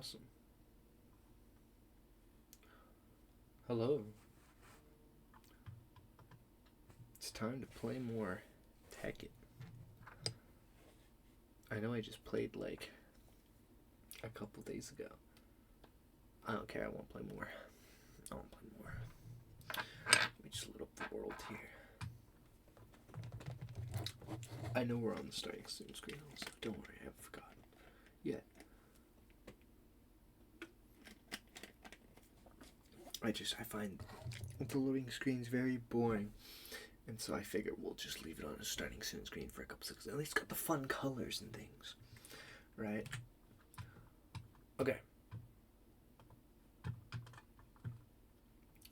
Awesome. Hello. It's time to play more Tekkit. I know I just played like a couple days ago. I don't care, I won't play more. I won't play more. Let me just load up the world here. I know we're on the starting soon screen also. Don't worry, I haven't forgotten yet. I find the loading screens very boring. And so I figure we'll just leave it on a starting soon screen for a couple seconds. At least got the fun colors and things. Right? Okay.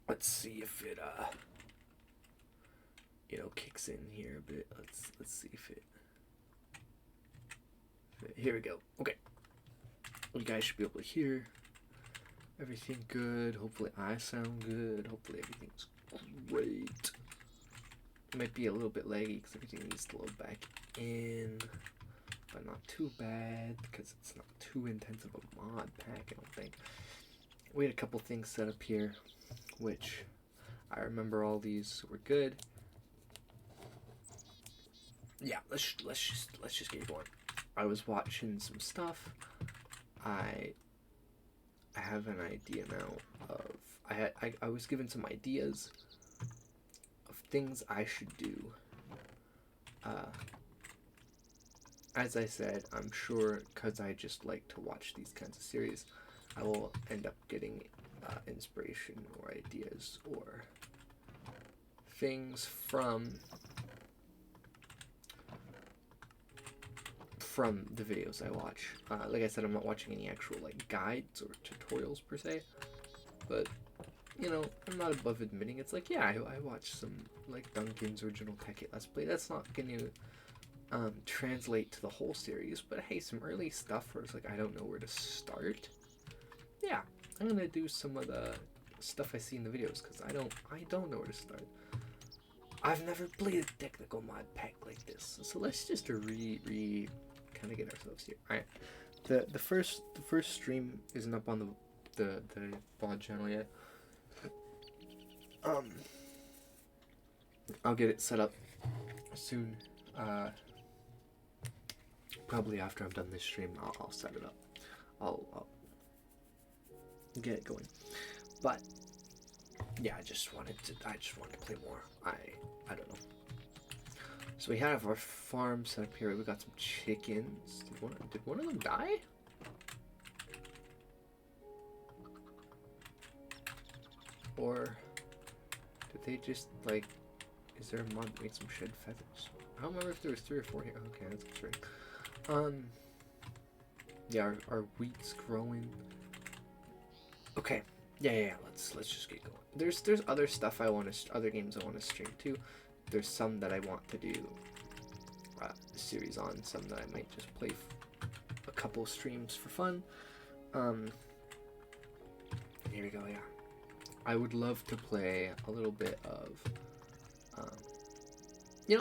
Let's see if it kicks in here a bit. Let's see if it here we go. Okay. You guys should be able to hear everything good. Hopefully I sound good. Hopefully everything's great. It might be a little bit laggy because everything needs to load back in, but not too bad because it's not too intense of a mod pack, I don't think. We had a couple things set up here, which I remember all these were good. Yeah, let's just get going. I was watching some stuff. I have an idea now of I was given some ideas of things I should do. As I said, I'm sure because I just like to watch these kinds of series, I will end up getting inspiration or ideas or things from the videos I watch. Like I said, I'm not watching any actual like guides or tutorials per se, but you know, I'm not above admitting it's like, yeah, I watch some like Duncan's original Tekkit Let's Play. That's not going to translate to the whole series, but hey, some early stuff where it's like I don't know where to start. Yeah, I'm gonna do some of the stuff I see in the videos because I don't know where to start. I've never played a technical mod pack like this, so let's just kind of get ourselves here. All right, the first stream isn't up on the VOD channel yet. I'll get it set up soon. Probably after I've done this stream, I'll set it up. I'll get it going. But yeah, I just wanted to play more. I don't know. So we have our farm set up here. We got some chickens. Did one of them die? Or did they just like? Is there a mod that makes them shed feathers? I don't remember if there was 3 or 4 here. Okay, that's great. Yeah, our wheat's growing. Okay, yeah. Let's just get going. There's other stuff other games I want to stream too. There's some that I want to do a series on. Some that I might just play a couple streams for fun. Here we go. Yeah, I would love to play a little bit of.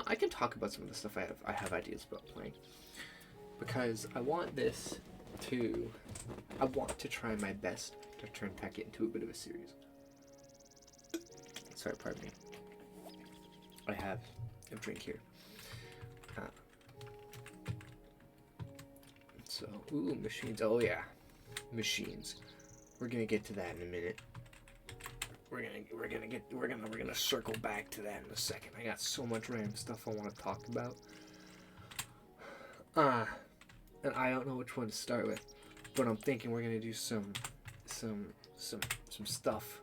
I can talk about some of the stuff I have ideas about playing because I want to try my best to turn Tekkit into a bit of a series. Sorry, pardon me. I have a drink here. Ooh, machines. Oh yeah, machines. We're gonna get to that in a minute. We're gonna circle back to that in a second. I got so much random stuff I want to talk about. And I don't know which one to start with, but I'm thinking we're gonna do some stuff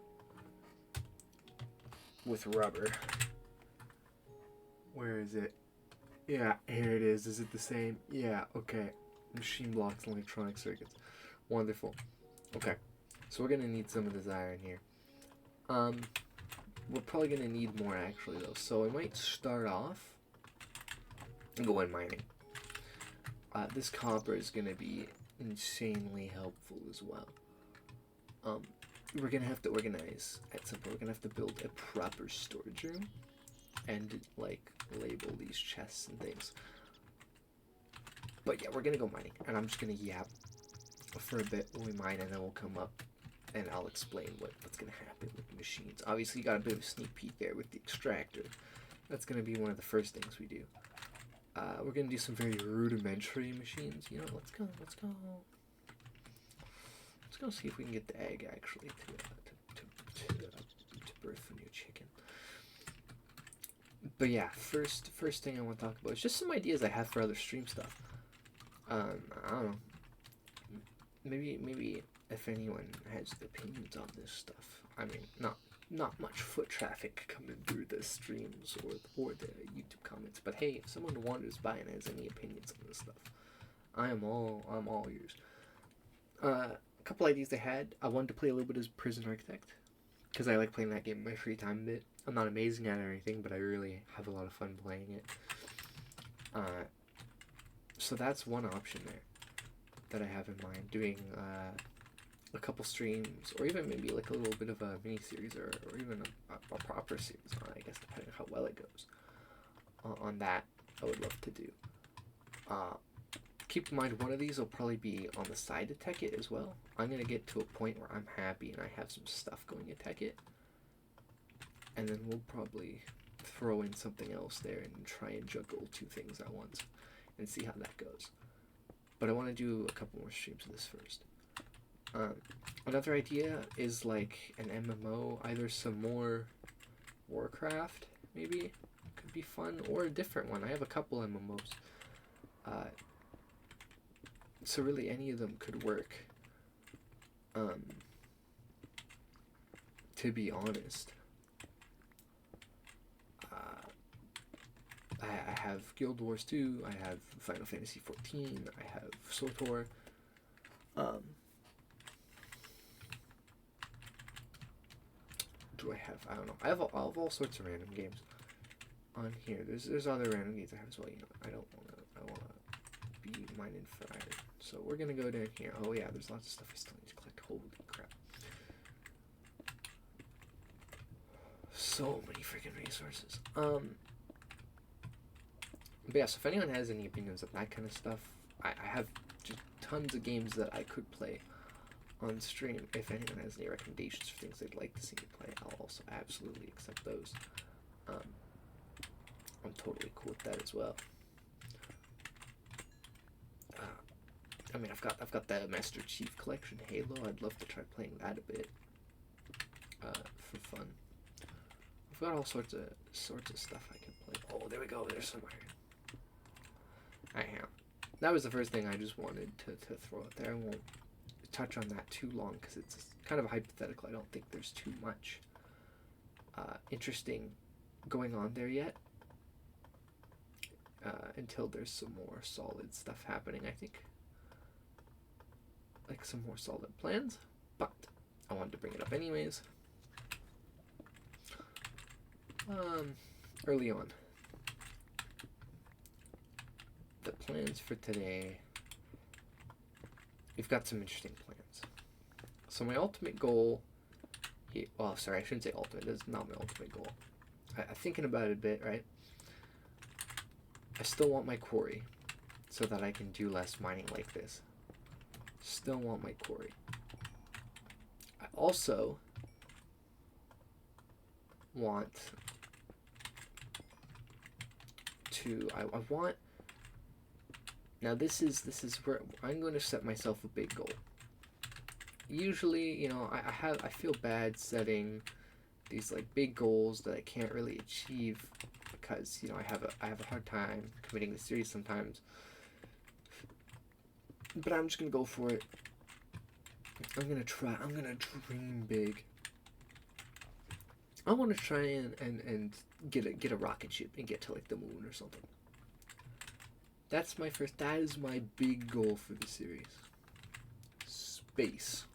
with rubber. Where is it? Yeah, here it is. Is it the same? Yeah, okay. Machine blocks and electronic circuits. Wonderful. Okay, so we're gonna need some of this iron here. We're probably gonna need more actually though, so I might start off and go in mining. This copper is gonna be insanely helpful as well. We're gonna have to organize at some point. We're gonna have to build a proper storage room and like label these chests and things. But yeah, we're gonna go mining, and I'm just gonna yap for a bit when we mine, and then we'll come up and I'll explain what's going to happen with the machines. Obviously, you got a bit of a sneak peek there with the extractor. That's going to be one of the first things we do. We're going to do some very rudimentary machines. You know, let's go see if we can get the egg, actually, to birth a new chicken. But yeah, first thing I want to talk about is just some ideas I have for other stream stuff. I don't know. Maybe if anyone has opinions on this stuff. I mean, not much foot traffic coming through the streams or the YouTube comments. But hey, if someone wanders by and has any opinions on this stuff, I'm all ears. A couple ideas I had. I wanted to play a little bit as Prison Architect because I like playing that game in my free time a bit. I'm not amazing at it or anything, but I really have a lot of fun playing it. So that's one option there that I have in mind, doing a couple streams, or even maybe like a little bit of a mini series, or even a proper series on it, I guess, depending on how well it goes. On that, I would love to do. Keep in mind, one of these will probably be on the side of Tekkit as well. I'm going to get to a point where I'm happy and I have some stuff going at Tekkit, and then we'll probably throw in something else there and try and juggle two things at once and see how that goes. But I want to do a couple more streams of this first. Another idea is like an MMO, either some more Warcraft, maybe, could be fun, or a different one. I have a couple MMOs. So really any of them could work. To be honest. I have Guild Wars 2, I have Final Fantasy 14, I have SWTOR. Do I have? I don't know. I have all sorts of random games on here. There's other random games I have as well. You know, I wanna be mining for iron. So we're gonna go down here. Oh yeah, there's lots of stuff I still need to collect. Holy crap! So many freaking resources. But yeah, so if anyone has any opinions of that kind of stuff, I have just tons of games that I could play on stream. If anyone has any recommendations for things they'd like to see me play, I'll also absolutely accept those. I'm totally cool with that as well. I mean, I've got the Master Chief Collection Halo. I'd love to try playing that a bit for fun. I've got all sorts of stuff I can play. Oh, there we go. There's some iron. That was the first thing I just wanted to throw out there. I won't touch on that too long because it's kind of a hypothetical. I don't think there's too much interesting going on there yet until there's some more solid stuff happening, I think. Like some more solid plans, but I wanted to bring it up anyways. Early on. The plans for today, we've got some interesting plans. So my ultimate goal here, well, sorry, I shouldn't say ultimate, that's not my ultimate goal. I'm thinking about it a bit, right? I still want my quarry so that I can do less mining like this. Still want my quarry. I also want to, I want, now this is where I'm going to set myself a big goal. Usually, you know, I feel bad setting these like big goals that I can't really achieve because, you know, I have a hard time committing the series sometimes. But I'm just gonna go for it. I'm gonna dream big. I want to try and get a rocket ship and get to like the moon or something. That is my big goal for the series. Space.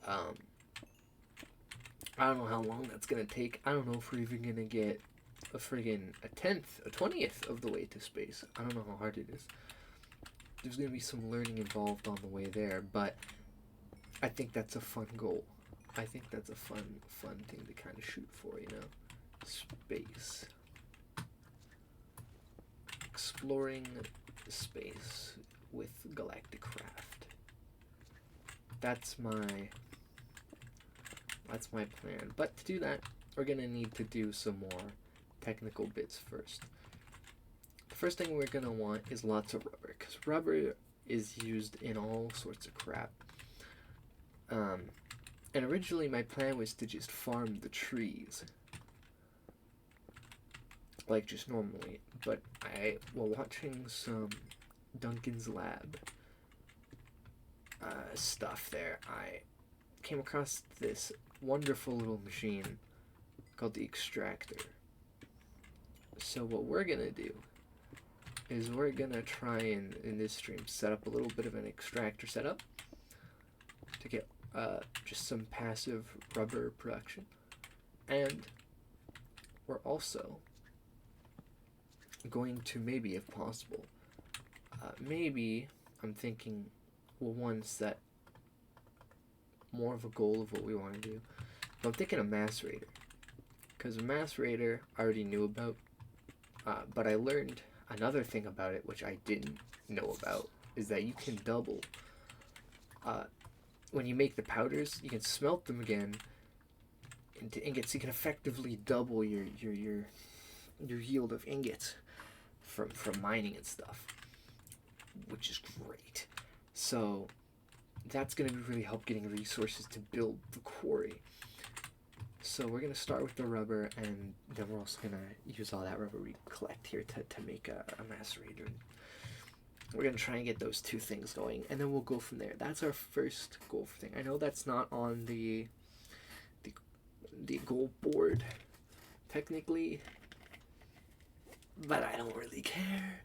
I don't know how long that's gonna take. I don't know if we're even gonna get a 20th of the way to space. I don't know how hard it is. There's gonna be some learning involved on the way there, but I think that's a fun goal. I think that's a fun thing to kind of shoot for, you know? Space. Exploring space with Galactic Craft. That's my plan. But to do that, we're gonna need to do some more technical bits first. The first thing we're gonna want is lots of rubber, because rubber is used in all sorts of crap. And originally my plan was to just farm the trees, like just normally, but while watching some Duncan's lab stuff there, I came across this wonderful little machine called the extractor. So what we're gonna do is we're gonna try and in this stream set up a little bit of an extractor setup to get just some passive rubber production, and we're also going to maybe, if possible, maybe I'm thinking we'll set more of a goal of what we want to do. But I'm thinking a macerator, because a macerator I already knew about, but I learned another thing about it which I didn't know about, is that you can double. When you make the powders, you can smelt them again into ingots. You can effectively double your yield of ingots from mining and stuff, which is great. So that's going to really help getting resources to build the quarry. So we're going to start with the rubber, and then we're also going to use all that rubber we collect here to make a macerator. We're going to try and get those two things going, and then we'll go from there. That's our first goal for thing. I know that's not on the goal board, technically, but I don't really care.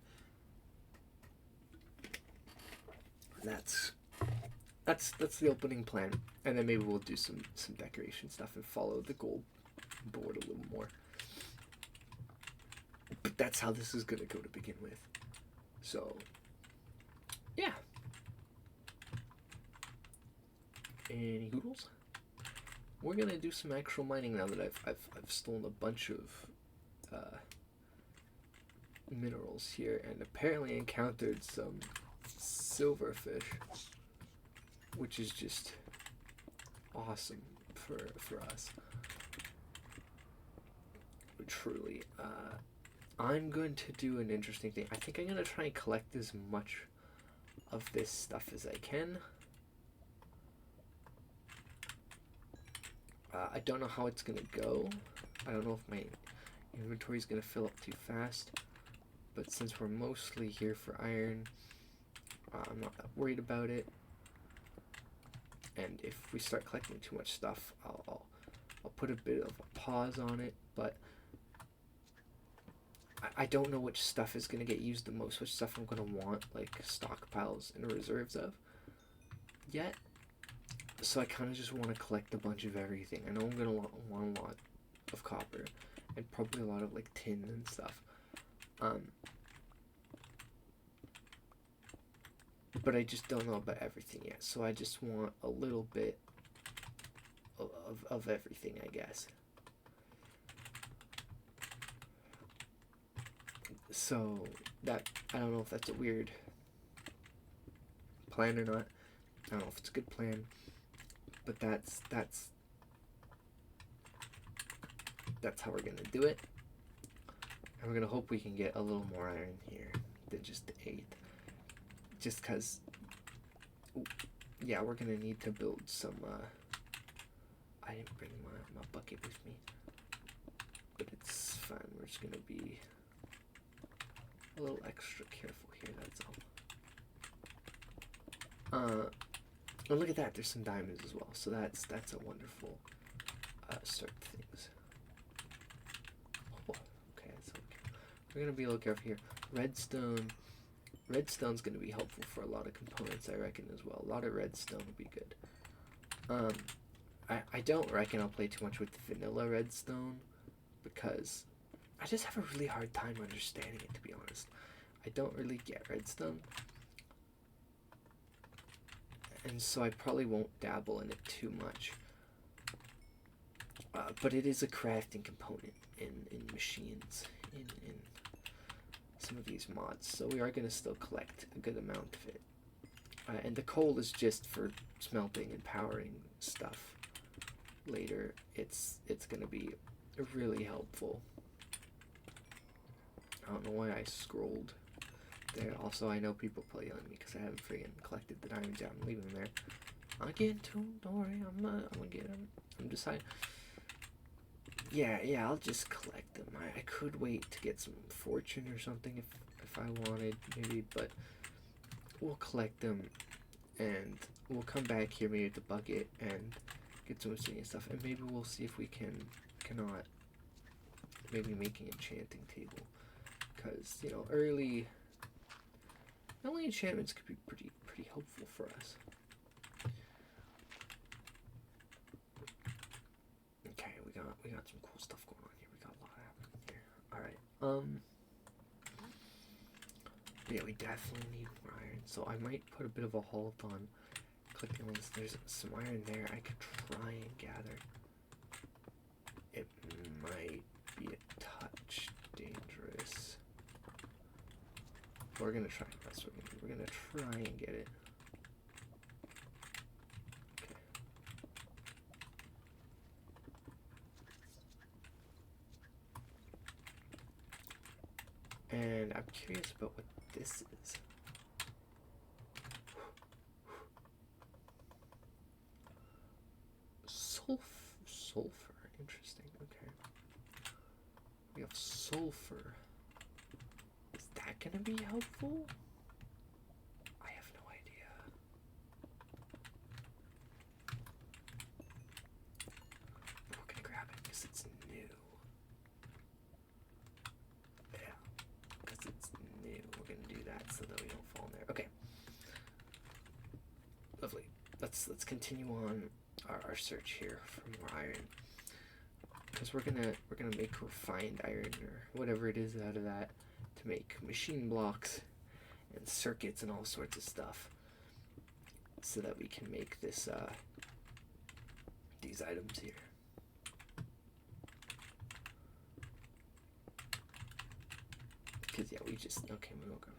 That's the opening plan, and then maybe we'll do some decoration stuff and follow the goal board a little more. But that's how this is gonna go to begin with. So yeah. Any hoodles? We're gonna do some actual mining now that I've stolen a bunch of minerals here, and apparently encountered some silverfish, which is just awesome for us. Truly. I'm going to do an interesting thing. I think I'm going to try and collect as much of this stuff as I can. I don't know how it's going to go. I don't know if my inventory is going to fill up too fast. But since we're mostly here for iron, I'm not that worried about it. And if we start collecting too much stuff, I'll put a bit of a pause on it. But I don't know which stuff is going to get used the most, which stuff I'm going to want, like stockpiles and reserves of, yet. So I kind of just want to collect a bunch of everything. I know I'm going to want a lot of copper, and probably a lot of like tin and stuff. But I just don't know about everything yet, so I just want a little bit of everything, I guess. So that, I don't know if that's a weird plan or not. I don't know if it's a good plan, but that's how we're gonna do it. And we're gonna hope we can get a little more iron here than just 8. Just because, yeah, we're gonna need to build some, I didn't bring my bucket with me, but it's fine. We're just gonna be a little extra careful here, that's all. And look at that, there's some diamonds as well, so that's a wonderful start to things. Oh, okay, that's okay. We're gonna be a little careful here. Redstone's going to be helpful for a lot of components, I reckon, as well. A lot of redstone would be good. I don't reckon I'll play too much with the vanilla redstone, because I just have a really hard time understanding it, to be honest. I don't really get redstone, and so I probably won't dabble in it too much. But it is a crafting component in machines, in some of these mods, so we are going to still collect a good amount of it. And the coal is just for smelting and powering stuff. Later, it's going to be really helpful. I don't know why I scrolled there. Also, I know people play on me because I haven't freaking collected the diamonds yet. I'm leaving them there. I'll get to them. Don't worry. I'm gonna get them. I'm deciding. Yeah, I'll just collect them. I could wait to get some fortune or something if I wanted, maybe, but we'll collect them and we'll come back here maybe at the bucket and get some obsidian stuff, and maybe we'll see if we cannot maybe make an enchanting table, because you know early enchantments could be pretty helpful for us. Okay, we got some cool stuff going on here. We got a lot happening here. All right. Yeah, we definitely need more iron, so I might put a bit of a halt on clicking on this. There's some iron there I could try and gather. It might be a touch dangerous. We're gonna try. That's what we're gonna try and get it. Okay. And I'm curious about what this is. Sulfur. Interesting. Okay. We have sulfur. Is that gonna be helpful? I have no idea. But we're gonna grab it because it's new. Yeah, because it's new. We're gonna do that so that we don't fall in there. Okay. Lovely. Let's continue on our search here for more iron, because we're gonna make refined iron or whatever it is out of that to make machine blocks and circuits and all sorts of stuff, so that we can make this these items here. Because yeah, we just okay. We don't grab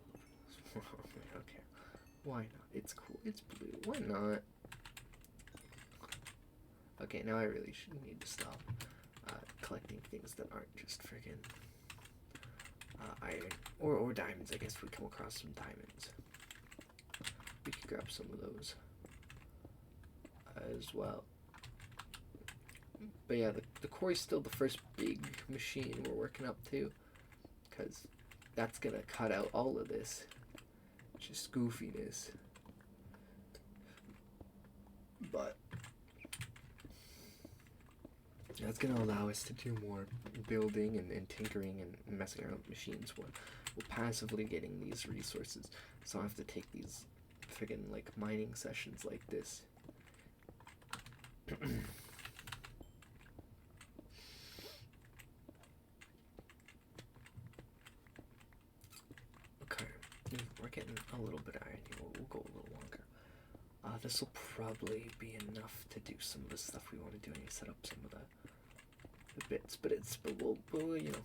a little bit. Okay, why not? It's cool. It's blue. Why not? Okay, now I really should need to stop collecting things that aren't just friggin' iron or diamonds. I guess if we come across some diamonds, we could grab some of those as well. But yeah, the quarry's still the first big machine we're working up to, because that's gonna cut out all of this just goofiness. But that's going to allow us to do more building and tinkering and messing around with machines while passively getting these resources. So I have to take these friggin' like mining sessions like this. Okay, we're getting a little bit of iron here. We'll go a little longer. This will probably be enough to do some of the stuff we want to do. I need to set up some of the bits, but we'll you know.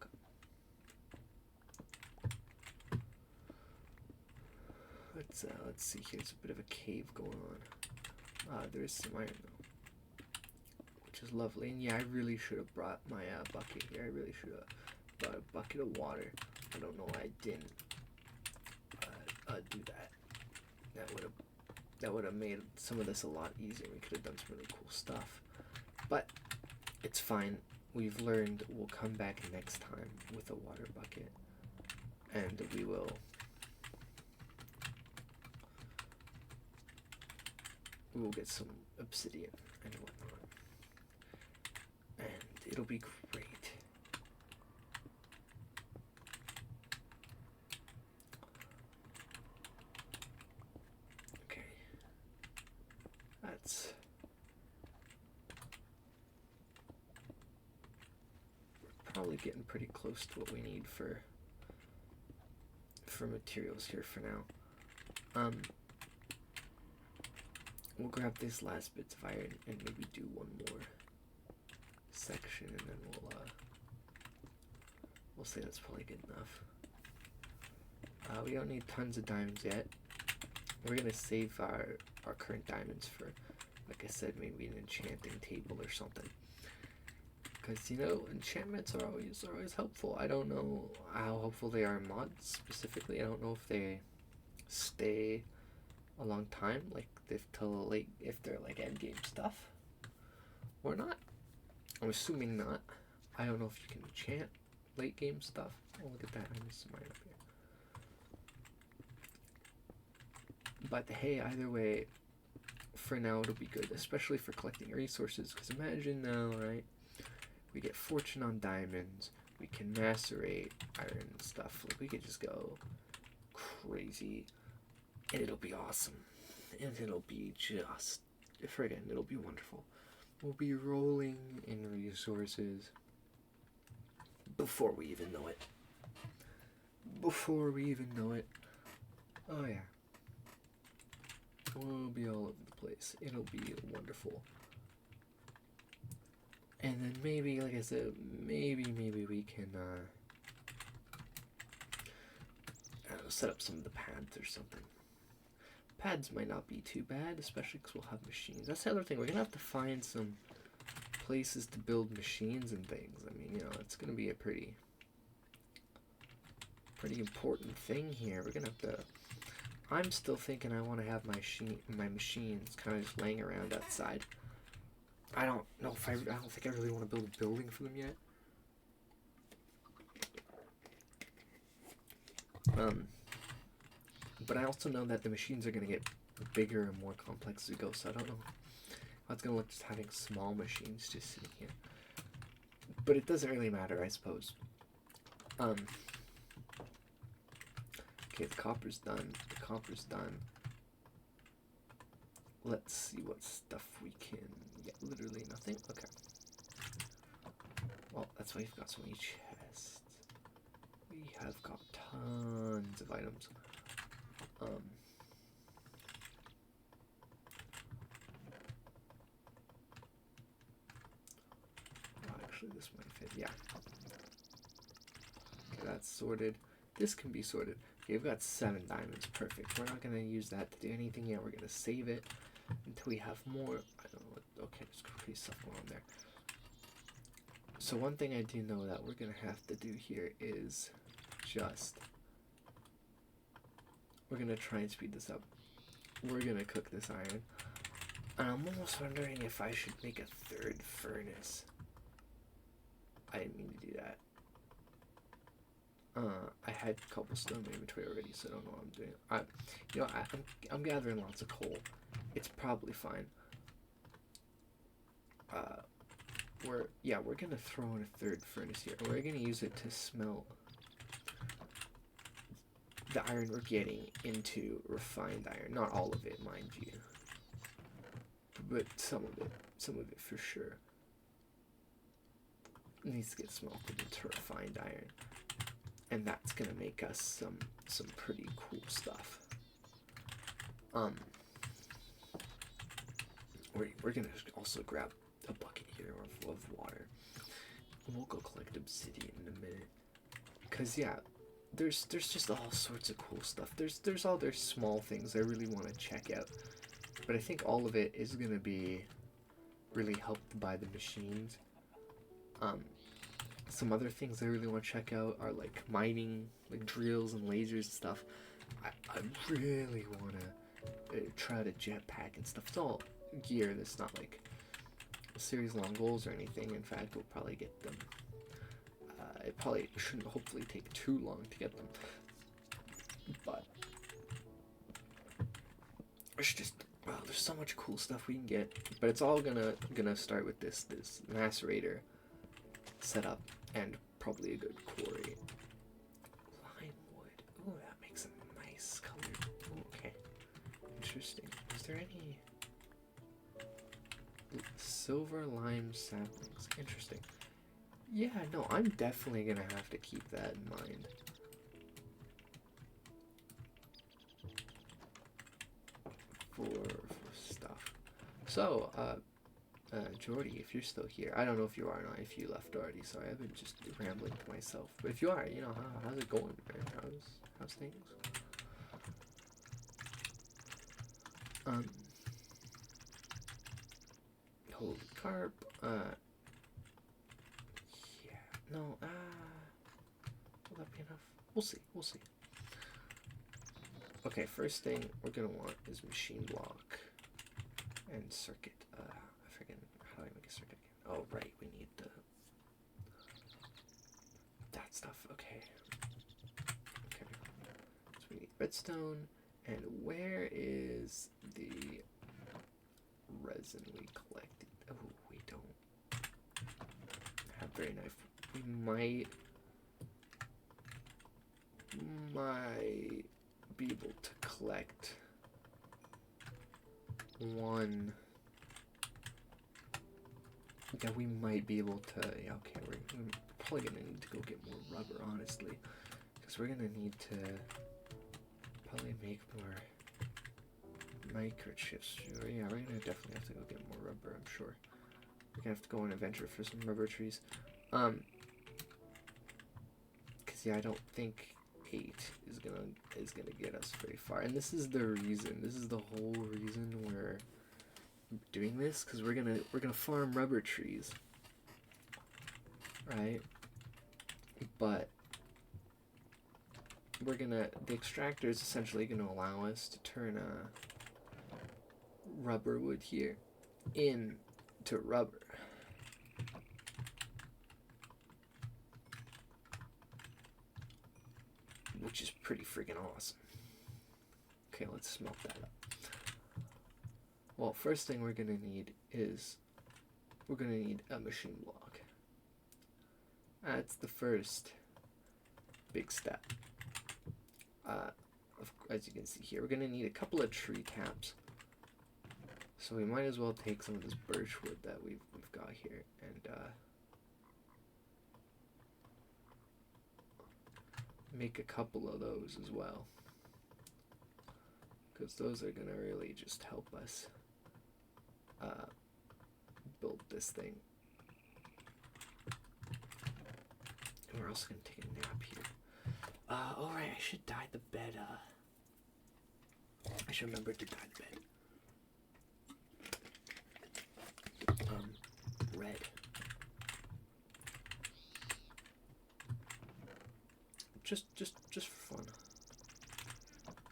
Okay. Let's see. Here's a bit of a cave going on. There's some iron though, which is lovely. And yeah, I really should have brought my bucket here. I really should have brought a bucket of water. I don't know why I didn't do that. That would have made some of this a lot easier. We could have done some really cool stuff. But it's fine. We've learned. We'll come back next time with a water bucket, and we will get some obsidian and whatnot, and it'll be great. We're probably getting pretty close to what we need for materials here for now. We'll grab these last bits of iron and maybe do one more section, and then we'll say that's probably good enough. We don't need tons of diamonds yet. We're gonna save our current diamonds for, like I said, maybe an enchanting table or something. Because, you know, enchantments are always helpful. I don't know how helpful they are in mods specifically. I don't know if they stay a long time, like if they're like end game stuff or not. I'm assuming not. I don't know if you can enchant late game stuff. Oh, look at that! I missed mine up here. But hey, either way, for now it'll be good, especially for collecting resources. Because imagine now, right? We get fortune on diamonds. We can macerate iron and stuff. Like, we could just go crazy, and it'll be awesome. And it'll be just friggin', it'll be wonderful. We'll be rolling in resources before we even know it. Before we even know it. Oh yeah. We'll be all over the place. It'll be wonderful. And then maybe, like I said, maybe we can set up some of the pads or something. Pads might not be too bad, especially because we'll have machines. That's the other thing. We're going to have to find some places to build machines and things. I mean, you know, it's going to be a pretty important thing here. We're going to have to... I'm still thinking I want to have my machines kind of just laying around outside. I don't know if I don't think I really want to build a building for them yet. But I also know that the machines are going to get bigger and more complex as we go, so I don't know how it's going to look just having small machines just sitting here. But it doesn't really matter, I suppose. Okay, the copper's done. The copper's done. Let's see what stuff we can get. Literally nothing. Okay. Well, that's why you've got so many chests. We have got tons of items. Actually, this might fit. Yeah. Okay, that's sorted. This can be sorted. Okay, we've got 7 diamonds. Perfect. We're not going to use that to do anything yet. We're going to save it until we have more. I don't know what. Okay, there's crazy stuff going on there. So one thing I do know that we're going to have to do here is just... We're going to try and speed this up. We're going to cook this iron. And I'm almost wondering if I should make a 3rd furnace. I didn't mean to do that. I had cobblestone in my inventory already, so I don't know what I'm doing. I'm gathering lots of coal. It's probably fine. We're gonna throw in a 3rd furnace here. We're gonna use it to smelt the iron we're getting into refined iron. Not all of it, mind you, but some of it for sure. It needs to get smelted into refined iron. And that's gonna make us some pretty cool stuff. We're gonna also grab a bucket here of water. And we'll go collect obsidian in a minute. Cause yeah, there's just all sorts of cool stuff. There's all their small things I really want to check out. But I think all of it is gonna be really helped by the machines. Some other things I really want to check out are like mining, like drills and lasers and stuff. I really want to try out a jetpack and stuff. It's all gear that's not like a series long goals or anything. In fact, we'll probably get them. It probably shouldn't hopefully take too long to get them. But there's so much cool stuff we can get. But it's all gonna start with this macerator setup. And probably a good quarry. Lime wood. Ooh, that makes a nice color. Ooh, okay. Interesting. Is there any silver lime saplings? Interesting. Yeah, no, I'm definitely gonna have to keep that in mind. For stuff. So, Jordy, if you're still here. I don't know if you are or not, if you left already. Sorry, I've been just rambling to myself. But if you are, you know, how's it going, man? How's things? Holy carp. Yeah. No, will that be enough? We'll see. We'll see. Okay, first thing we're gonna want is machine block and circuit. I forget how do I make a circuit again? Oh, right, we need that stuff. Okay. Okay. So we need redstone, and where is the resin we collected? Oh, we don't have very nice. We might be able to collect one. Yeah, we might be able to. Yeah, okay, we're probably gonna need to go get more rubber, honestly, because we're gonna need to probably make more microchips. Yeah, we're gonna definitely have to go get more rubber. I'm sure we're gonna have to go on an adventure for some rubber trees. Because yeah, I don't think 8 is gonna get us very far, and this is the reason. This is the whole reason we're doing this, because we're gonna farm rubber trees, right? But the extractor is essentially gonna allow us to turn rubber wood here into rubber. Which is pretty freaking awesome. Okay, let's smelt that up. Well, first thing we're gonna need is a machine block. That's the first big step. As you can see here, we're gonna need a couple of tree caps. So we might as well take some of this birch wood that we've got here and make a couple of those as well, because those are gonna really just help us build this thing. And we're also gonna take a nap here. All right, I should dye the bed. I should remember to dye the bed. Red. Just for fun.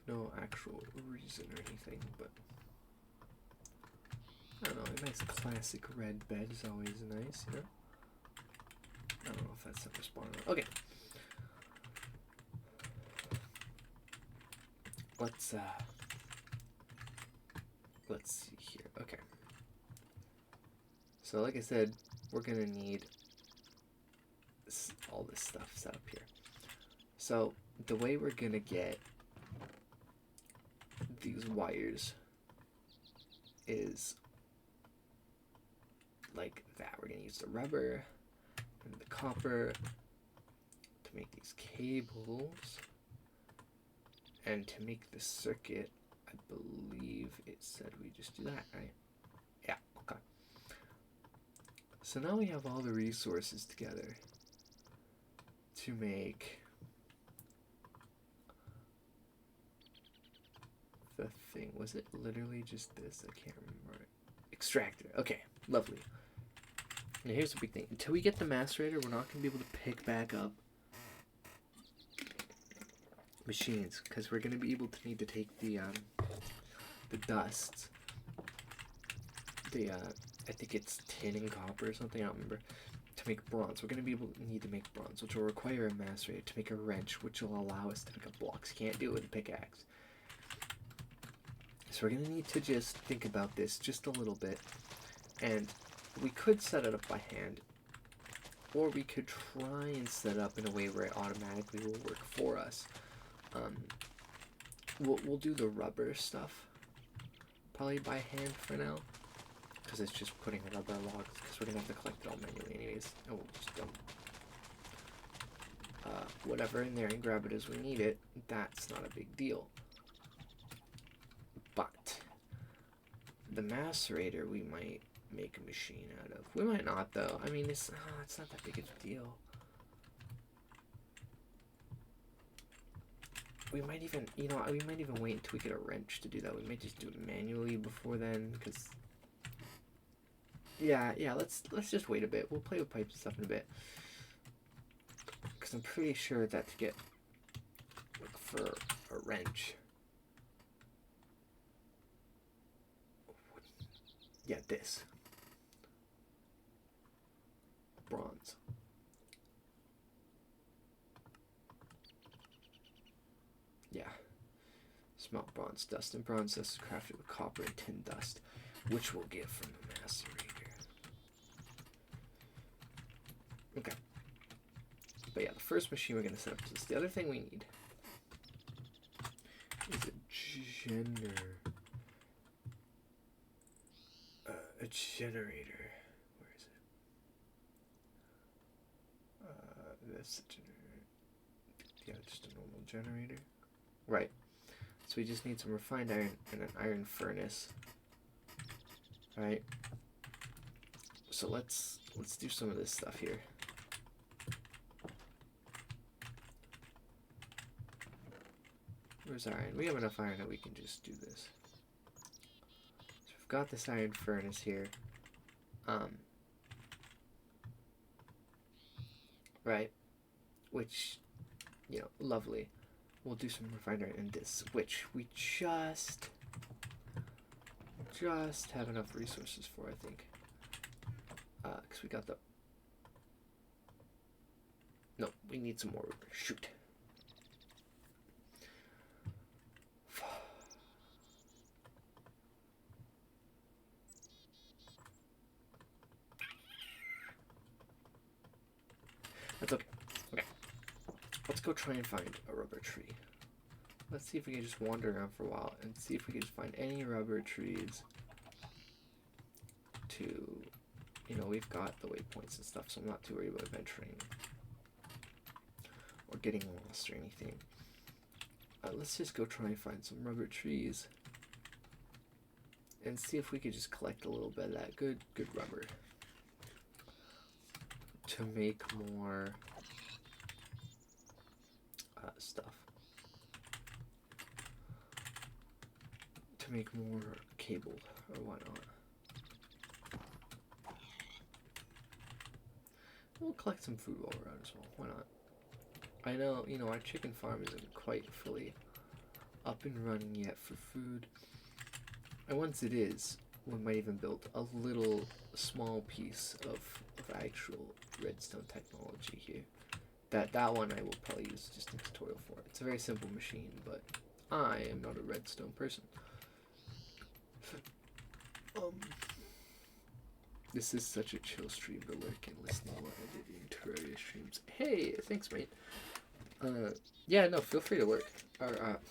No actual reason or anything, but I don't know, a nice classic red bed is always nice, you know? I don't know if that's ever spawned. Okay. Let's see here. Okay. So like I said, we're gonna need all this stuff set up here. So the way we're gonna get these wires is like that. We're gonna use the rubber and the copper to make these cables, and to make the circuit, I believe it said we just do that, right? Yeah, okay. So now we have all the resources together to make the thing. Was it literally just this? I can't remember it. Extractor. Okay, lovely. Now here's the big thing. Until we get the macerator, we're not going to be able to pick back up machines, because we're going to be able to need to take the dust. I think it's tin and copper or something, I don't remember, to make bronze. We're going to be able to need to make bronze, which will require a macerator to make a wrench, which will allow us to pick up blocks. You can't do it with a pickaxe. So we're going to need to just think about this just a little bit, and we could set it up by hand, or we could try and set it up in a way where it automatically will work for us. We'll do the rubber stuff probably by hand for now, because it's just putting rubber logs, because we're going to have to collect it all manually anyways. And we'll just dump whatever in there and grab it as we need it. That's not a big deal. But the macerator we might make a machine out of. We might not, though. I mean, it's not that big of a deal. We might even, you know, we might even wait until we get a wrench to do that. We might just do it manually before then, because yeah, let's just wait a bit. We'll play with pipes and stuff in a bit, because I'm pretty sure that to get, like, for a wrench, yeah, this bronze. Yeah. Smelt bronze dust, and bronze dust is crafted with copper and tin dust, which we'll get from the macerator. Okay. But yeah, the first machine we're going to set up is this. The other thing we need is a generator. Where is it? That's a generator. Yeah, just a normal generator. Right. So we just need some refined iron and an iron furnace. Alright. So let's do some of this stuff here. Where's iron? We have enough iron that we can just do this. So we've got this iron furnace here. Right. Which, you know, lovely. We'll do some refined iron in this, which we just have enough resources for, I think. Because we got the... No, we need some more rubber. Shoot. That's okay. Okay. Let's go try and find a rubber tree. Let's see if we can just wander around for a while and see if we can just find any rubber trees to, you know, we've got the waypoints and stuff, so I'm not too worried about venturing or getting lost or anything. Let's just go try and find some rubber trees and see if we could just collect a little bit of that good rubber to make more stuff. To make more cable or whatnot. We'll collect some food while we're out as well. Why not? I know, you know, our chicken farm isn't quite fully up and running yet for food. And once it is, we might even build a little small piece of actual redstone technology here. That one I will probably use just a tutorial for. It's a very simple machine, but I am not a redstone person. This is such a chill stream to lurk and listen while editing Terraria streams. Hey, thanks, mate. Yeah, no, feel free to lurk. Or, not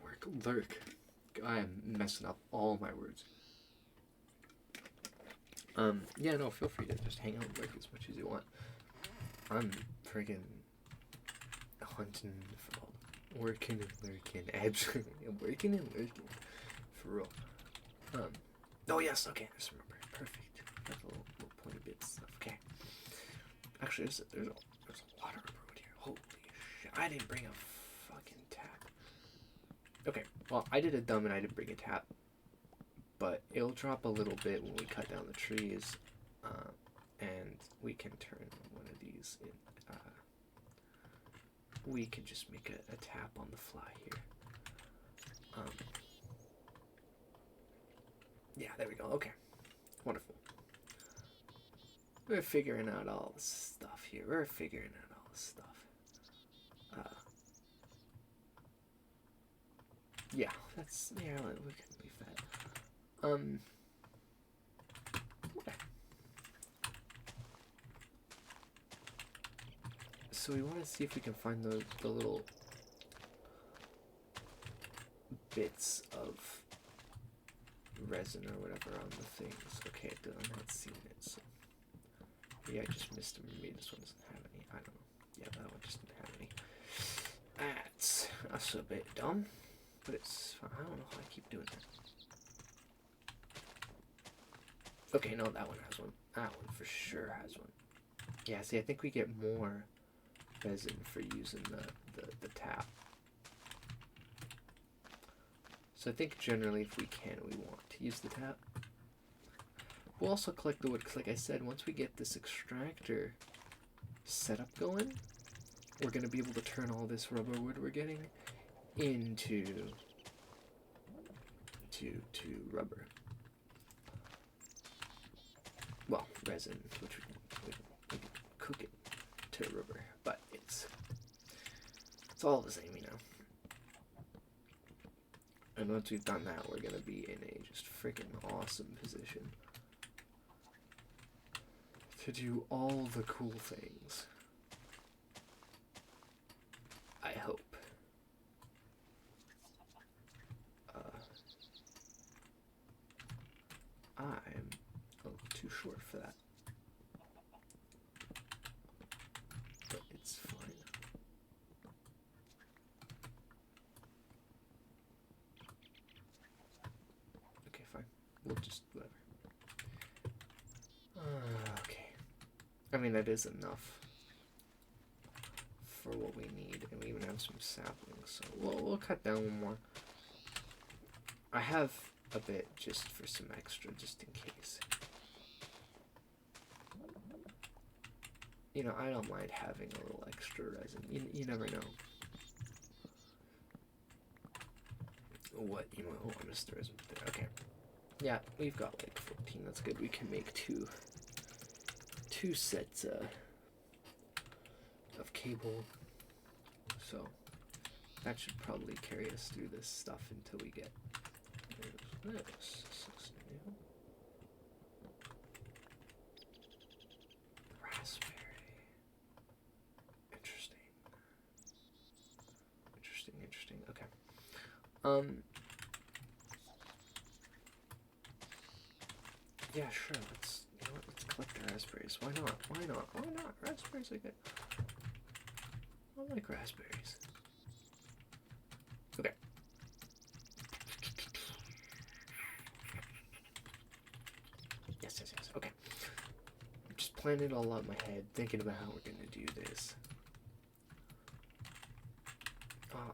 work, lurk. I am messing up all my words. Yeah, no, feel free to just hang out and lurk as much as you want. I'm friggin' hunting for all, working and lurking, absolutely, working and lurking, for real. Oh yes, okay, there's some rubber, perfect. Got the little pointy bits stuff. Okay. Actually, there's a lot of rubber wood here. Holy shit! I didn't bring a fucking tap. Okay, well, I did a dumb and I didn't bring a tap, but it'll drop a little bit when we cut down the trees, and we can turn one of these in. We can just make a tap on the fly here. Yeah, there we go. Okay, wonderful. We're figuring out all this stuff here. We're figuring out all this stuff. Yeah, that's, yeah, we can leave that. Okay. So we want to see if we can find the little bits of resin or whatever on the things. Okay, I'm not seeing it, so maybe I just missed them. Maybe this one doesn't have any. I don't know. Yeah, that one just didn't have any. That's a bit dumb, but it's fine. I don't know how I keep doing that. Okay, no, that one has one. That one for sure has one. Yeah, see, I think we get more resin for using the tap. So I think generally if we can, we want to use the tap. We'll also collect the wood, because like I said, once we get this extractor setup going, we're going to be able to turn all this rubber wood we're getting into to rubber. Well, resin, which we can cook it to rubber, but it's all the same, you know. And once we've done that, we're going to be in a just freaking awesome position to do all the cool things. I hope. I'm a little too short for that. But it's fine. Okay, fine. We'll just, whatever. Okay. I mean, that is enough for what we need, and we even have some saplings, so we'll cut down one more. I have a bit just for some extra, just in case. You know, I don't mind having a little extra resin. You never know what you might want to store resin there. Okay. Yeah, we've got like 14. That's good. We can make two sets of cable. So that should probably carry us through this stuff until we get. There's this. This looks new. Raspberry. Interesting. Interesting. Okay. Yeah, sure. Let's collect the raspberries. Why not? Raspberries are good. I like raspberries. Okay. Yes. Okay. I'm just planning it all out in my head, thinking about how we're gonna do this.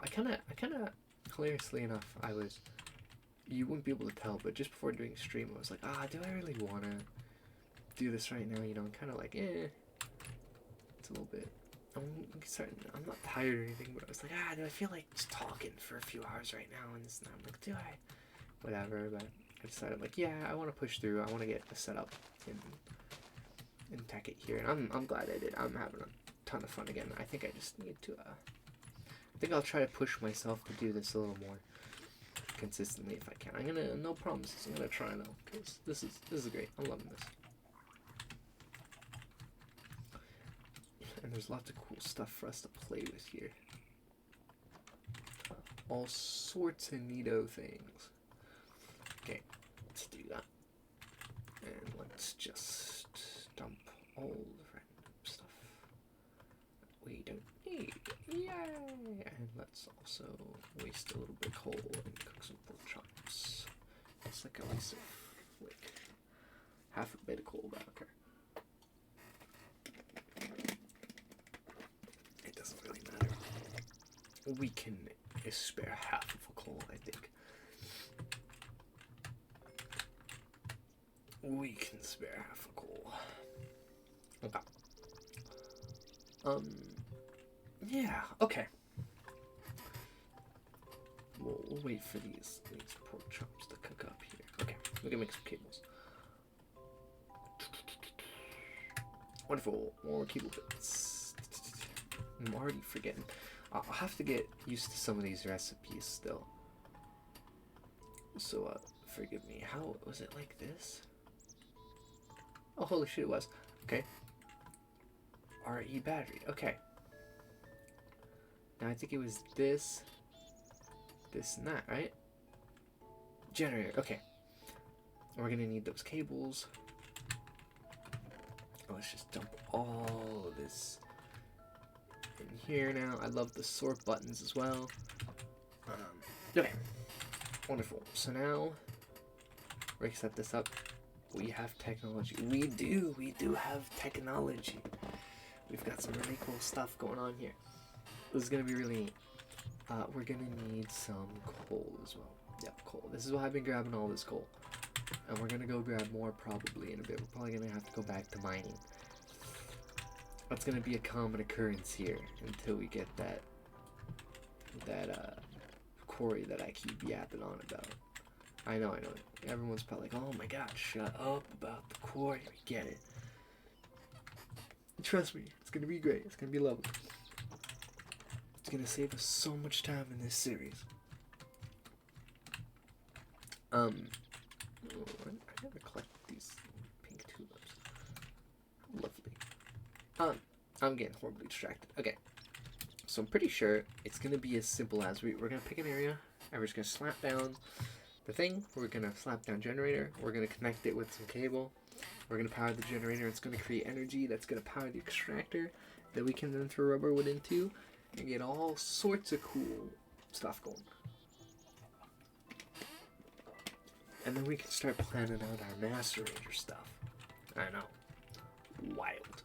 I kind of, hilariously enough, you wouldn't be able to tell, but just before doing stream, I was like, do I really want to do this right now? You know, I'm kind of like, it's a little bit, I'm not tired or anything, but I was like, do I feel like just talking for a few hours right now? And I'm like, do I? Whatever, but I decided, like, yeah, I want to push through. I want to get a setup in Tekkit here, and I'm glad I did. I'm having a ton of fun again. I think I just need to, I think I'll try to push myself to do this a little more consistently if I can. I'm gonna, no promises, I'm gonna try though, because this is great. I'm loving this. And there's lots of cool stuff for us to play with here. All sorts of neato things. Okay, let's do that. And let's just dump all the random stuff we don't need. Yay! And let's also waste a little bit of coal and cook some pork chops. It's like a waste of like half a bit of coal back here. It doesn't really matter. We can spare half of a coal, I think. We can spare half a coal. Okay. Yeah, okay. We'll wait for these pork chops to cook up here. Okay, we can make some cables. Wonderful, more cable bits. I'm already forgetting. I'll have to get used to some of these recipes still. So, forgive me. How was it like this? Oh, holy shit, it was. Okay. RE battery. Okay. Now I think it was this and that, right? Generator. Okay. We're gonna need those cables. Let's just dump all of this in here now. I love the sort buttons as well. Okay. Wonderful. So now we're gonna set this up. We have technology. We do have technology. We've got some really cool stuff going on here. This is gonna be really neat. We're gonna need some coal as well. Yep, coal. This is why I've been grabbing all this coal. And we're gonna go grab more probably in a bit. We're probably gonna have to go back to mining. That's gonna be a common occurrence here until we get that quarry that I keep yapping on about. I know. Everyone's probably like, oh my god, shut up about the quarry. We get it. Trust me, it's gonna be great. It's gonna be lovely. It's gonna save us so much time in this series. I never collect these pink tulips. Lovely. I'm getting horribly distracted. Okay. So I'm pretty sure it's gonna be as simple as we're gonna pick an area and we're just gonna slap down the thing. We're gonna slap down generator. We're gonna connect it with some cable. We're gonna power the generator. It's gonna create energy that's gonna power the extractor that we can then throw rubber wood into and get all sorts of cool stuff going. And then we can start planning out our macerator stuff. I know. Wild.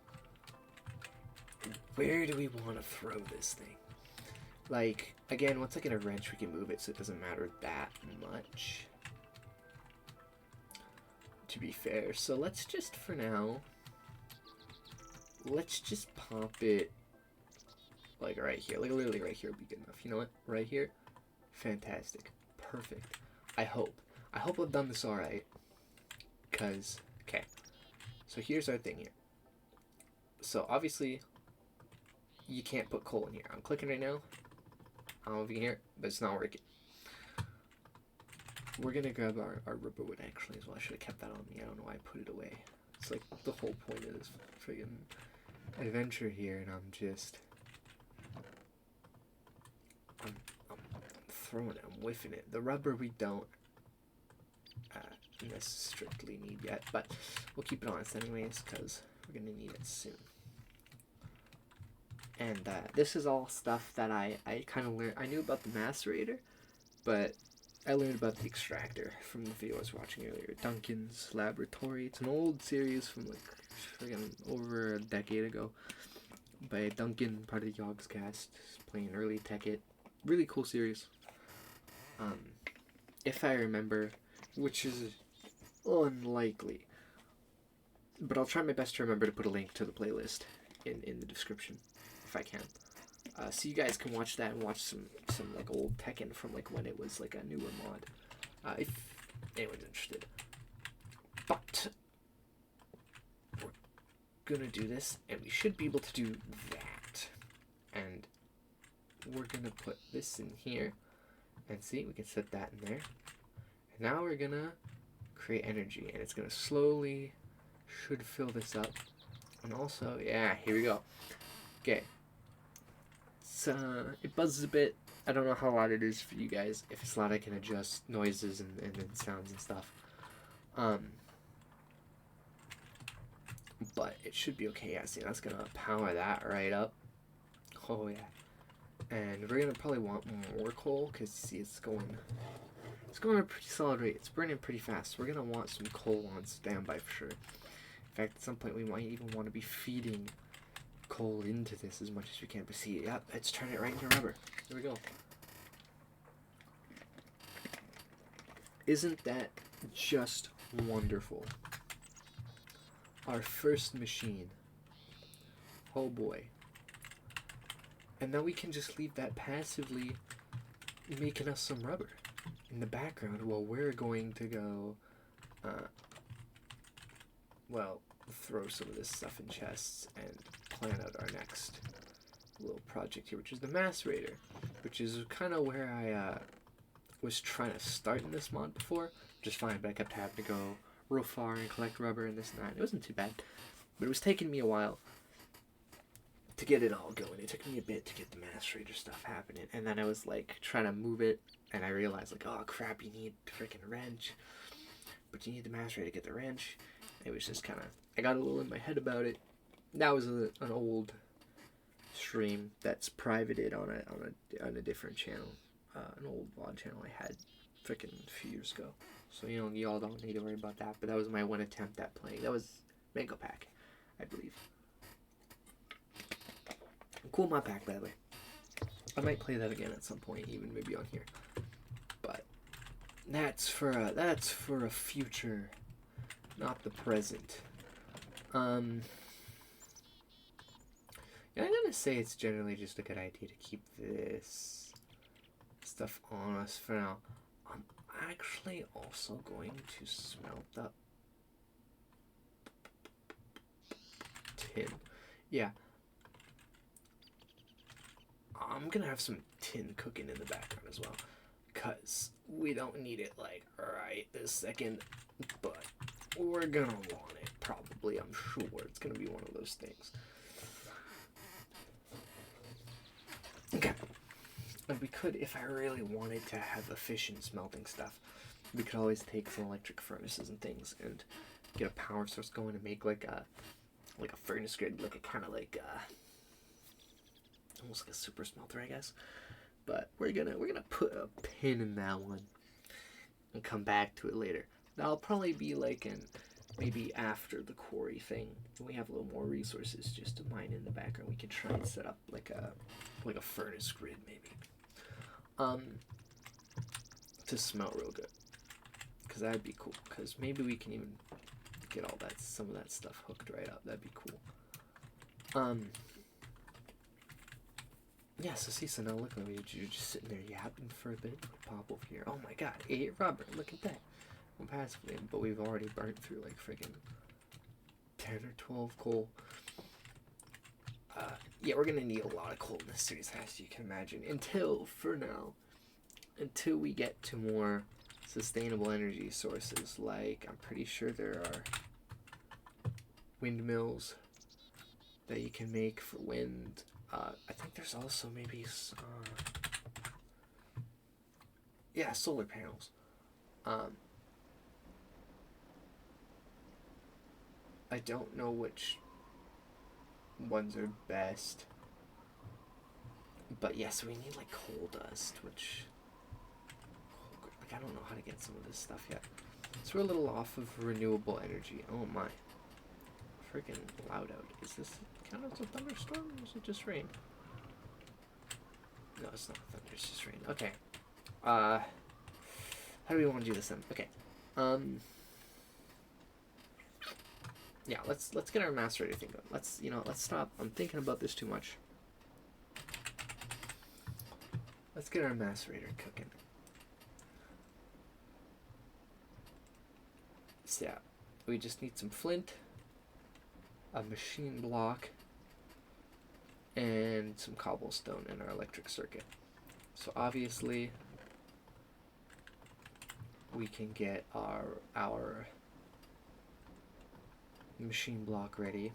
Where do we want to throw this thing? Like, again, once I get a wrench, we can move it so it doesn't matter that much. To be fair. So let's just, for now, let's just pop it, like, right here. Like, literally right here would be good enough. You know what? Right here? Fantastic. Perfect. I hope I've done this alright. Because, okay. So here's our thing here. So, obviously, you can't put coal in here. I'm clicking right now. I don't know if you can hear it, but it's not working. We're gonna grab our rubber wood actually as well. I should have kept that on me. I don't know why I put it away. It's like the whole point of this friggin' adventure here, and I'm throwing it, I'm whiffing it. The rubber we don't strictly need yet, but we'll keep it on us anyways because we're gonna need it soon. And this is all stuff that I kind of learned. I knew about the macerator, but I learned about the extractor from the video I was watching earlier, Duncan's Laboratory. It's an old series from like friggin' over a decade ago by Duncan, part of the Yogscast, playing early Tekkit. Really cool series. If I remember, which is unlikely, but I'll try my best to remember to put a link to the playlist in the description if I can. So you guys can watch that and watch some like old Tekken from like when it was like a newer mod, if anyone's interested. But we're gonna do this, and we should be able to do that. And we're gonna put this in here, and see, we can set that in there. And now we're gonna create energy, and it's gonna slowly should fill this up. And also, yeah, here we go. Okay. It buzzes a bit. I don't know how loud it is for you guys. If it's loud, I can adjust noises and sounds and stuff. But it should be okay. Yeah, see, that's gonna power that right up. Oh yeah. And we're gonna probably want more coal because see, it's going at a pretty solid rate. It's burning pretty fast. We're gonna want some coal on standby for sure. In fact, at some point we might even want to be feeding coal into this as much as we can. But see, yep, let's turn it right into rubber. There we go. Isn't that just wonderful? Our first machine. Oh boy. And now we can just leave that passively making us some rubber in the background while we're going to go well, throw some of this stuff in chests and plan out our next little project here, which is the macerator, which is kind of where I was trying to start in this mod before, just fine, but I kept having to go real far and collect rubber and this and that. It wasn't too bad, but it was taking me a while to get it all going. It took me a bit to get the macerator stuff happening, and then I was like trying to move it, and I realized like, oh crap, you need a freaking wrench, but you need the macerator to get the wrench. It was just kind of, I got a little in my head about it. That was an old stream that's privated on a different channel, an old VOD channel I had freaking a few years ago. So, you know, y'all don't need to worry about that. But that was my one attempt at playing. That was Mango Pack, I believe. Cool mod pack, by the way. I might play that again at some point, even maybe on here. But that's for a future, not the present. Yeah, I'm gonna say it's generally just a good idea to keep this stuff on us for now. I'm actually also going to smelt up tin. Yeah. I'm gonna have some tin cooking in the background as well, because we don't need it like right this second, but we're gonna want it probably. I'm sure it's gonna be one of those things. Okay. And we could, if I really wanted to have efficient smelting stuff, we could always take some electric furnaces and things and get a power source going and make like a furnace grid, like a kind of like almost like a super smelter, I guess. But we're gonna put a pin in that one and come back to it later. That'll probably be like maybe after the quarry thing, when we have a little more resources just to mine in the background. We can try and set up like a furnace grid maybe. To smelt real good, because that'd be cool. Because maybe we can even get some of that stuff hooked right up. That'd be cool. Yeah, so now look at me. You're just sitting there yapping for a bit. Pop over here. Oh my god, 8 rubber. Look at that. I'm passively, but we've already burnt through like friggin' 10 or 12 coal. Yeah, we're gonna need a lot of coal in this series, as you can imagine. Until we get to more sustainable energy sources. Like, I'm pretty sure there are windmills that you can make for wind. I think there's also maybe solar panels. I don't know which ones are best, but yes, we need like coal dust, which like I don't know how to get some of this stuff yet. So we're a little off of renewable energy. Oh my, freaking loud out. Is this kind of a thunderstorm, or is it just rain? No, it's not thunder, it's just rain. Okay. How do we want to do this then? Okay. Yeah, let's get our macerator thing going. Let's stop. I'm thinking about this too much. Let's get our macerator cooking. So yeah, we just need some flint, a machine block, and some cobblestone in our electric circuit. So obviously we can get our machine block ready.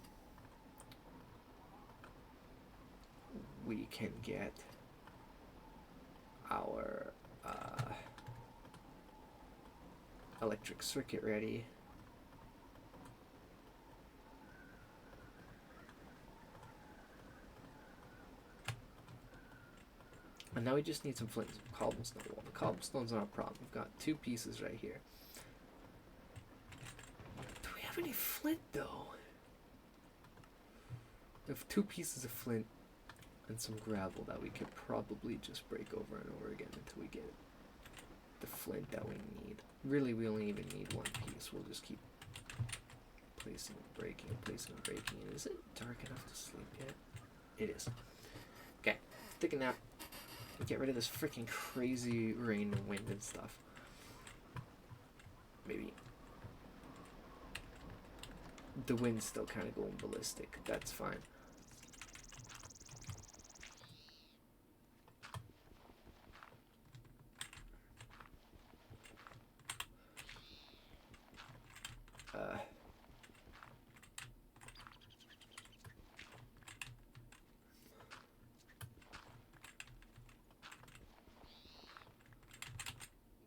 We can get our electric circuit ready. And now we just need some flint and some cobblestone. Well, the cobblestone's not a problem. We've got 2 pieces right here. Do we have any flint though? We have 2 pieces of flint and some gravel that we could probably just break over and over again until we get the flint that we need. Really, we only even need 1 piece. We'll just keep placing and breaking and placing and breaking. Is it dark enough to sleep yet? It is. Okay, take a nap. Get rid of this freaking crazy rain and wind and stuff. Maybe. The wind's still kind of going ballistic. That's fine.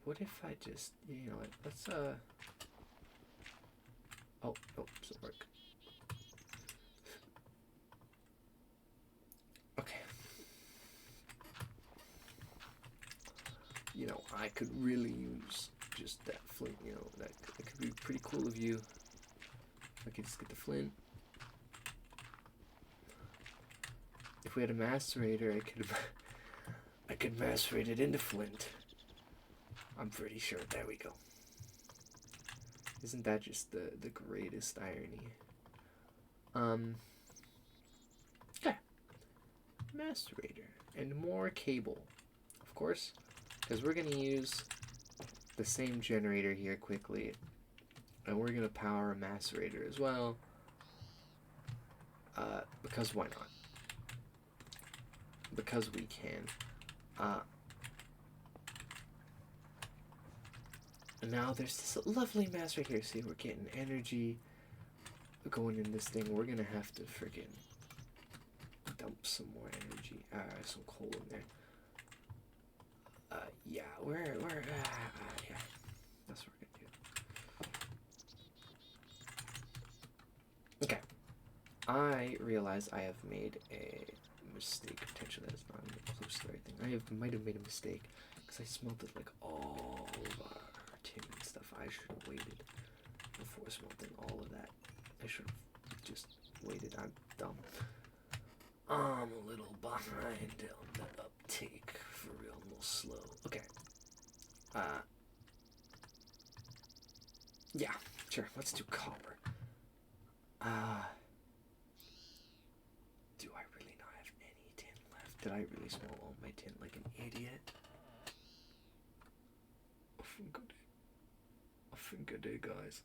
What if I just, you know what, let's, oh, nope, doesn't work. Okay. You know, I could really use just that flint, you know, that could be pretty cool of you. I could just get the flint. If we had a macerator, I could macerate it into flint. I'm pretty sure. There we go. Isn't that just the greatest irony? Okay. Macerator and more cable, of course, because we're gonna use the same generator here quickly, and we're gonna power a macerator as well. Because why not? Because we can. And now there's this lovely mass right here. See, we're getting energy going in this thing. We're gonna have to friggin' dump some more energy. Some coal in there. Yeah, yeah, that's what we're gonna do. Okay, I realize I have made a mistake. Potentially, that's not close to the right thing. Might have made a mistake because I smelted like all of our tin and stuff. I should have waited before smelting all of that. I should have just waited. I'm dumb. I'm a little behind on the uptake. For real, a little slow. Okay. Yeah, sure. Let's do copper. Do I really not have any tin left? Did I really smell all my tin like an idiot? Good day, guys.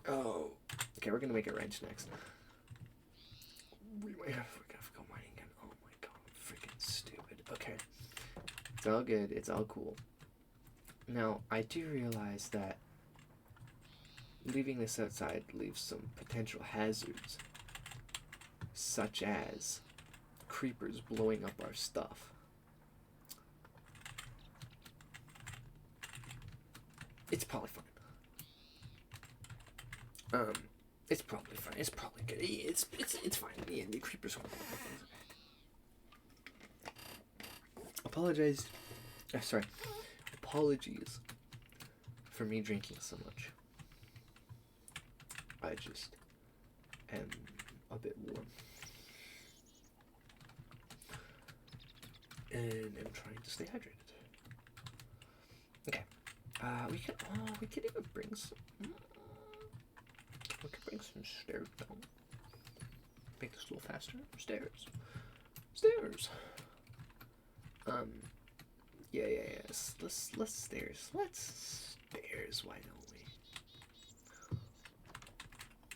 Oh, okay. We're gonna make a wrench next. We might have to go mining again. Oh my god, I'm freaking stupid. Okay, it's all good. It's all cool. Now I do realize that leaving this outside leaves some potential hazards, such as creepers blowing up our stuff. It's probably fine. It's probably fine. It's probably good. It's fine. Yeah, the creepers are apologize. Sorry. Apologies for me drinking so much. I just am a bit warm. And I'm trying to stay hydrated. Okay. We could even bring some. We could bring some stairs down. Make this a little faster. Stairs. Yeah. Let's stairs. Why don't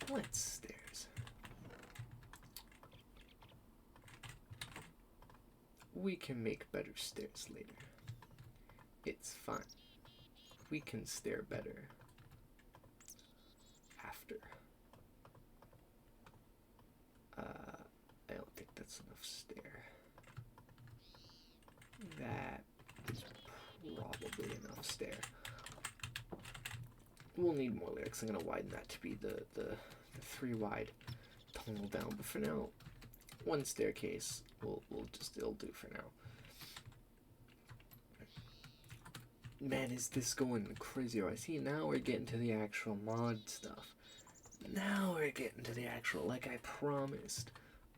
we? Let's stairs. We can make better stairs later. It's fine. We can stair better after. I don't think that's enough stair. That is probably enough stair. We'll need more lyrics. I'm gonna widen that to be the 3 wide tunnel down. But for now, 1 staircase it'll do for now. Man, is this going crazy? I see now we're getting to the actual mod stuff. Now we're getting to the actual, like I promised,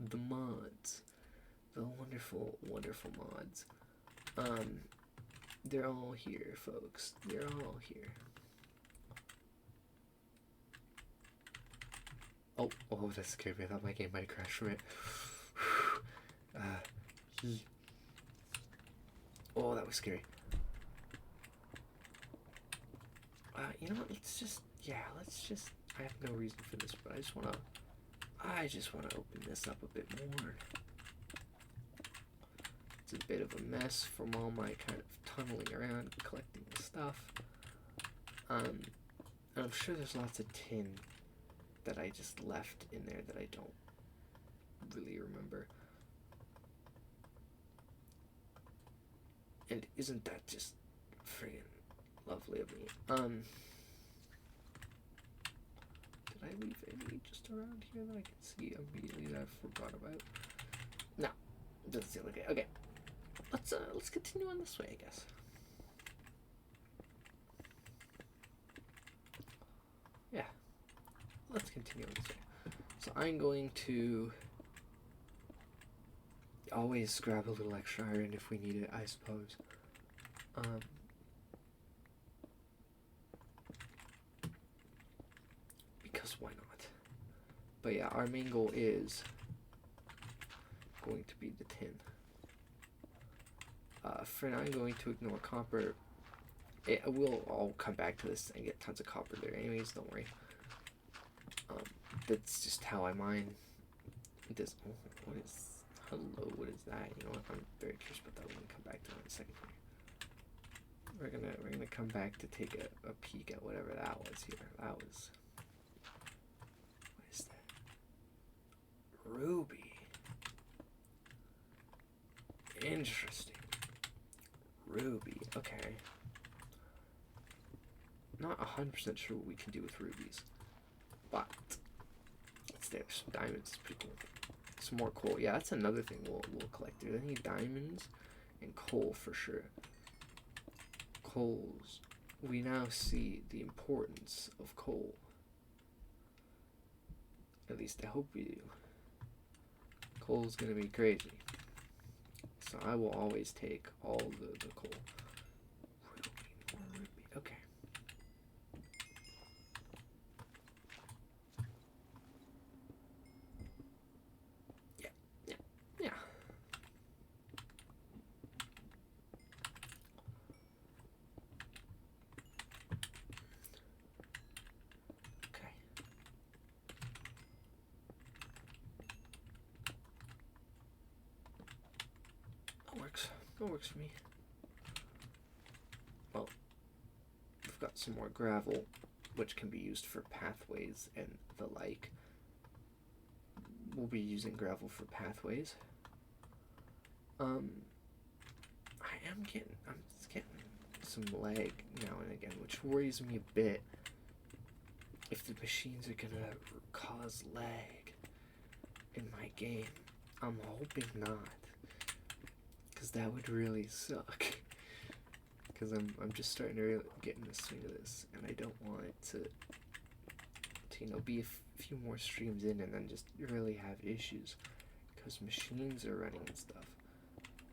the mods. The wonderful, wonderful mods. They're all here, folks. They're all here. Oh, that scared me. I thought my game might crash from it. Oh, that was scary. You know what? I have no reason for this, but I just wanna open this up a bit more. It's a bit of a mess from all my kind of tunneling around, collecting stuff. And I'm sure there's lots of tin that I just left in there that I don't really remember. And isn't that just friggin' lovely of me? Did I leave any just around here that I can see immediately that I forgot about? No, doesn't seem like it. Okay, let's continue on this way, I guess. let's continue on this way. So I'm going to always grab a little extra iron if we need it, I suppose. Because why not? But yeah, our main goal is going to be the tin. For now, I'm going to ignore copper. We'll all come back to this and get tons of copper there anyways, don't worry. That's just how I mine this. Oh, hello, what is that? You know what, I'm very curious about that. We're gonna come back to that in a second here. We're gonna come back to take a peek at whatever that was here. That was, what is that? Ruby. Interesting. Ruby, okay. Not 100% sure what we can do with rubies, but it's there. Some diamonds is pretty cool. Some more coal. Yeah, that's another thing we'll collect. There's any diamonds and coal for sure. Coals. We now see the importance of coal. At least I hope we do. Coal's gonna be crazy. So I will always take all the coal. Ruby, more ruby. Okay. Yeah. Okay. That works. That works for me. Well, we've got some more gravel, which can be used for pathways and the like. We'll be using gravel for pathways. I'm just getting some lag now and again, which worries me a bit. If the machines are gonna cause lag in my game, I'm hoping not, because that would really suck. Because I'm just starting to really get in the swing of this, and I don't want it to be a few more streams in and then just really have issues because machines are running and stuff.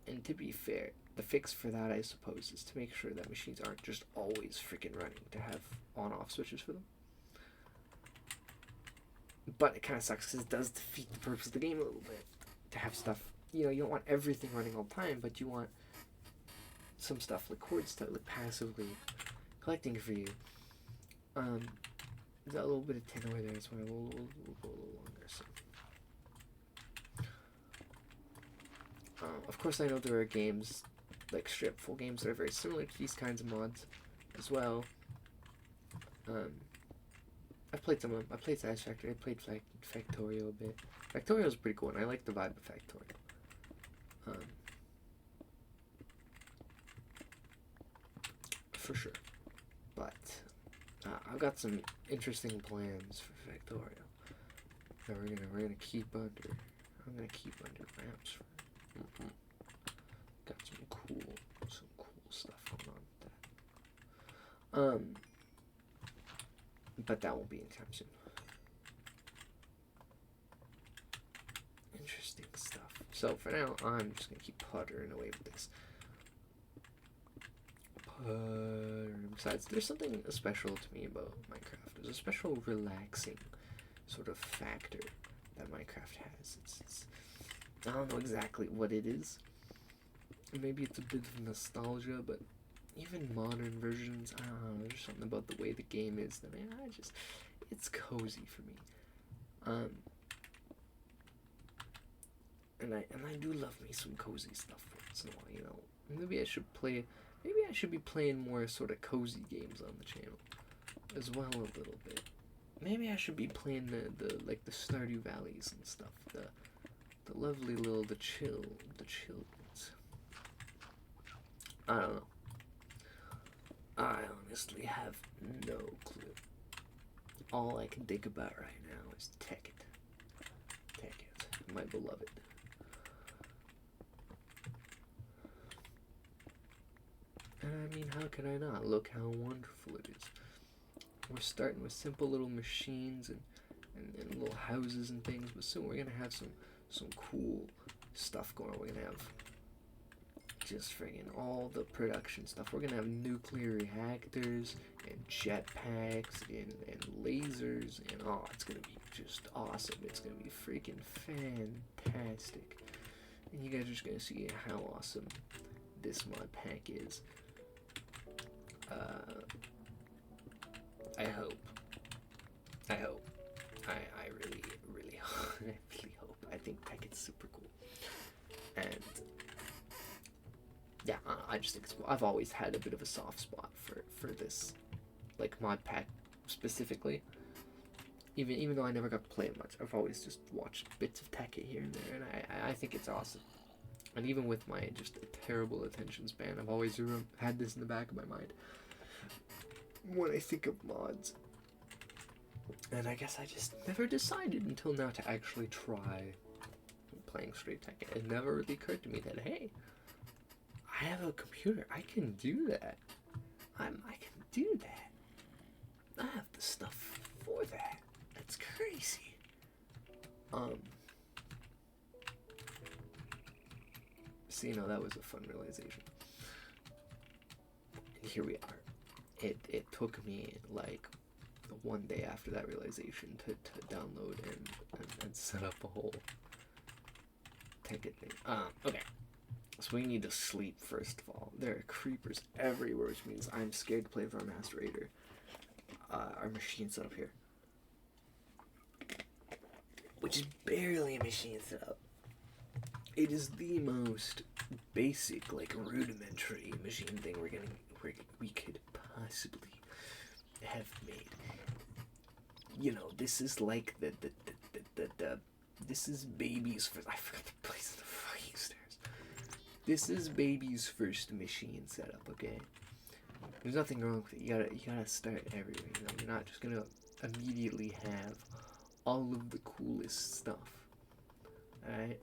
And to be fair, the fix for that, I suppose, is to make sure that machines aren't just always freaking running, to have on-off switches for them. But it kind of sucks because it does defeat the purpose of the game a little bit, to have stuff, you don't want everything running all the time, but you want some stuff like cord stuff, like passively collecting for you. There's a little bit of tin over there, so we'll go a little longer. So, of course, I know there are games like straight full games that are very similar to these kinds of mods as well. I've played some of them. I played Satisfactory. I played Factorio a bit. Factorio is pretty cool, and I like the vibe of Factorio. For sure. But I've got some interesting plans for Factorio that we're gonna keep under. I'm gonna keep under wraps. Got some cool stuff going on with that. But that won't be anytime soon. Interesting stuff. So for now, I'm just gonna keep puttering away with this. Besides, there's something special to me about Minecraft. There's a special relaxing sort of factor that Minecraft has. It's I don't know exactly what it is. Maybe it's a bit of nostalgia, but even modern versions, I don't know, there's something about the way the game is that it's cozy for me. And I do love me some cozy stuff once in a while, Maybe I should be playing more sort of cozy games on the channel as well a little bit. Maybe I should be playing the Stardew Valleys and stuff, the lovely little the chill ones. I don't know. I honestly have no clue. All I can think about right now is Tekkit, my beloved. And I mean, how could I not? Look how wonderful it is. We're starting with simple little machines and and little houses and things. But soon we're gonna have some cool stuff going on. We're gonna have just friggin' all the production stuff. We're gonna have nuclear reactors and jetpacks and lasers, and oh, it's gonna be just awesome. It's gonna be freaking fantastic. And you guys are just gonna see how awesome this mod pack is. I hope. I really, really, I really hope. I think Tekkit's super cool. And yeah, I just think it's cool. I've always had a bit of a soft spot for this, like, mod pack specifically. Even though I never got to play it much, I've always just watched bits of Tekkit here and there, and I think it's awesome. And even with my just terrible attention span, I've always had this in the back of my mind when I think of mods. And I guess I just never decided until now to actually try playing straight Tekkit. It never really occurred to me that, hey, I have a computer. I can do that. I can do that. I have the stuff for that. That's crazy. So, you know, that was a fun realization. And here we are. It took me like one day after that realization to download and set up a whole Tekkit thing. Okay. So we need to sleep first of all. There are creepers everywhere, which means I'm scared to play with our Master Raider. Our machine setup here. Which is barely a machine setup. It is the most basic, like, rudimentary machine thing we could possibly have made. You know, this is like this is baby's first. I forgot to place the fucking stairs. This is baby's first machine setup. Okay, there's nothing wrong with it. You gotta start everywhere. You know, you're not just gonna immediately have all of the coolest stuff. All right.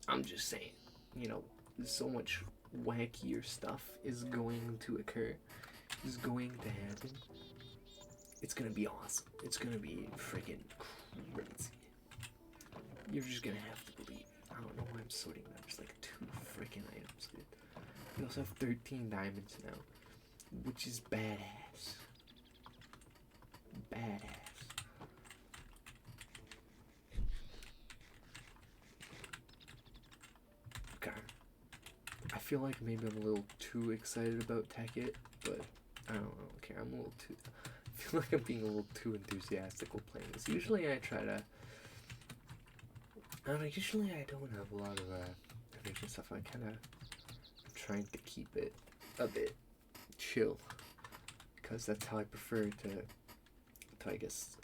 I'm just saying, you know, so much wackier stuff is going to occur, is going to happen. It's gonna be awesome. It's gonna be freaking crazy. You're just gonna have to believe me. I don't know why I'm sorting that. There's like 2 freaking items, dude. We also have 13 diamonds now, which is badass. Badass. I feel like maybe I'm a little too excited about Tekkit, but I don't know. Okay, I feel like I'm being a little too enthusiastic with playing this. Usually I try to, I don't know, usually I don't have a lot of information stuff. I kind of trying to keep it a bit chill, because that's how I prefer to I guess,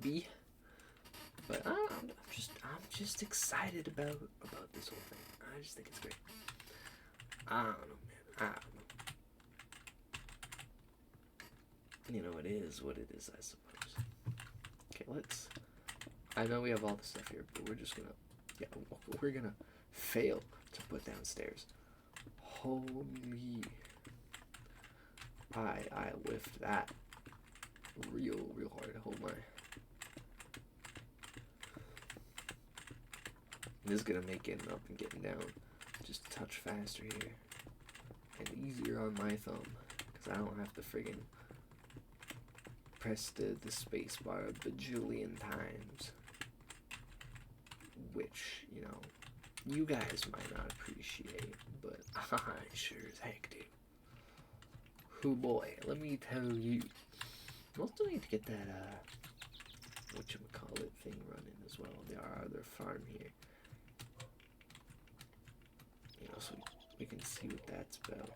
be. But I don't know, I'm just excited about this whole thing. I just think it's great. I don't know, man. I don't know. You know, it is what it is, I suppose. Okay, I know we have all the stuff here, but we're just gonna, we're gonna fail to put down stairs. Holy. I whiffed that real hard. Oh my. This is gonna make getting up and getting down just a touch faster here, and easier on my thumb, because I don't have to friggin' press the space bar a bajillion times, which, you know, you guys might not appreciate, but I sure as heck do. Oh boy, let me tell you. We'll still need to get that, whatchamacallit thing running as well. Our other farm here. You know, so we can see what that's about.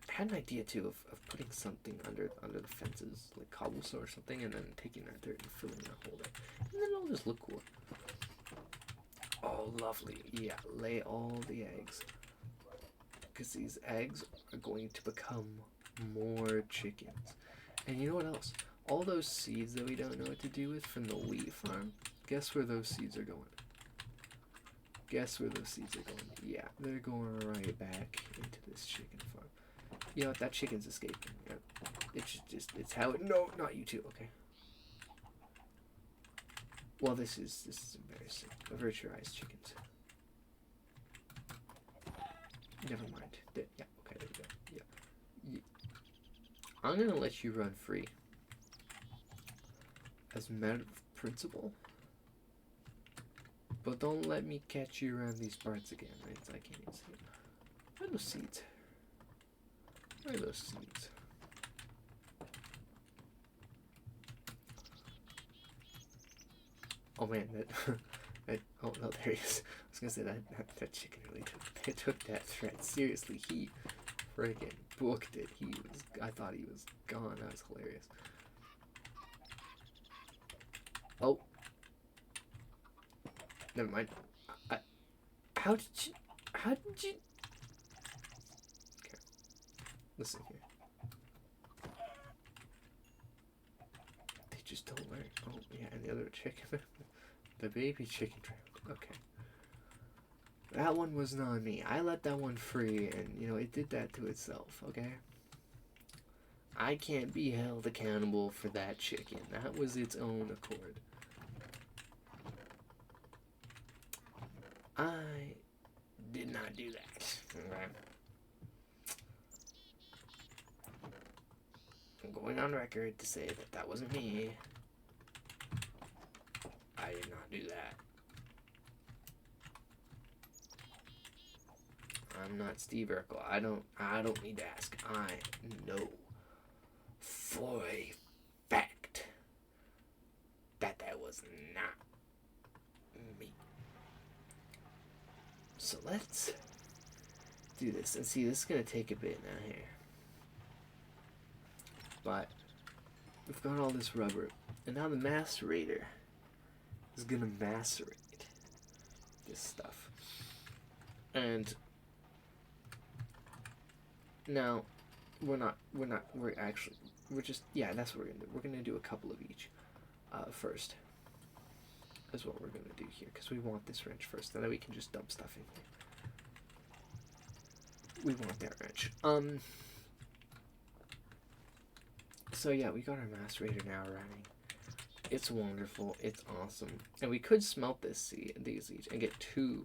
I had an idea too of putting something under the fences, like cobblestone or something, and then taking that dirt and filling that hole there. And then it'll just look cool. Oh, lovely. Yeah, lay all the eggs. Because these eggs are going to become more chickens. And you know what else? All those seeds that we don't know what to do with from the wheat farm, guess where those seeds are going? Guess where those seeds are going? Yeah, they're going right back into this chicken farm. You know what? That chicken's escaping. Yeah. It's how it... No, not you two. Okay. Well, this is embarrassing. Virtualized chickens. Never mind. Yeah, okay, there we go. Yeah. I'm gonna let you run free. As a matter of principle. But don't let me catch you around these parts again, right? So I can't even see it. Where are those seeds? Where are those seeds? Oh man, oh no, there he is. I was gonna say that chicken really took that threat seriously. He friggin' booked it. I thought he was gone. That was hilarious. Oh, never mind. How did you? Okay, listen here. They just don't learn. Oh yeah, and the other chicken, the baby chicken drowned. Okay. That one was not me. I let that one free, and it did that to itself, okay? I can't be held accountable for that chicken. That was its own accord. I did not do that, okay? I'm going on record to say that that wasn't me. I did not do that. I'm not Steve Urkel. I don't need to ask. I know for a fact that was not me. So let's do this. And see, this is going to take a bit now here. But we've got all this rubber. And now the macerator is going to macerate this stuff. And now, yeah, that's what we're going to do. We're going to do a couple of each first. That's what we're going to do here, because we want this wrench first, and then we can just dump stuff in here. We want that wrench. So yeah, we got our macerator now running. It's wonderful. It's awesome. And we could smelt these each and get two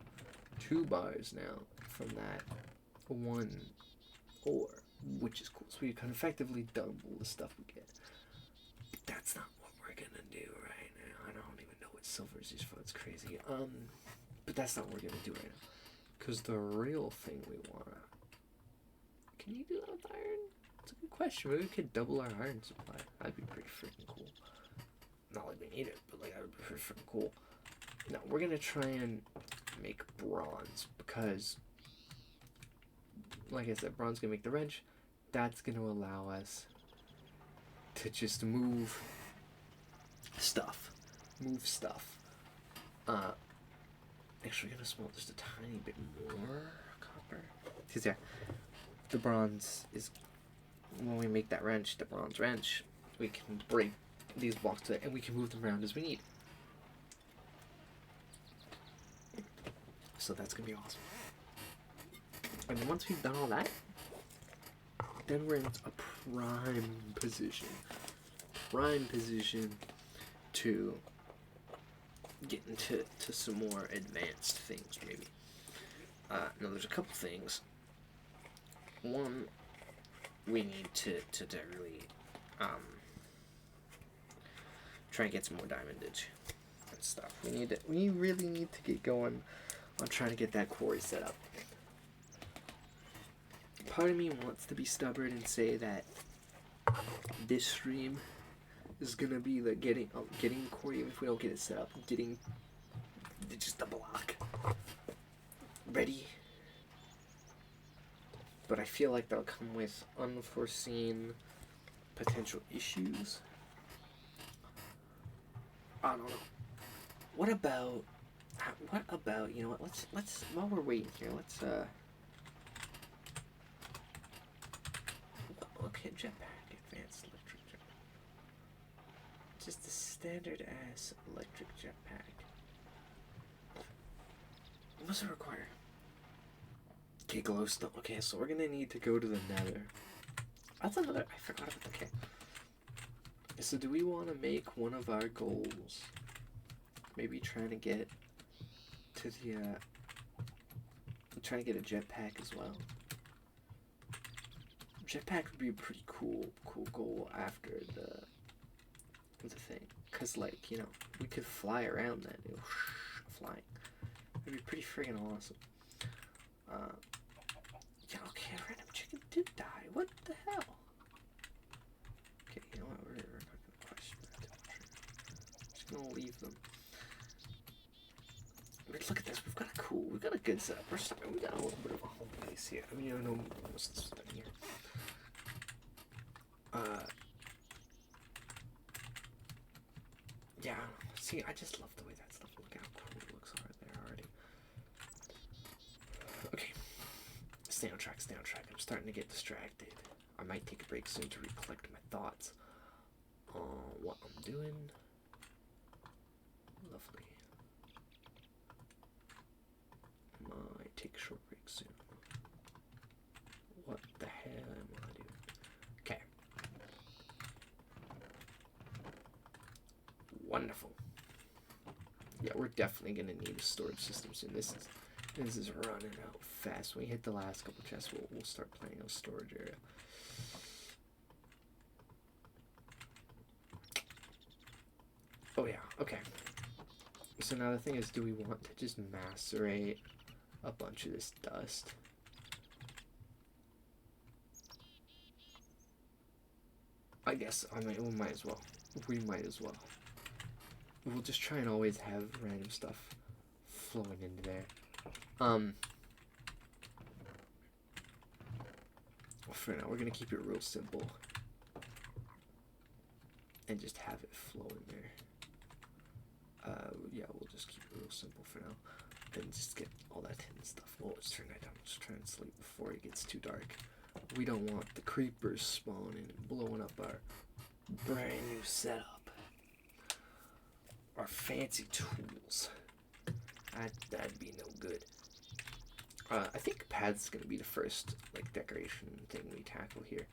bars now from that one ore, which is cool. So we can effectively double the stuff we get. But that's not what we're gonna do right now. I don't even know what silver is used for. It's crazy. But that's not what we're gonna do right now. Because the real thing we wanna... Can you do that with iron? It's a good question. Maybe we could double our iron supply. That'd be pretty freaking cool. Not like we need it, but like that would be pretty freaking cool. Now we're gonna try and make bronze because, like I said, bronze gonna make the wrench. That's gonna allow us to just move stuff. Actually, we're gonna smelt just a tiny bit more copper. Because yeah, the bronze is, when we make that wrench, the bronze wrench, we can break these blocks to it and we can move them around as we need. So that's gonna be awesome. And then once we've done all that, then we're in a prime position to get into some more advanced things, maybe. Now there's a couple things. One, we need to really try and get some more diamondage and stuff. We really need to get going on trying to get that quarry set up. Part of me wants to be stubborn and say that this stream is gonna be the getting quarry, even if we don't get it set up, getting just the block ready. But I feel like that'll come with unforeseen potential issues. I don't know. What about you know what? Let's while we're waiting here, let's okay, jetpack, advanced electric jetpack. Just a standard ass electric jetpack. What does it require? Okay, glowstone. Okay, so we're gonna need to go to the nether. That's another, I forgot about, okay. So do we want to make one of our goals Maybe trying to get to the I'm trying to get a jetpack as well. Jetpack would be a pretty cool goal after the thing, cause like, you know, we could fly around that, flying. It'd be pretty friggin' awesome. Yeah, okay, random chicken did die. What the hell? Okay, you know what? We're not gonna question that. I'm just gonna leave them. I mean, look at this. We've got a good setup. We got a little bit of a home base here. I mean, I know most of the stuff here. Yeah. See, I just love the way that stuff. Look how cool it looks there already. Okay. Stay on track. I'm starting to get distracted. I might take a break soon to recollect my thoughts on what I'm doing. Lovely. Might take a short break soon. What the hell am I doing? Okay. Wonderful. Yeah, we're definitely gonna need a storage system soon. This is running out fast. When we hit the last couple chests, we'll start planning a storage area. Oh yeah, okay. So now the thing is, do we want to just macerate a bunch of this dust? I guess, I mean, we might as well. We'll just try and always have random stuff flowing into there. For now, we're gonna keep it real simple and just have it flow in there. Yeah, we'll just keep it real simple for now and just get all that hidden stuff. Well, let's turn that down. Let's try and sleep before it gets too dark. We don't want the creepers spawning and blowing up our brand new setup. Our fancy tools. That'd be no good. I think path's gonna be the first like decoration thing we tackle here.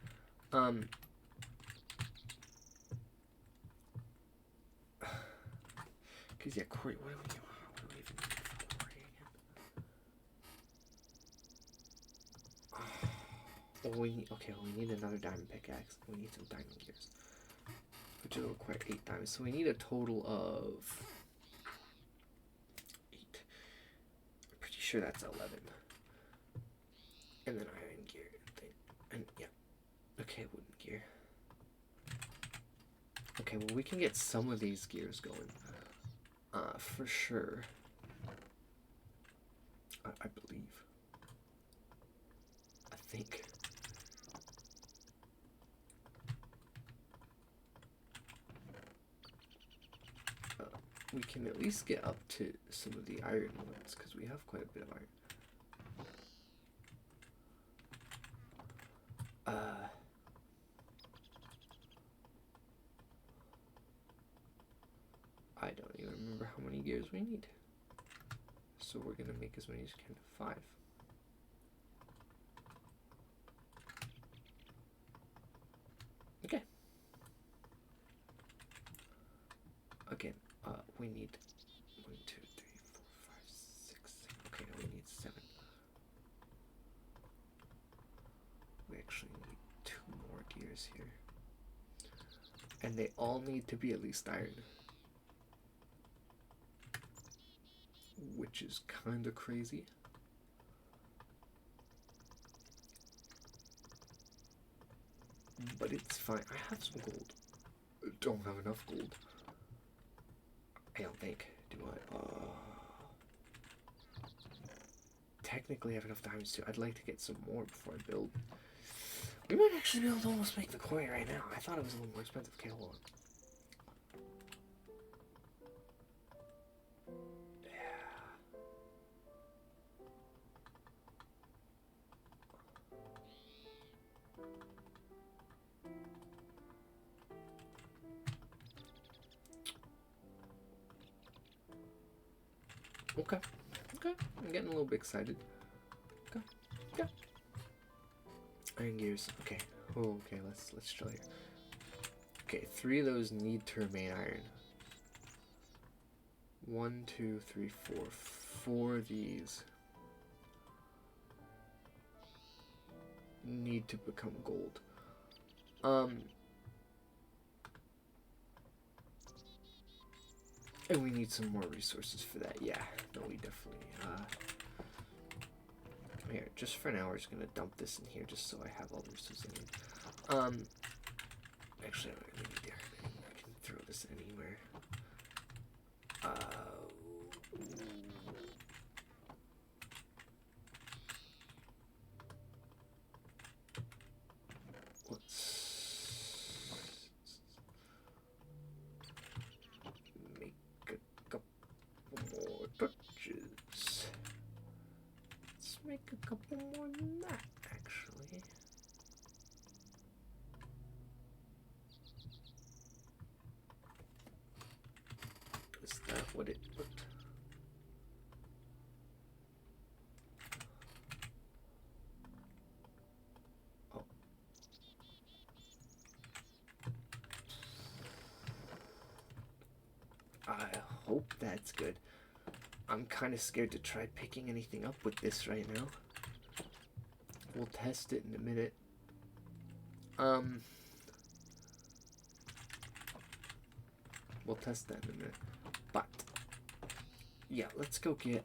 Cause yeah, Quarry. What do we even need for Quarry again? We need another diamond pickaxe. We need some diamond gears, which will require 8 diamonds. So we need a total of 8. I'm pretty sure that's 11. And then iron gear thing. And yeah. Okay, wooden gear. Okay, well we can get some of these gears going. For sure. I believe. I think. We can at least get up to some of the iron ones, because we have quite a bit of iron. I don't even remember how many gears we need. So we're gonna make as many as we can. 5. Okay. Again, we need 1, 2, 3, 4, 5, 6. Okay, no, we need 7. We actually need 2 more gears here. And they all need to be at least iron. Which is kind of crazy. But it's fine. I have some gold. I don't have enough gold. I don't think. Do I? Technically I have enough diamonds too. I'd like to get some more before I build. We might actually be able to almost make the coin right now. I thought it was a little more expensive. Okay, hold on. Okay. I'm getting a little bit excited. Okay. Iron gears. Okay. Oh, okay. Let's chill here. Okay, 3 of those need to remain iron. 1, 2, 3, 4. 4 of these need to become gold. And we need some more resources for that. Yeah, no, we definitely, here, just for now, we're just gonna dump this in here just so I have all the resources I need. Actually, I don't really need there. I can throw this anywhere. Let's make a couple more torches. Let's make a couple more than that, actually. Is that what it looked? Oh. I hope that's good. I'm kind of scared to try picking anything up with this right now. We'll test it in a minute. We'll test that in a minute. But yeah, let's go get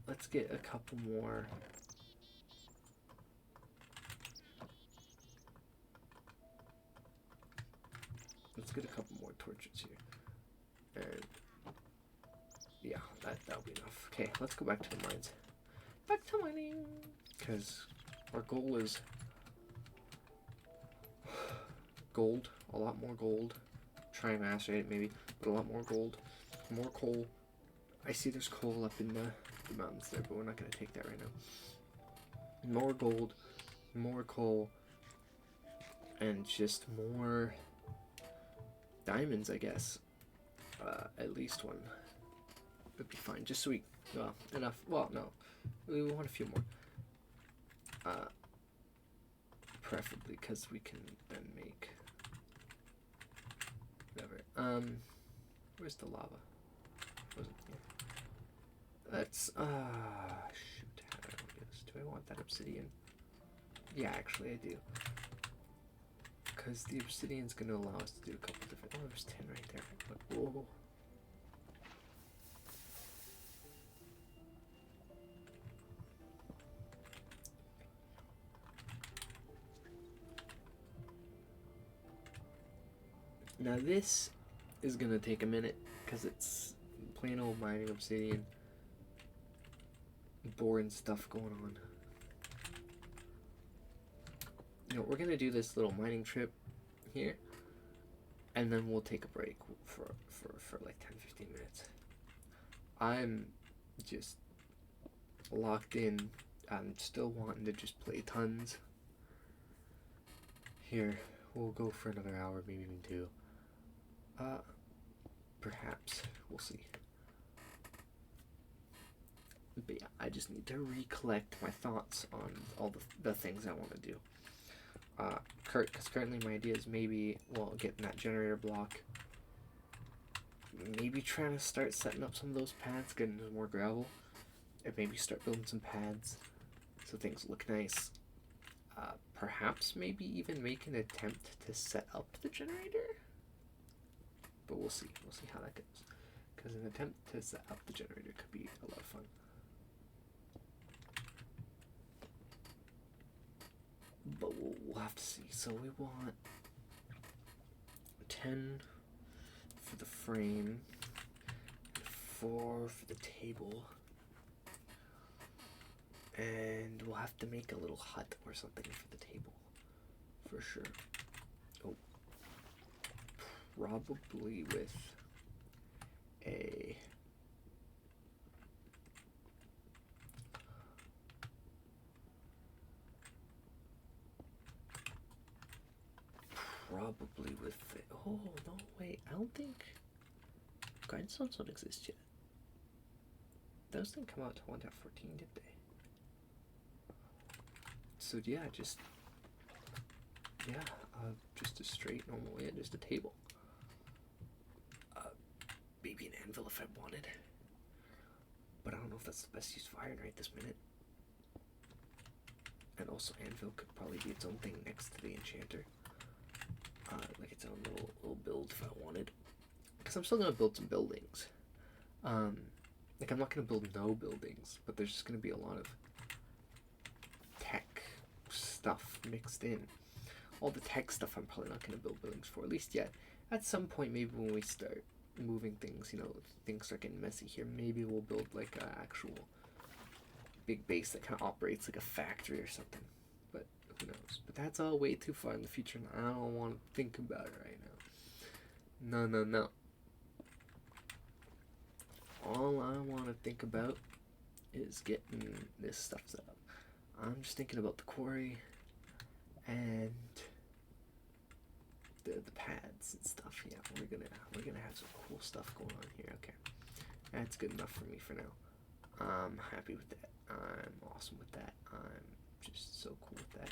let's get a couple more. Let's get a couple more torches here. And yeah, that'll be enough. Okay, let's go back to the mines. Back to mining, because our goal is gold, a lot more gold. Try and master it maybe, but a lot more gold, more coal. I see there's coal up in the mountains there, but we're not going to take that right now. More gold, more coal, and just more diamonds, I guess. At least one would be fine, just so we, enough, well, no, we want a few more. Preferably, because we can then make whatever. Where's the lava? Wasn't here. Let's, shoot, how do I do this? Do I want that obsidian? Yeah, actually I do. Because the obsidian's going to allow us to do a couple different, oh, there's 10 right there. But, whoa. Now this is gonna take a minute because it's plain old mining obsidian, boring stuff going on. You know, we're gonna do this little mining trip here, and then we'll take a break for like 10-15 minutes. I'm just locked in. I'm still wanting to just play tons. Here, we'll go for another hour, maybe even 2. Perhaps. We'll see. But yeah, I just need to recollect my thoughts on all the things I want to do. Because currently my idea is maybe, well, getting that generator block. Maybe trying to start setting up some of those pads, getting some more gravel. And maybe start building some pads so things look nice. Perhaps maybe even make an attempt to set up the generator. But we'll see. We'll see how that goes. Because an attempt to set up the generator could be a lot of fun. But we'll have to see. So we want 10 for the frame, 4 for the table, and we'll have to make a little hut or something for the table, for sure. Oh, probably with a oh no, wait, I don't think grindstones don't exist yet. Those didn't come out to 1.14, did they? So yeah, just yeah, Just a straight normal, yeah, just a table. Maybe an anvil if I wanted. But I don't know if that's the best use of iron right this minute. And also anvil could probably be its own thing next to the enchanter. Like its own little build if I wanted. Because I'm still going to build some buildings. Like I'm not going to build no buildings, but there's just going to be a lot of tech stuff mixed in. All the tech stuff I'm probably not going to build buildings for, at least yet. At some point, maybe when we start moving things, you know, things start getting messy here, maybe we'll build like an actual big base that kind of operates like a factory or something. But who knows? But that's all way too far in the future, and I don't want to think about it right now. No. All I want to think about is getting this stuff set up. I'm just thinking about the quarry and the pads and stuff. Yeah, we're gonna have some cool stuff going on here. Okay, that's good enough for me for now. I'm happy with that. I'm awesome with that. I'm just so cool with that.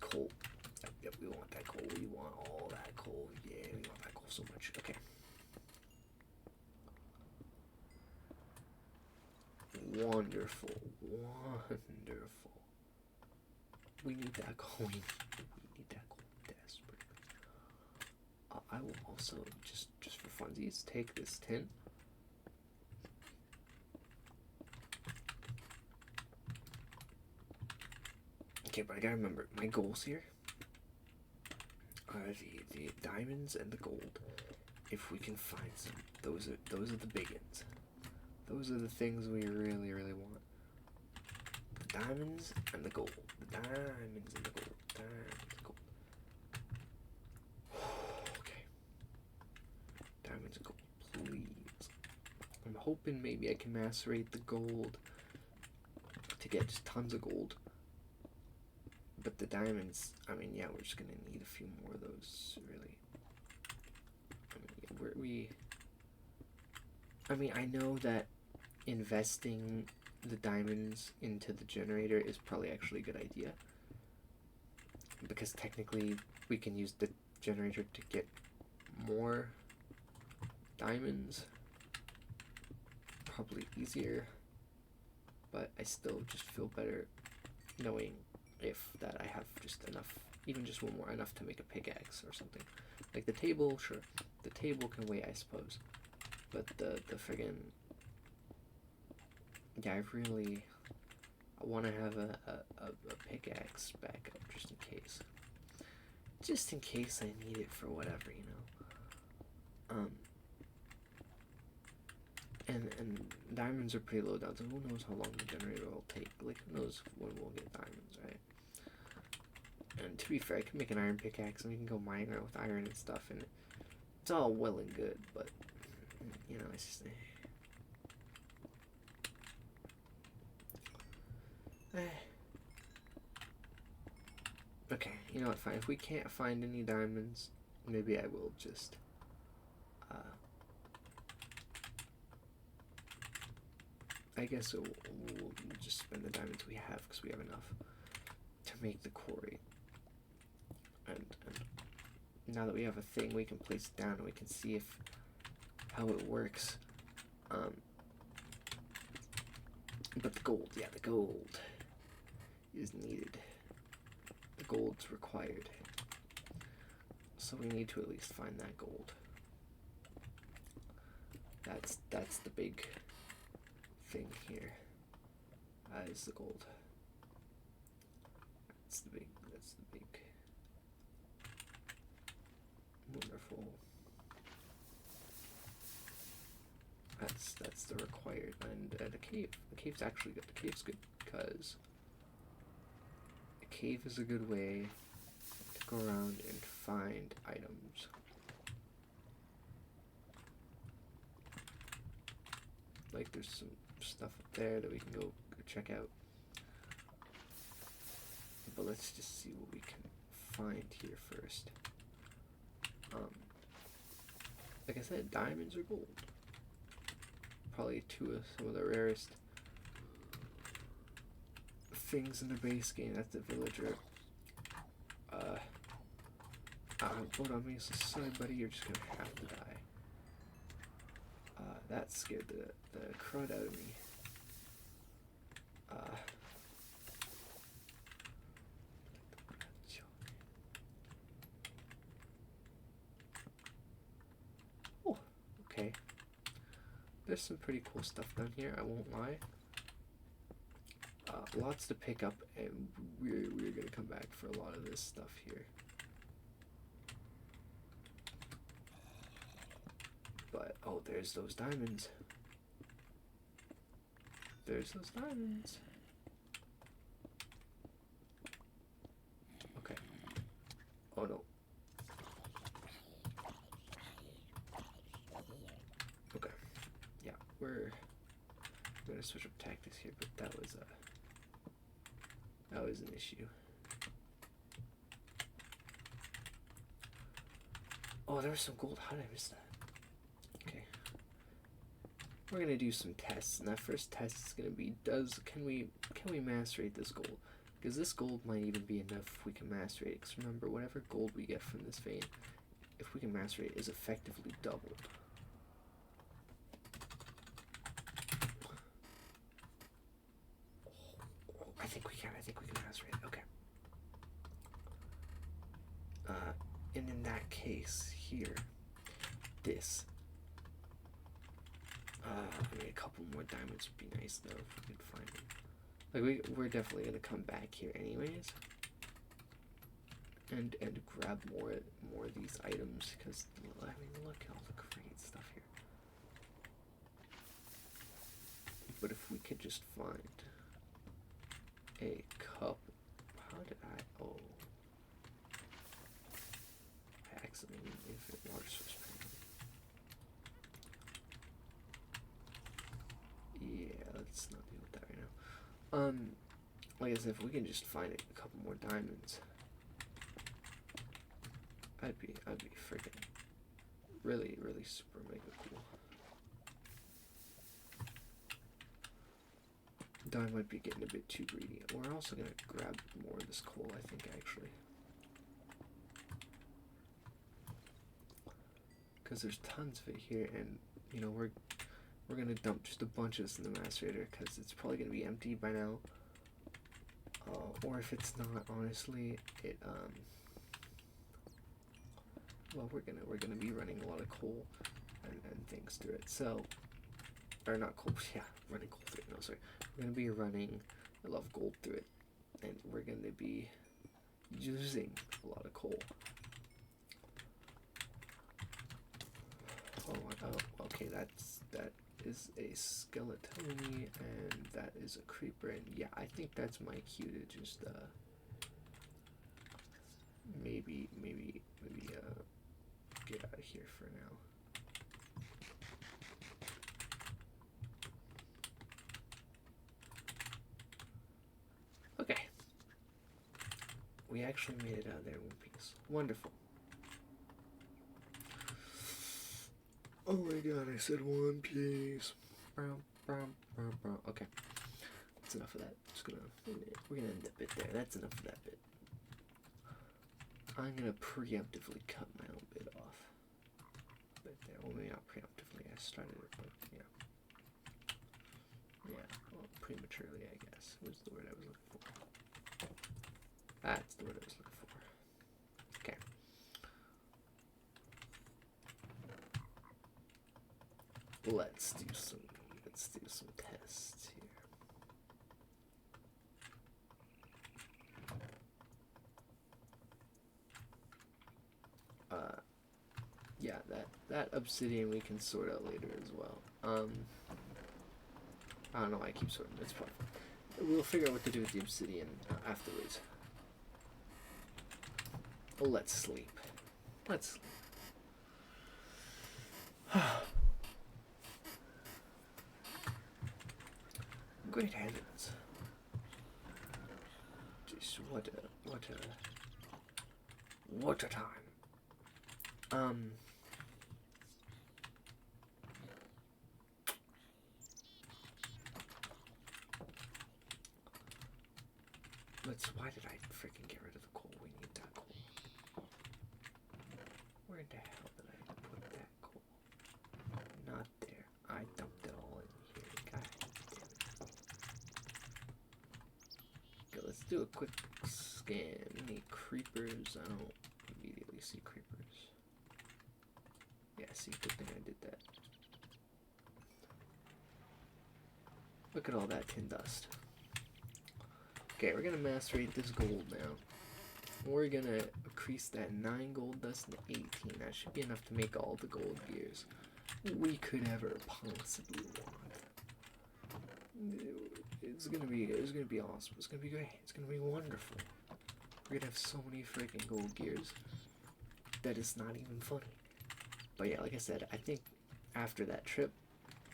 Coal. Yep, we want that coal. We want all that coal. Yeah, we want that coal so much. Okay. Wonderful. We need that coal. We need that coal desperately. I will also just for funsies take this tin. Okay, but I gotta remember my goals here are the diamonds and the gold. If we can find some, those are the big ones. Those are the things we really want. The diamonds and the gold. The diamonds and the gold. Diamonds and gold. Okay. Diamonds and gold, please. I'm hoping maybe I can macerate the gold to get just tons of gold. But the diamonds, I mean, yeah, we're just gonna need a few more of those, really. I mean, I know that investing the diamonds into the generator is probably actually a good idea, because technically we can use the generator to get more diamonds, probably easier, but I still just feel better knowing if that I have just enough, even just one more, enough to make a pickaxe or something. Like the table, sure, the table can wait, I suppose, but the friggin', yeah, I want to have a pickaxe backup just in case I need it for whatever, you know. And diamonds are pretty low down, so who knows how long the generator will take. Like, who knows when we'll get diamonds, right? And to be fair, I can make an iron pickaxe and we can go mining around with iron and stuff, and it's all well and good, but you know, it's just okay, you know what, fine. If we can't find any diamonds, maybe I will just I guess we'll just spend the diamonds we have, because we have enough to make the quarry. And now that we have a thing, we can place it down and we can see how it works. But the gold, yeah, the gold is needed. The gold's required. So we need to at least find that gold. That's the big thing here. Is the gold. That's the big wonderful. That's the required. And the cave. The cave's actually good. The cave's good because the cave is a good way to go around and find items. Like there's some stuff up there that we can go check out. But let's just see what we can find here first. Like I said, diamonds or gold. Probably two of some of the rarest things in the base game. That's the villager. boat on me, so sorry, buddy, you're just gonna have to die. That scared the crud out of me. Oh, okay. There's some pretty cool stuff down here, I won't lie. Lots to pick up, and we're gonna come back for a lot of this stuff here. But, oh, there's those diamonds. There's those diamonds. Okay. Oh no. Okay. Yeah, we're gonna switch up tactics here, but that was an issue. Oh, there was some gold. How did I miss that? Okay. We're gonna do some tests, and that first test is gonna be can we macerate this gold? Because this gold might even be enough if we can macerate it. Because remember, whatever gold we get from this vein, if we can macerate, is effectively doubled. I think we can macerate it. Okay. And in that case, here, this. I mean, a couple more diamonds would be nice though if we could find them. Like we're definitely gonna come back here anyways, and grab more of these items because I mean, look at all the great stuff here. But if we could just find a cup, how did I? Oh, I accidentally made an infinite water source. Yeah, let's not deal with that right now. Like I said, if we can just find a couple more diamonds, I'd be freaking really super mega cool. Though I might be getting a bit too greedy. We're also gonna grab more of this coal, I think, actually, because there's tons of it here, and you know we're gonna dump just a bunch of this in the macerator because it's probably gonna be empty by now. Or if it's not, honestly, well, we're gonna be running a lot of coal and things through it. So, or not coal, yeah, running coal through it. No, sorry, we're gonna be running a lot of gold through it, and we're gonna be using a lot of coal. Oh, okay, that is a skeleton, and that is a creeper, and yeah, I think that's my cue to just maybe get out of here for now. Okay, we actually made it out of there in one piece. Wonderful. Oh my god, I said one piece. Okay, that's enough of that. We're gonna end the bit there. That's enough of that bit. I'm gonna preemptively cut my own bit off. Bit there. Well, maybe not preemptively. I started it, but yeah. Yeah, well, prematurely, I guess, was the word I was looking for. That's the word I was looking for. Okay. Let's do some tests here. Yeah, that obsidian we can sort out later as well. I don't know why I keep sorting. It's fine. We'll figure out what to do with the obsidian afterwards. Let's sleep. Let's sleep. Great heavens. Just what a time. Why did I freaking get rid of the coal? We need that coal. Where the hell did I put that coal? Not there. I dumped it all in here. God damn it. Okay, let's do a quick scan. Any creepers? I don't immediately see creepers. Yeah, see, good thing I did that. Look at all that tin dust. Okay, we're gonna macerate this gold now. We're gonna increase that 9 gold dust to 18. That should be enough to make all the gold gears we could ever possibly want. It's gonna be awesome. It's gonna be great. It's gonna be wonderful. We're gonna have so many freaking gold gears that it's not even funny. But yeah, like I said, I think after that trip,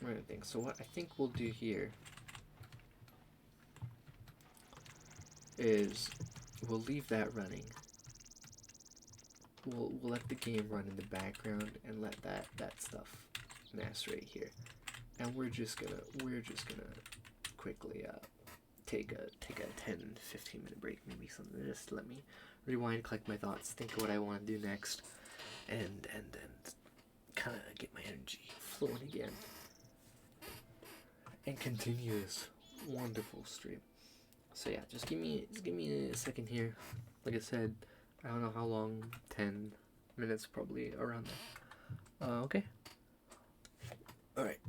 we're gonna think. So what I think we'll do here is we'll leave that running. We'll let the game run in the background and let that stuff macerate here. And we're just gonna quickly take a 10-15 minute break, maybe something. Just let me rewind, collect my thoughts, think of what I want to do next, and kind of get my energy flowing again, and continue this wonderful stream. So yeah, just give me a second here. Like I said, I don't know how long, 10 minutes probably, around there. Okay. Alright.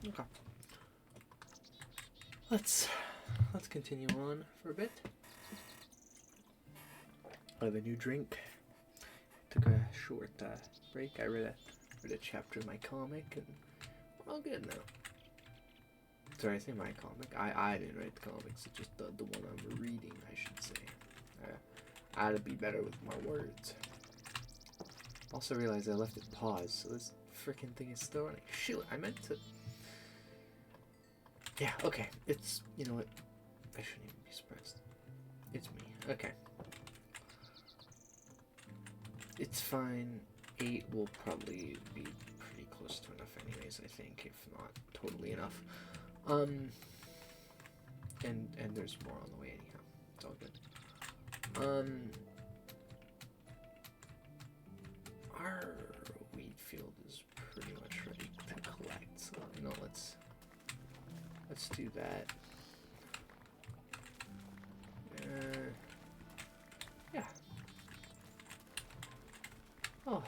Okay. Let's continue on for a bit. I have a new drink. Took a short break. I read a chapter of my comic, and we're all good now. Sorry, I say my comic. I didn't write the comics. It's just the one I'm reading, I should say. I had to be better with my words. Also realized I left it paused, so this freaking thing is still running. Shoot, I meant to. Yeah, okay. It's, you know what? I shouldn't even be surprised. It's me. Okay. It's fine. 8 will probably be pretty close to enough anyways, I think, if not totally enough. And there's more on the way anyhow. It's all good. Our wheat field is pretty much ready to collect, so you know, let's do that. Yeah. Oh.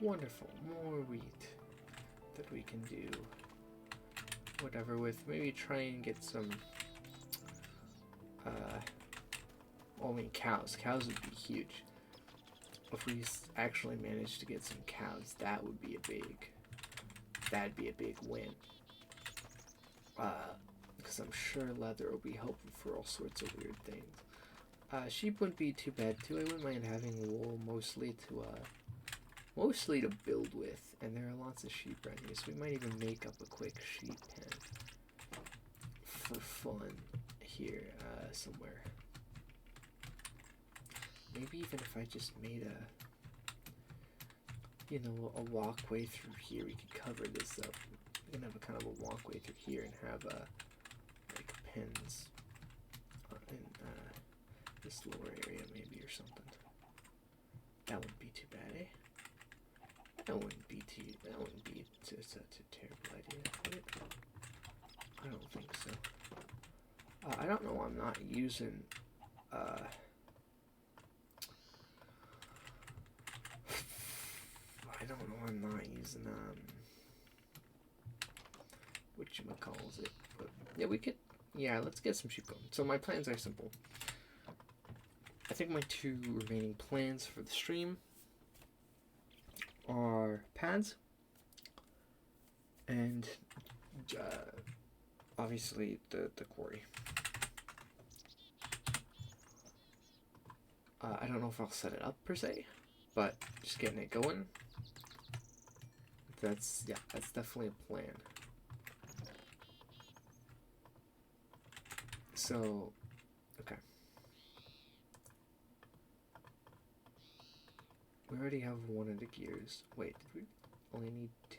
Wonderful. More wheat that we can do whatever with. Maybe try and get some well, I mean cows. Cows would be huge. If we actually managed to get some cows, that'd be a big win. Because I'm sure leather will be helpful for all sorts of weird things. Sheep wouldn't be too bad too. I wouldn't mind having wool mostly to build with, and there are lots of sheep around here, so we might even make up a quick sheep pen for fun here somewhere. Maybe even if I just made a walkway through here, we could cover this up. We can have a kind of a walkway through here and have like pens in this lower area maybe or something. That wouldn't be too bad, eh? That wouldn't be such a terrible idea, would it? I don't think so. I don't know why I'm not using whatchamacalls, but yeah, we could, yeah, let's get some sheep going. So my plans are simple. I think my 2 remaining plans for the stream are pads and obviously the quarry. I don't know if I'll set it up per se, but just getting it going. That's definitely a plan. So, okay. We already have one of the gears. Wait, did we only need 2?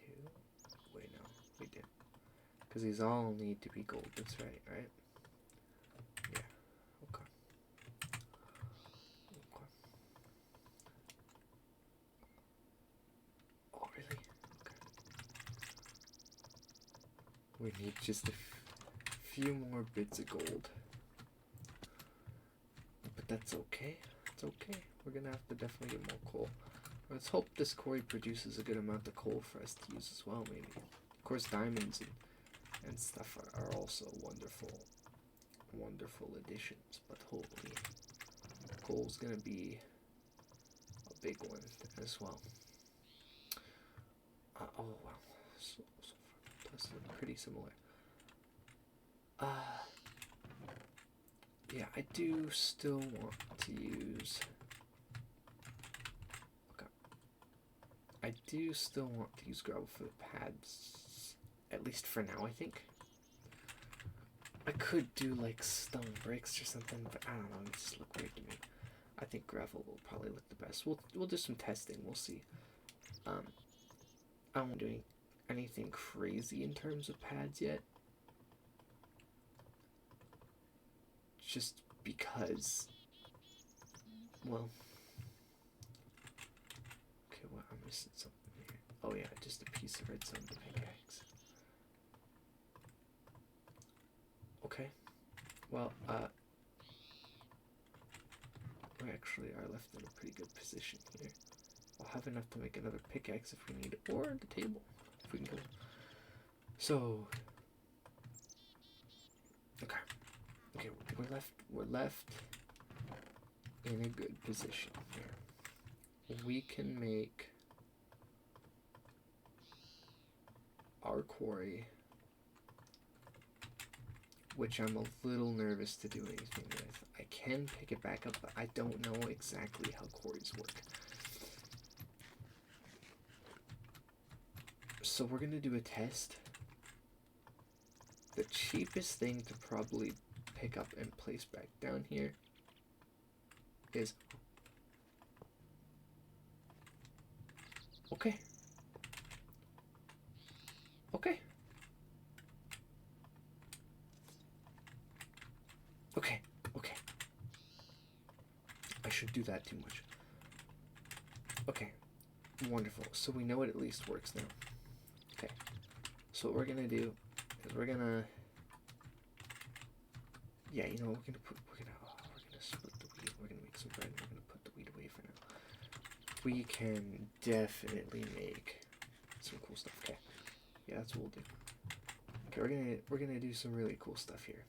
Wait, no, we did. Because these all need to be gold. That's right, right? Yeah. Okay. Okay. Oh, really? Okay. We need just a few more bits of gold. But that's okay. It's okay. We're gonna have to definitely get more coal. Let's hope this quarry produces a good amount of coal for us to use as well, maybe. Of course, diamonds and stuff are also wonderful additions, but holy, coal's gonna be a big one as well. Oh wow, so that's pretty similar. Yeah, I do still want to use. Okay. I do still want to use gravel for the pads, at least for now, I think. I could do like stone bricks or something, but I don't know, it just look weird to me. I think gravel will probably look the best. We'll do some testing, we'll see. I don't want to do anything crazy in terms of pads yet. Just because, well, okay, well, I'm missing something here. Oh yeah, just a piece of redstone pickaxe. Okay, well, okay, left in a pretty good position here. We'll have enough to make another pickaxe if we need it, or the table if we can go. So, okay, we're left in a good position here. We can make our quarry, which I'm a little nervous to do anything with. I can pick it back up, but I don't know exactly how quarries work. So we're gonna do a test. The cheapest thing to probably pick up and place back down here is... Okay. Okay. Okay. Okay. I should do that too much. Okay. Wonderful. So we know it at least works now. Okay. So what we're gonna do is we're gonna... Yeah, you know, we're gonna split the wheat. We're gonna make some bread and we're gonna put the wheat away for now. We can definitely make some cool stuff. Okay. Yeah, that's what we'll do. Okay, we're gonna do some really cool stuff here.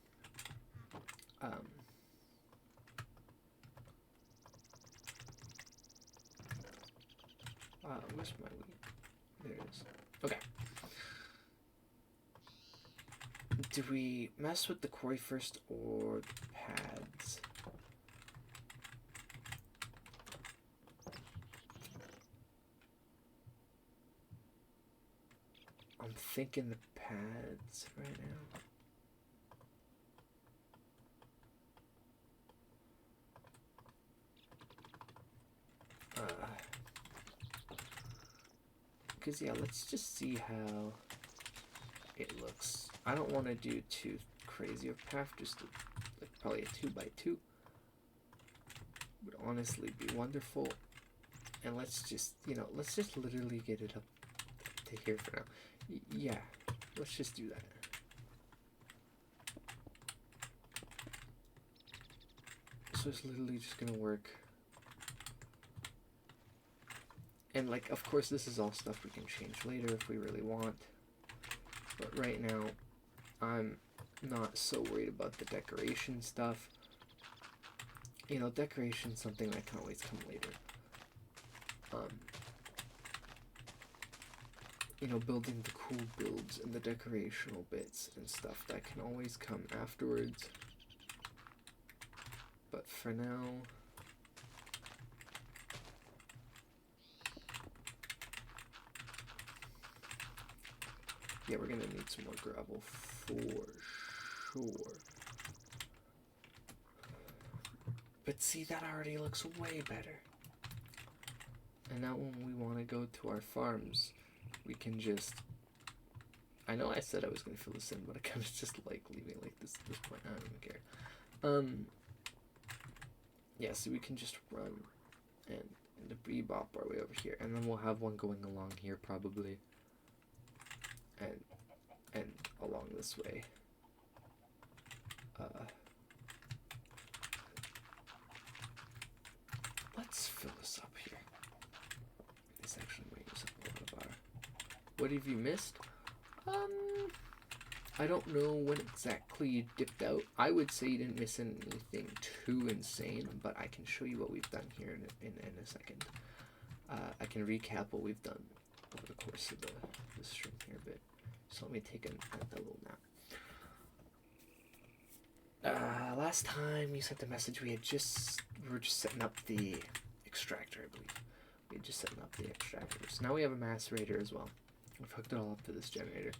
Where's my wheat? There it is. Okay. Do we mess with the quarry first or the pads? I'm thinking the pads right now. Because, yeah, let's just see how it looks. I don't want to do too crazy of a path, just like probably a 2x2 would honestly be wonderful. And let's just, you know, let's just literally get it up to here for now. Yeah, let's just do that. So it's literally just gonna work. And, like, of course, this is all stuff we can change later if we really want. But right now, I'm not so worried about the decoration stuff. You know, decoration's something that can always come later. You know, building the cool builds and the decorational bits and stuff, that can always come afterwards. But for now... Yeah, we're gonna need some more gravel for sure. But see, that already looks way better. And now when we want to go to our farms, we can just... I know I said I was gonna fill this in, but I kind of just like leaving it like this at this point. I don't even care. Yeah, so we can just run and bebop our way over here, and then we'll have one going along here probably. And along this way. Let's fill this up here. This actually might use up a lot of our... What have you missed? I don't know when exactly you dipped out. I would say you didn't miss anything too insane, but I can show you what we've done here in a second. I can recap what we've done over the course of the stream here a bit. So let me take a little nap. Last time you sent the message, we were just setting up the extractor, I believe. We were just setting up the extractor. So now we have a macerator as well. We've hooked it all up to this generator,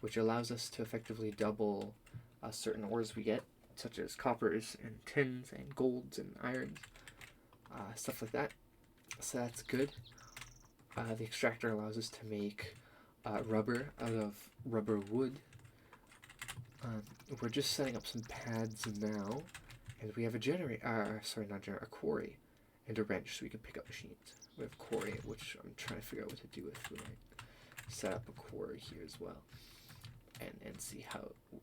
which allows us to effectively double certain ores we get, such as coppers and tins and golds and irons, stuff like that. So that's good. The extractor allows us to make rubber out of rubber wood. We're just setting up some pads now, and we have a a quarry and a wrench so we can pick up machines. We have quarry, which I'm trying to figure out what to do with. We might set up a quarry here as well, and see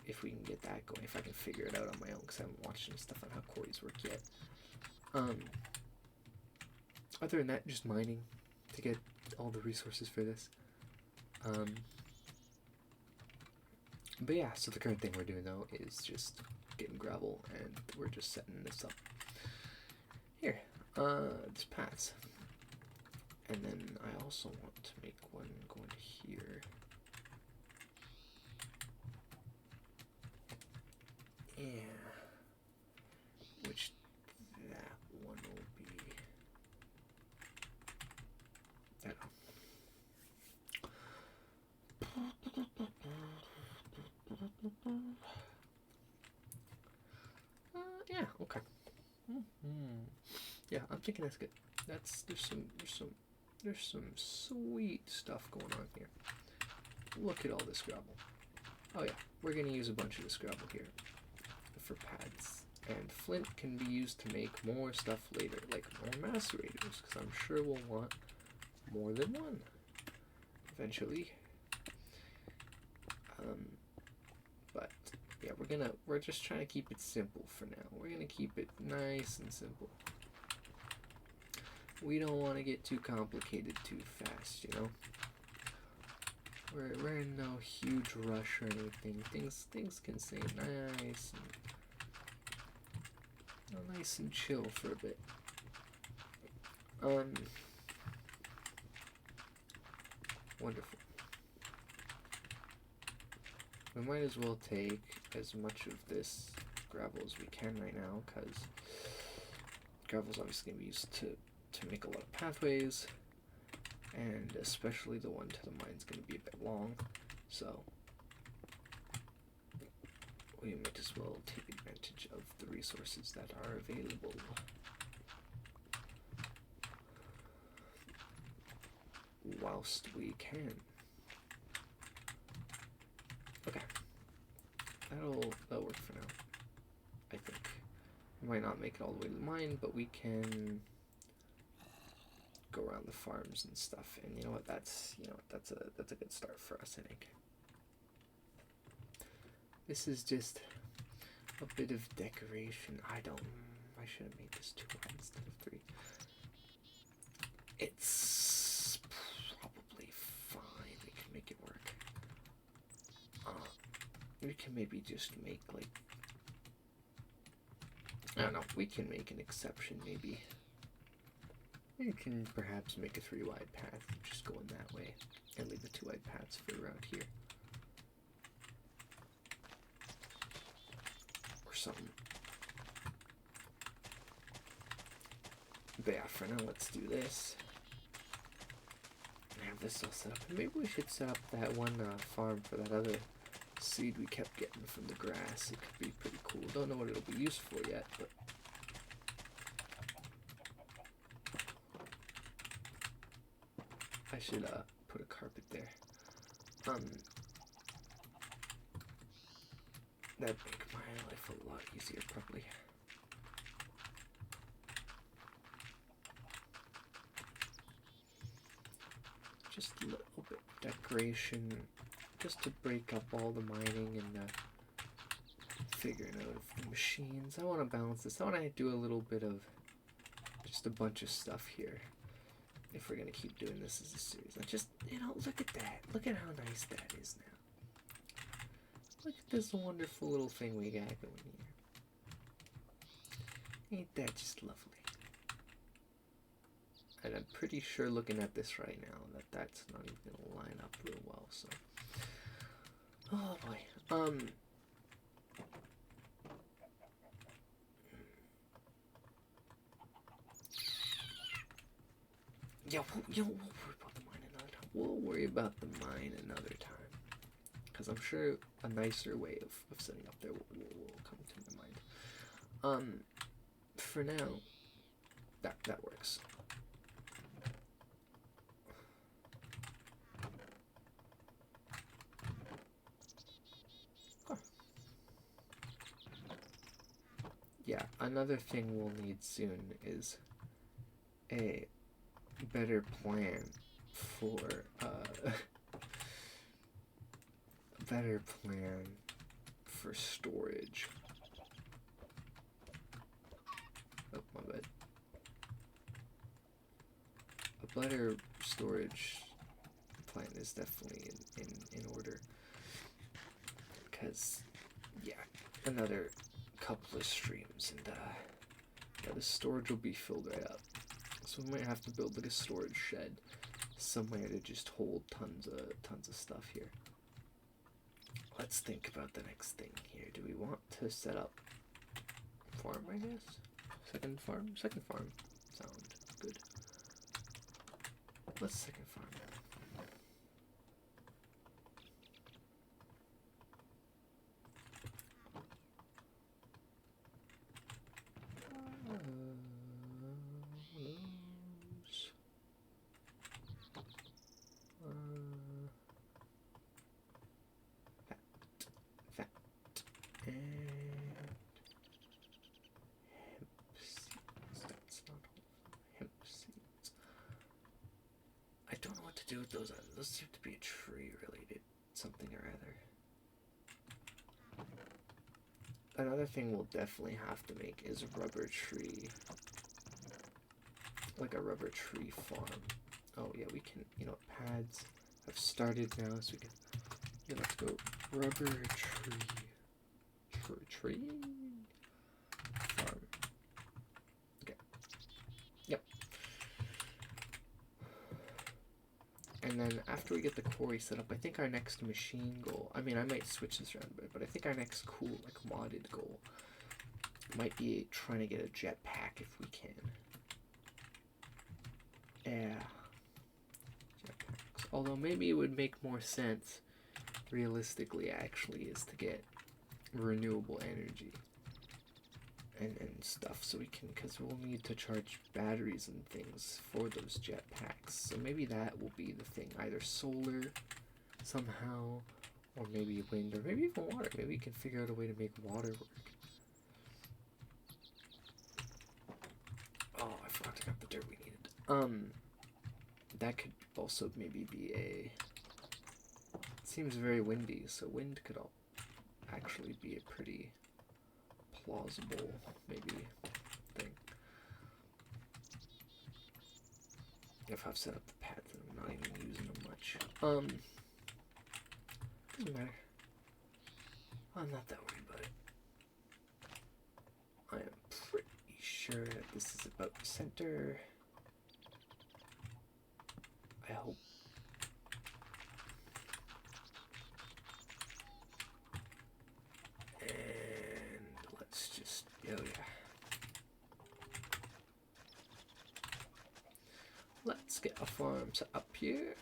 if we can get that going, if I can figure it out on my own, because I haven't watched any stuff on how quarries work yet. other than that, just mining to get all the resources for this. But yeah, so the current thing we're doing though is just getting gravel, and we're just setting this up here. This paths, and then I also want to make one going here. Yeah, which that one will be. I don't know. Yeah, okay. Yeah, I'm thinking that's good. There's some sweet stuff going on here. Look at all this gravel. Oh yeah, we're gonna use a bunch of this gravel here for pads. And flint can be used to make more stuff later, like more macerators, because I'm sure we'll want more than one eventually. But yeah, we're just trying to keep it simple for now. We're gonna keep it nice and simple. We don't want to get too complicated too fast, you know. We're in no huge rush or anything. Things can stay nice and chill for a bit. Wonderful. We might as well take as much of this gravel as we can right now, because gravel is obviously going to be used to make a lot of pathways, and especially the one to the mine is going to be a bit long, so we might as well take advantage of the resources that are available. Whilst we can. Okay. That'll work for now, I think. We might not make it all the way to the mine, but we can go around the farms and stuff, and you know what, that's a good start for us, I think. This is just a bit of decoration. I should have made this 2 wide instead of 3. It's probably fine. We can make it work. We can maybe just make, like, I don't know, we can make an exception maybe. We can perhaps make a 3 wide path, just going that way, and leave the 2 wide paths for around here. Or something. But yeah, for now, let's do this. I have this all set up. And maybe we should set up that one farm for that other seed we kept getting from the grass. It could be pretty cool. Don't know what it'll be used for yet, but I should put a carpet there. That'd make my life a lot easier, probably. Just a little bit of decoration, just to break up all the mining and figuring out the machines. I want to balance this. I want to do a little bit of just a bunch of stuff here. If we're gonna keep doing this as a series, I just, look at that. Look at how nice that is now. Look at this wonderful little thing we got going here. Ain't that just lovely? And I'm pretty sure, looking at this right now, that that's not even gonna line up real well. So, oh boy. Yeah, we'll worry about the mine another time. We'll worry about the mine another time. Because I'm sure a nicer way of setting up there will come to my mind. For now, that works. Okay. Yeah, another thing we'll need soon is a better plan for storage. Oh, my bad. better storage plan is definitely in order. Because, yeah, another couple of streams and yeah, the storage will be filled right up. So we might have to build like a storage shed somewhere to just hold tons of stuff here. Let's think about the next thing here. Do we want to set up farm, I guess? Second farm? Second farm. Sound good. Let's second farm. Do with those. Those seem to be a tree related something or other. Another thing we'll definitely have to make is a rubber tree, like a rubber tree farm. Oh yeah, we can. You know, pads have started now, so we can. Yeah, let's go rubber tree farm. Okay. Yep. And then after we get the quarry set up, I think our next machine goal, I mean, I might switch this around a bit, but I think our next cool, like, modded goal might be trying to get a jetpack if we can. Yeah. Jetpacks. Although maybe it would make more sense, realistically, actually, is to get renewable energy and stuff, so we can, because we'll need to charge batteries and things for those jetpacks. So maybe that will be the thing, either solar somehow, or maybe wind, or maybe even water. Maybe we can figure out a way to make water work. Oh, I forgot to grab the dirt we needed. That could also maybe be a, it seems very windy, so wind could actually be a pretty plausible, maybe, thing. If I've set up the pads and I'm not even using them much. Doesn't matter. I'm not that worried about it. I am pretty sure that this is about the center. I hope. Oh yeah. Let's get a farm set up here.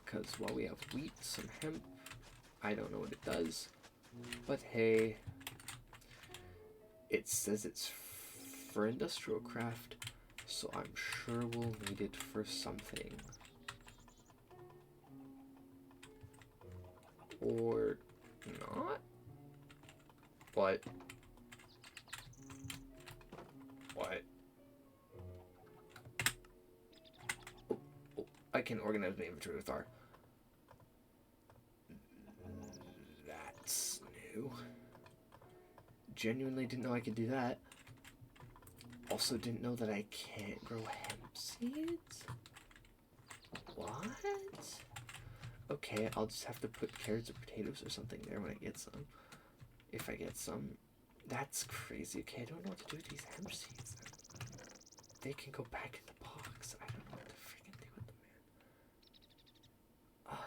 Because while we have wheat, some hemp, I don't know what it does, but hey, it says it's for IndustrialCraft, so I'm sure we'll need it for something. Or not? What? What? Oh, I can organize my inventory with R. That's new. Genuinely didn't know I could do that. Also didn't know that I can't grow hemp seeds? What? Okay, I'll just have to put carrots or potatoes or something there when I get some. If I get some. That's crazy. Okay, I don't know what to do with these hemp seeds then. They can go back in the box. I don't know what to freaking do with them, man.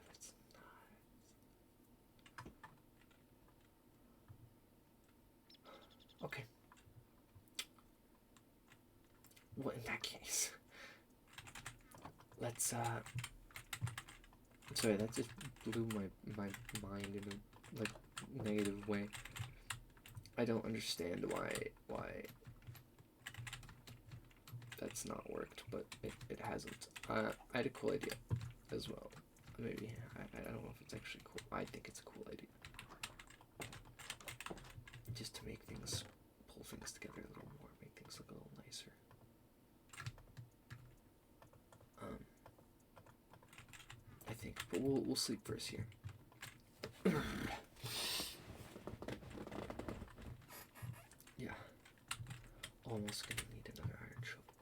That's not... Okay. Well, in that case, let's, sorry, that just blew my mind in a, like, negative way. I don't understand why that's not worked, but it hasn't. I had a cool idea as well. Maybe, I don't know if it's actually cool. I think it's a cool idea. Just to make things, pull things together a little more, make things look a little nicer. I think, but we'll sleep first here. almost gonna need another iron shovel.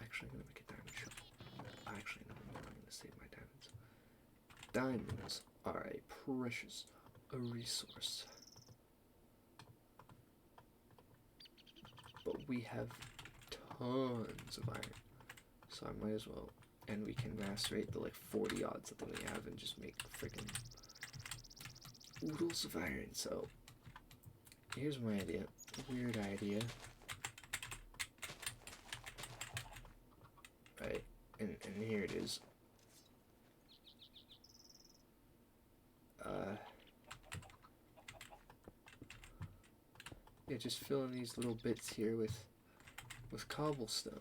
Actually, I'm gonna make a diamond shovel. Actually, no, I'm gonna save my diamonds. Diamonds are a precious resource. But we have tons of iron. So I might as well, and we can macerate the like 40 odds that we have and just make freaking oodles of iron. So here's my idea. Weird idea. Right, and here it is. Yeah, just fill in these little bits here with cobblestone.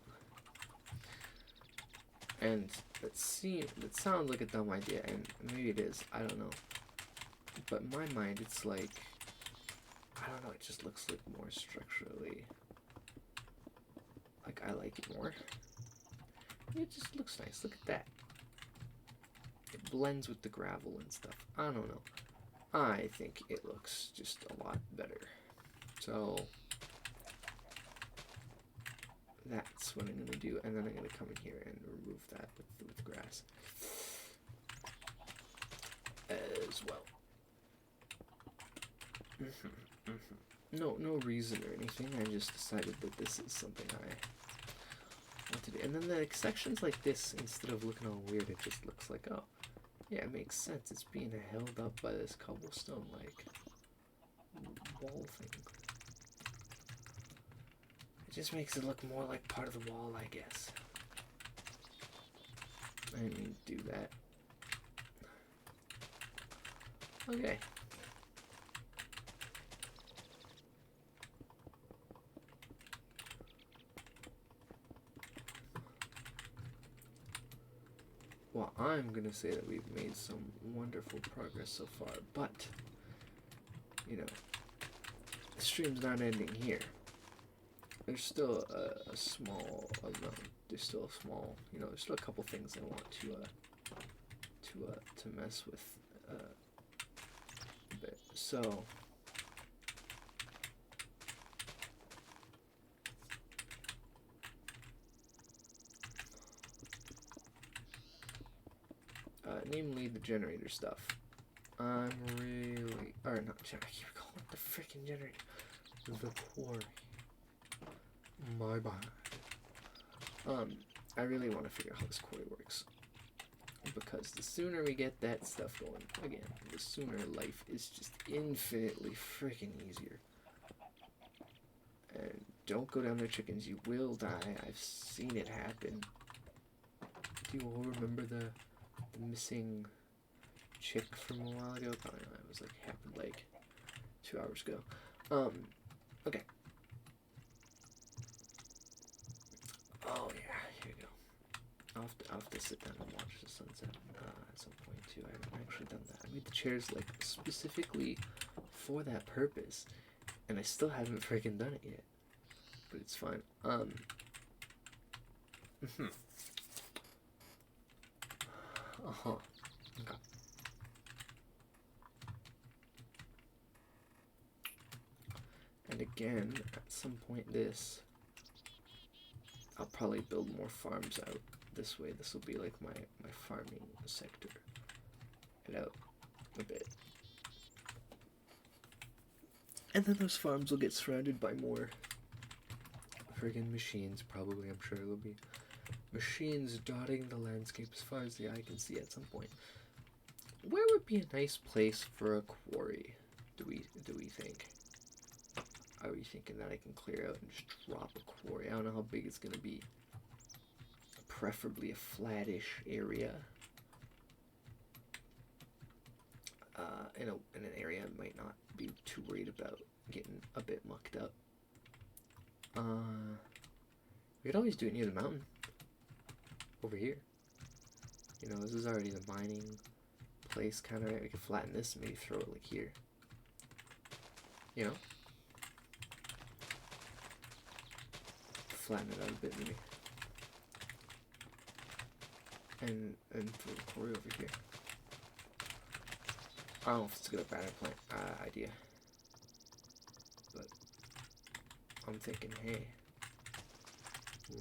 And that sounds like a dumb idea, and maybe it is, I don't know. But in my mind, it's like, I don't know, it just looks like more structurally, like I like it more. It just looks nice, look at that. It blends with the gravel and stuff. I don't know. I think it looks just a lot better. So that's what I'm gonna do, and then I'm gonna come in here and remove that with grass as well. No reason or anything. I just decided that this is something I want to do. And then the sections like this, instead of looking all weird, it just looks like, oh, yeah, it makes sense. It's being held up by this cobblestone like wall thing. It just makes it look more like part of the wall, I guess. I didn't mean to do that. Okay. Well, I'm gonna say that we've made some wonderful progress so far, but, you know, the stream's not ending here. There's still a small amount. There's still a small, you know, there's still a couple things I want to mess with a bit. So namely the generator stuff. I'm really, or not, I keep calling it the freaking generator. The quarry. My bad. I really want to figure out how this quarry works, because the sooner we get that stuff going, again, the sooner life is just infinitely freaking easier. And don't go down there, chickens. You will die. I've seen it happen. Do you all remember the missing chick from a while ago? Probably not. It was like happened like 2 hours ago. Okay. Oh yeah, here we go. I'll have to sit down and watch the sunset at some point too. I haven't actually done that. I made the chairs like specifically for that purpose, and I still haven't freaking done it yet. But it's fine. Okay. And again, at some point I'll probably build more farms out this way. This will be like my farming sector. Get out a bit. And then those farms will get surrounded by more friggin' machines, probably. I'm sure there'll be machines dotting the landscape as far as the eye can see at some point. Where would be a nice place for a quarry, do we think? Are we thinking that I can clear out and just drop a quarry? I don't know how big it's gonna be. Preferably a flattish area. In an area I might not be too worried about getting a bit mucked up. We could always do it near the mountain. Over here. You know, this is already the mining place kind of, right? We could flatten this and maybe throw it like here. You know? Flatten it out a bit maybe. And throw the quarry over here. I don't know if it's a good or bad idea. But I'm thinking, hey,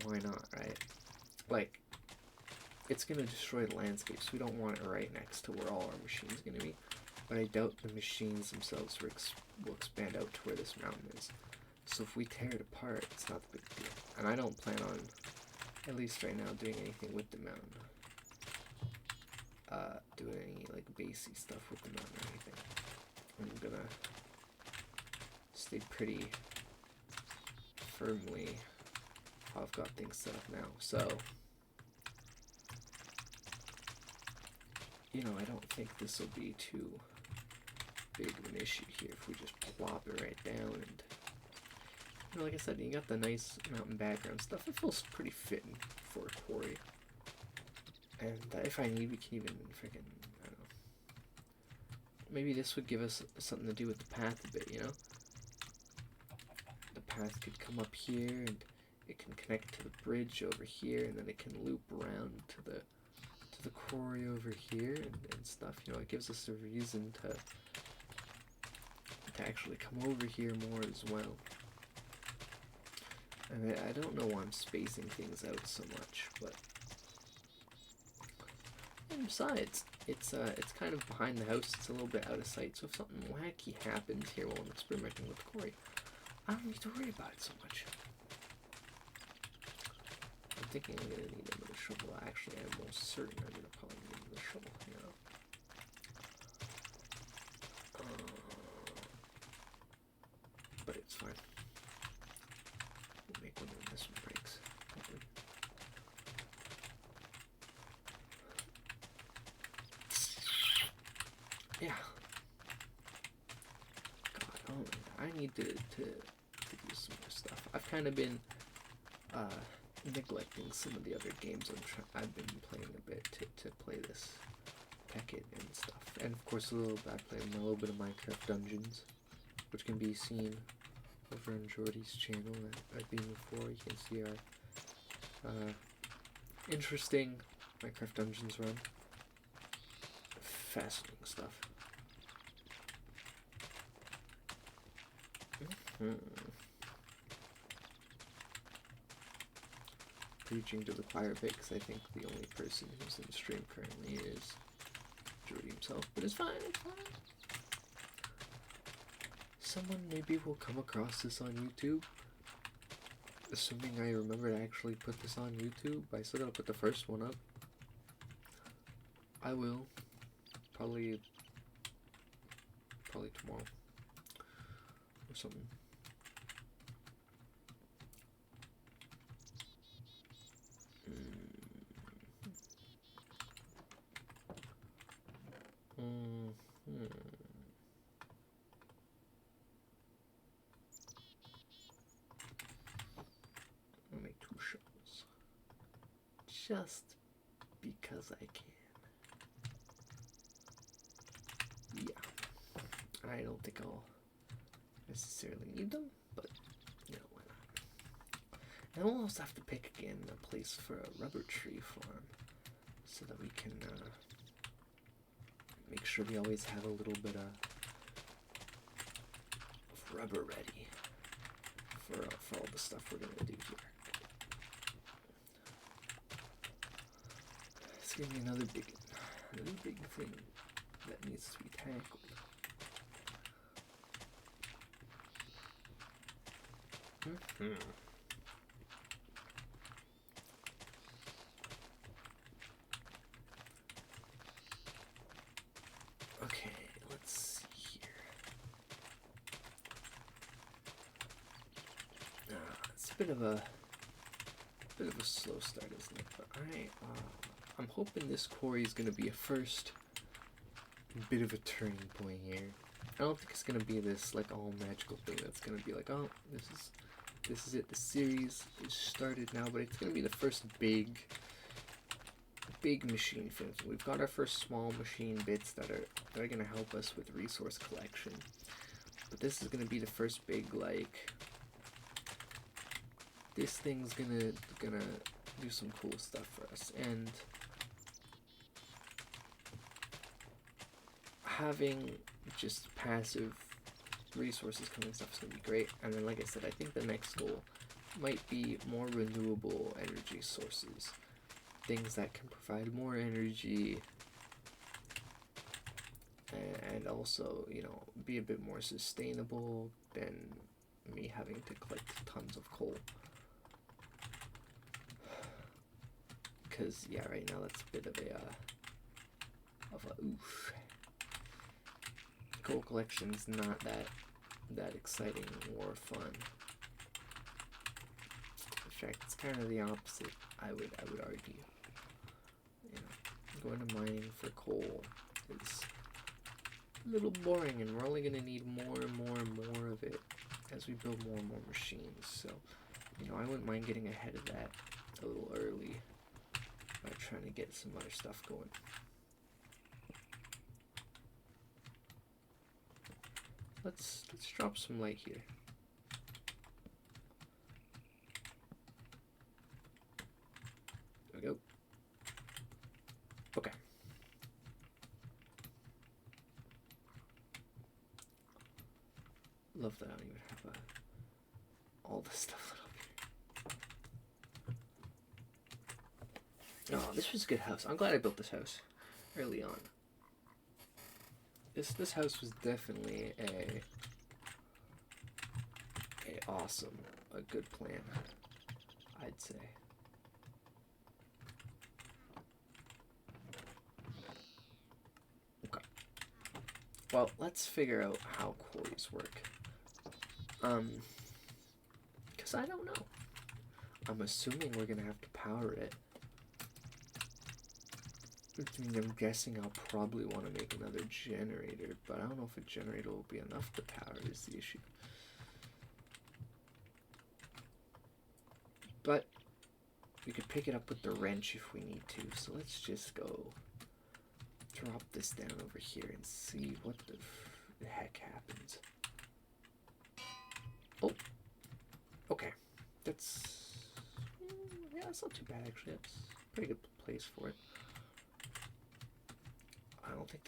why not, right? Like, it's gonna destroy the landscape, so we don't want it right next to where all our machines are gonna be. But I doubt the machines themselves will expand out to where this mountain is. So if we tear it apart, it's not the big deal. And I don't plan on, at least right now, doing anything with the mountain. Doing any like basey stuff with the mountain or anything. I'm gonna stay pretty firmly how I've got things set up now. So, you know, I don't think this will be too big of an issue here if we just plop it right down. And you know, like I said, you got the nice mountain background stuff. It feels pretty fitting for a quarry. And if I need, we can even freaking, I don't know, maybe this would give us something to do with the path a bit, you know? The path could come up here, and it can connect to the bridge over here, and then it can loop around to the quarry over here and stuff. You know, it gives us a reason to actually come over here more as well. And I don't know why I'm spacing things out so much, but and besides, it's kind of behind the house. It's a little bit out of sight. So if something wacky happens here while I'm experimenting with the quarry, I don't need to worry about it so much. I'm thinking I'm gonna need another shovel. Actually, I'm almost certain I'm gonna probably need another shovel. You know. But it's fine. We'll make one when this one breaks. Hopefully. Yeah. God, oh my God. I need to do some more stuff. I've kind of been neglecting some of the other games I've been playing a bit to play this Tekkit and stuff. And of course, I play a little bit of Minecraft Dungeons, which can be seen over on Jordy's channel that I've been before. You can see our interesting Minecraft Dungeons run. Fascinating stuff. Preaching to the choir a bit, because I think the only person who's in the stream currently is Jordy himself, but it's fine, it's fine. Someone maybe will come across this on YouTube, assuming I remember to actually put this on YouTube. I still gotta put the first one up. I will, probably tomorrow or something. I'll make 2 shovels. Just because I can. Yeah. I don't think I'll necessarily need them, but you know, why not? And we'll also have to pick again a place for a rubber tree farm so that we can make sure we always have a little bit of rubber ready for all the stuff we're gonna do here. It's gonna be another big thing that needs to be tackled. Okay, let's see here. It's a bit of a slow start, isn't it? But I'm hoping this quarry is gonna be a first bit of a turning point here. I don't think it's gonna be this like all magical thing that's gonna be like, oh, this is it. The series is started now, but it's gonna be the first big machine finishing. We've got our first small machine bits that are gonna help us with resource collection, but this is gonna be the first big, like, this thing's gonna do some cool stuff for us. And having just passive resources coming and stuff is going to be great. And then, like I said, I think the next goal might be more renewable energy sources. Things that can provide more energy and also, you know, be a bit more sustainable than me having to collect tons of coal. Because, yeah, right now that's a bit of a oof. Coal collection's not that exciting or fun. In fact, it's kind of the opposite, I would argue. You know, going to mining for coal is a little boring, and we're only going to need more and more and more of it as we build more and more machines. So, you know, I wouldn't mind getting ahead of that a little early by trying to get some other stuff going. Let's drop some light here. There we go. Okay. Love that I don't even have all the stuff lit up here. Oh, this was a good house. I'm glad I built this house early on. This house was definitely a good plan, I'd say. Okay. Well, let's figure out how quarries work. Because I don't know. I'm assuming we're gonna have to power it. I mean, I'm guessing I'll probably want to make another generator, but I don't know if a generator will be enough to power is the issue. But we could pick it up with the wrench if we need to, so let's just go drop this down over here and see what the heck happens. Oh, okay. That's, yeah, that's not too bad actually. That's a pretty good place for it. I don't think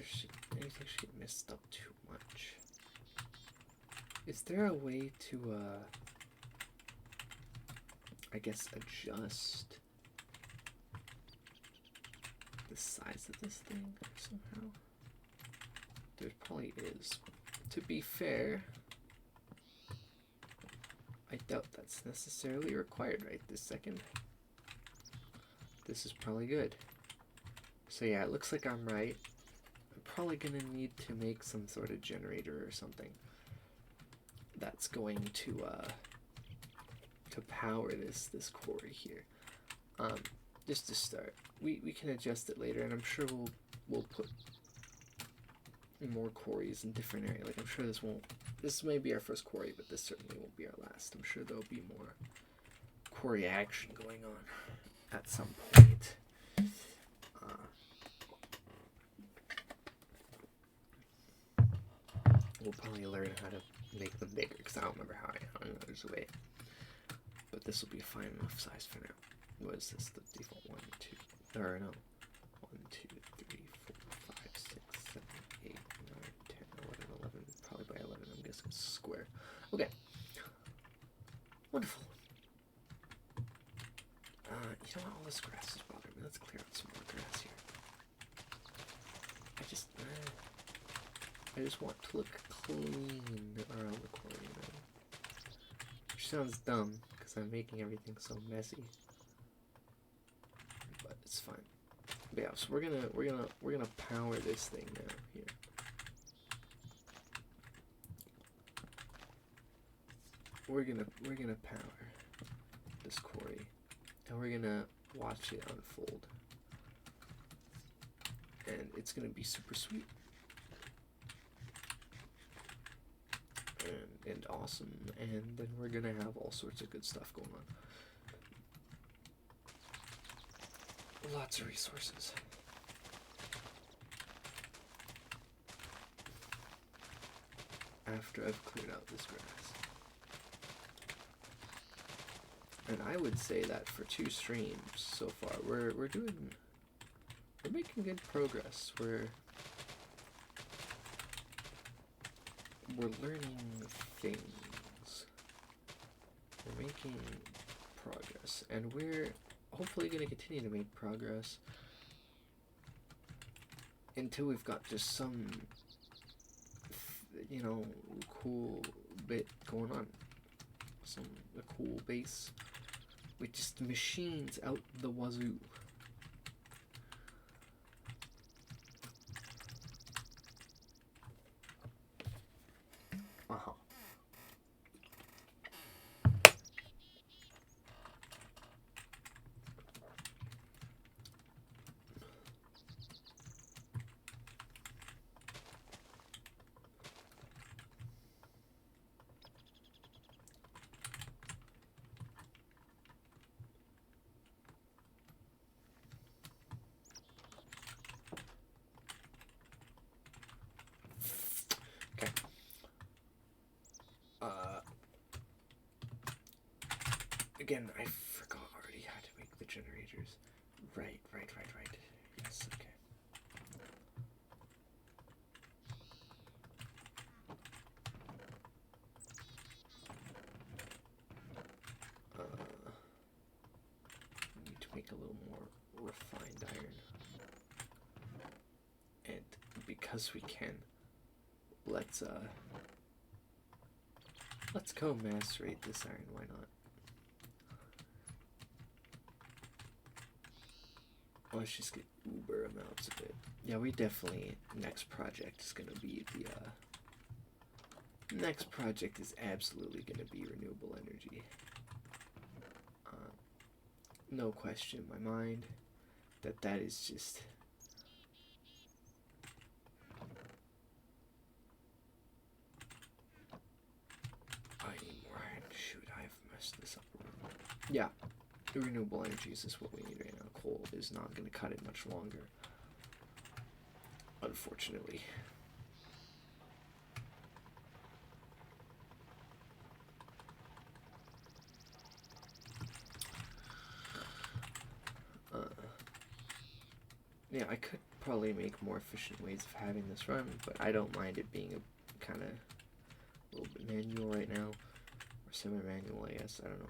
anything should get messed up too much. Is there a way to, I guess, adjust the size of this thing somehow? There probably is. To be fair, I doubt that's necessarily required right this second. This is probably good. So yeah, it looks like I'm right. Probably gonna need to make some sort of generator or something that's going to power this quarry here. Just to start, we can adjust it later, and I'm sure we'll put more quarries in different areas. Like, I'm sure this may be our first quarry, but this certainly won't be our last. I'm sure there'll be more quarry action going on at some point. We'll probably learn how to make them bigger, because I don't remember how. I know there's a way. But this will be a fine enough size for now. What is this? The default 1, 2, or no. 1, 2, 3, 4, 5, 6, 7, 8, 9, 10, 11, 11. Probably by 11, I'm guessing it's square. Okay. Wonderful. You know what? All this grass is bothering me. Let's clear out some more grass here. I just want to look clean around the corner, you know? Which sounds dumb, because I'm making everything so messy. But it's fine. But yeah, so we're gonna power this thing now here. We're gonna power this quarry, and we're gonna watch it unfold. And it's gonna be super sweet. And awesome, and then we're gonna have all sorts of good stuff going on. Lots of resources. After I've cleared out this grass. And I would say that for 2 streams so far, we're making good progress. we're learning things. We're making progress, and we're hopefully going to continue to make progress until we've got just some, you know, cool bit going on. A cool base with just machines out the wazoo. Again, I forgot already how to make the generators. Right. Yes, okay. I need to make a little more refined iron. And because we can, let's go macerate this iron, why not? Let's just get uber amounts of it. Yeah, we definitely, next project is going to be the, next project is absolutely going to be renewable energy. No question in my mind that is just... I need more iron. Shoot, I've messed this up. Yeah. The renewable energies is what we need right now. Coal is not going to cut it much longer, unfortunately. Yeah, I could probably make more efficient ways of having this run, but I don't mind it being a kind of a little bit manual right now, or semi-manual, I guess. I don't know.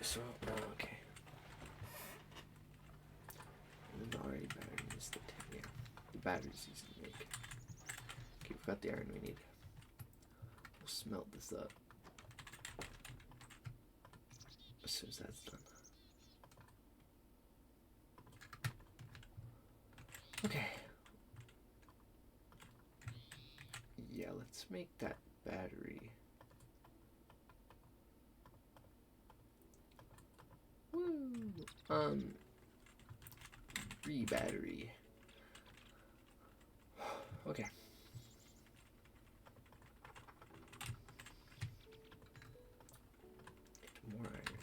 So, okay. And already battery is the yeah. The battery's easy to make. Okay, we've got the iron we need. We'll smelt this up as soon as that's done. Okay. Yeah, let's make that battery. Woo! Re-battery. Okay. More iron.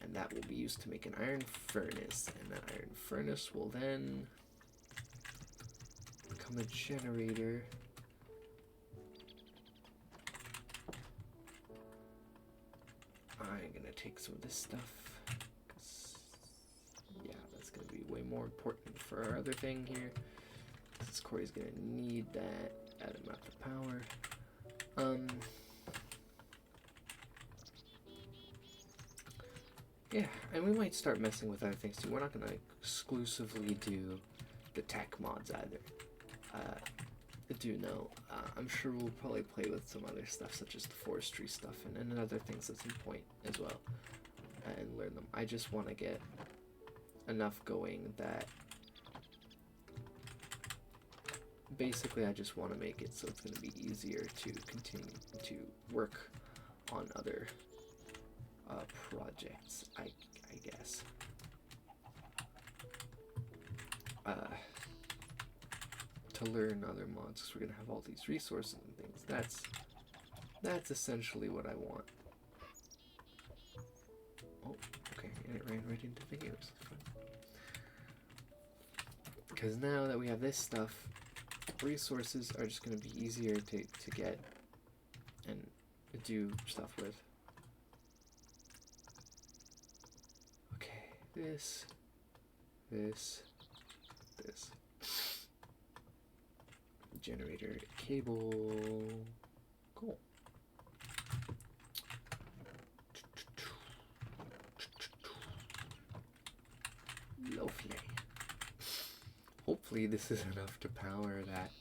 And that will be used to make an iron furnace. And that iron furnace will then become a generator. I'm gonna take some of this stuff. Yeah, that's gonna be way more important for our other thing here. This Quarry's gonna need that amount of power. Yeah, and we might start messing with other things too. We're not gonna exclusively do the tech mods either. I'm sure we'll probably play with some other stuff such as the forestry stuff and other things at some point as well, and learn them. I just want to get enough going that basically I just want to make it so it's going to be easier to continue to work on other projects, I guess. To learn other mods, because we're gonna have all these resources and things. That's essentially what I want. Oh, okay, and it ran right into the gears. Because now that we have this stuff, resources are just going to be easier to get and do stuff with. Okay, this. Generator, cable. Cool. Lovely. Hopefully this is enough to power that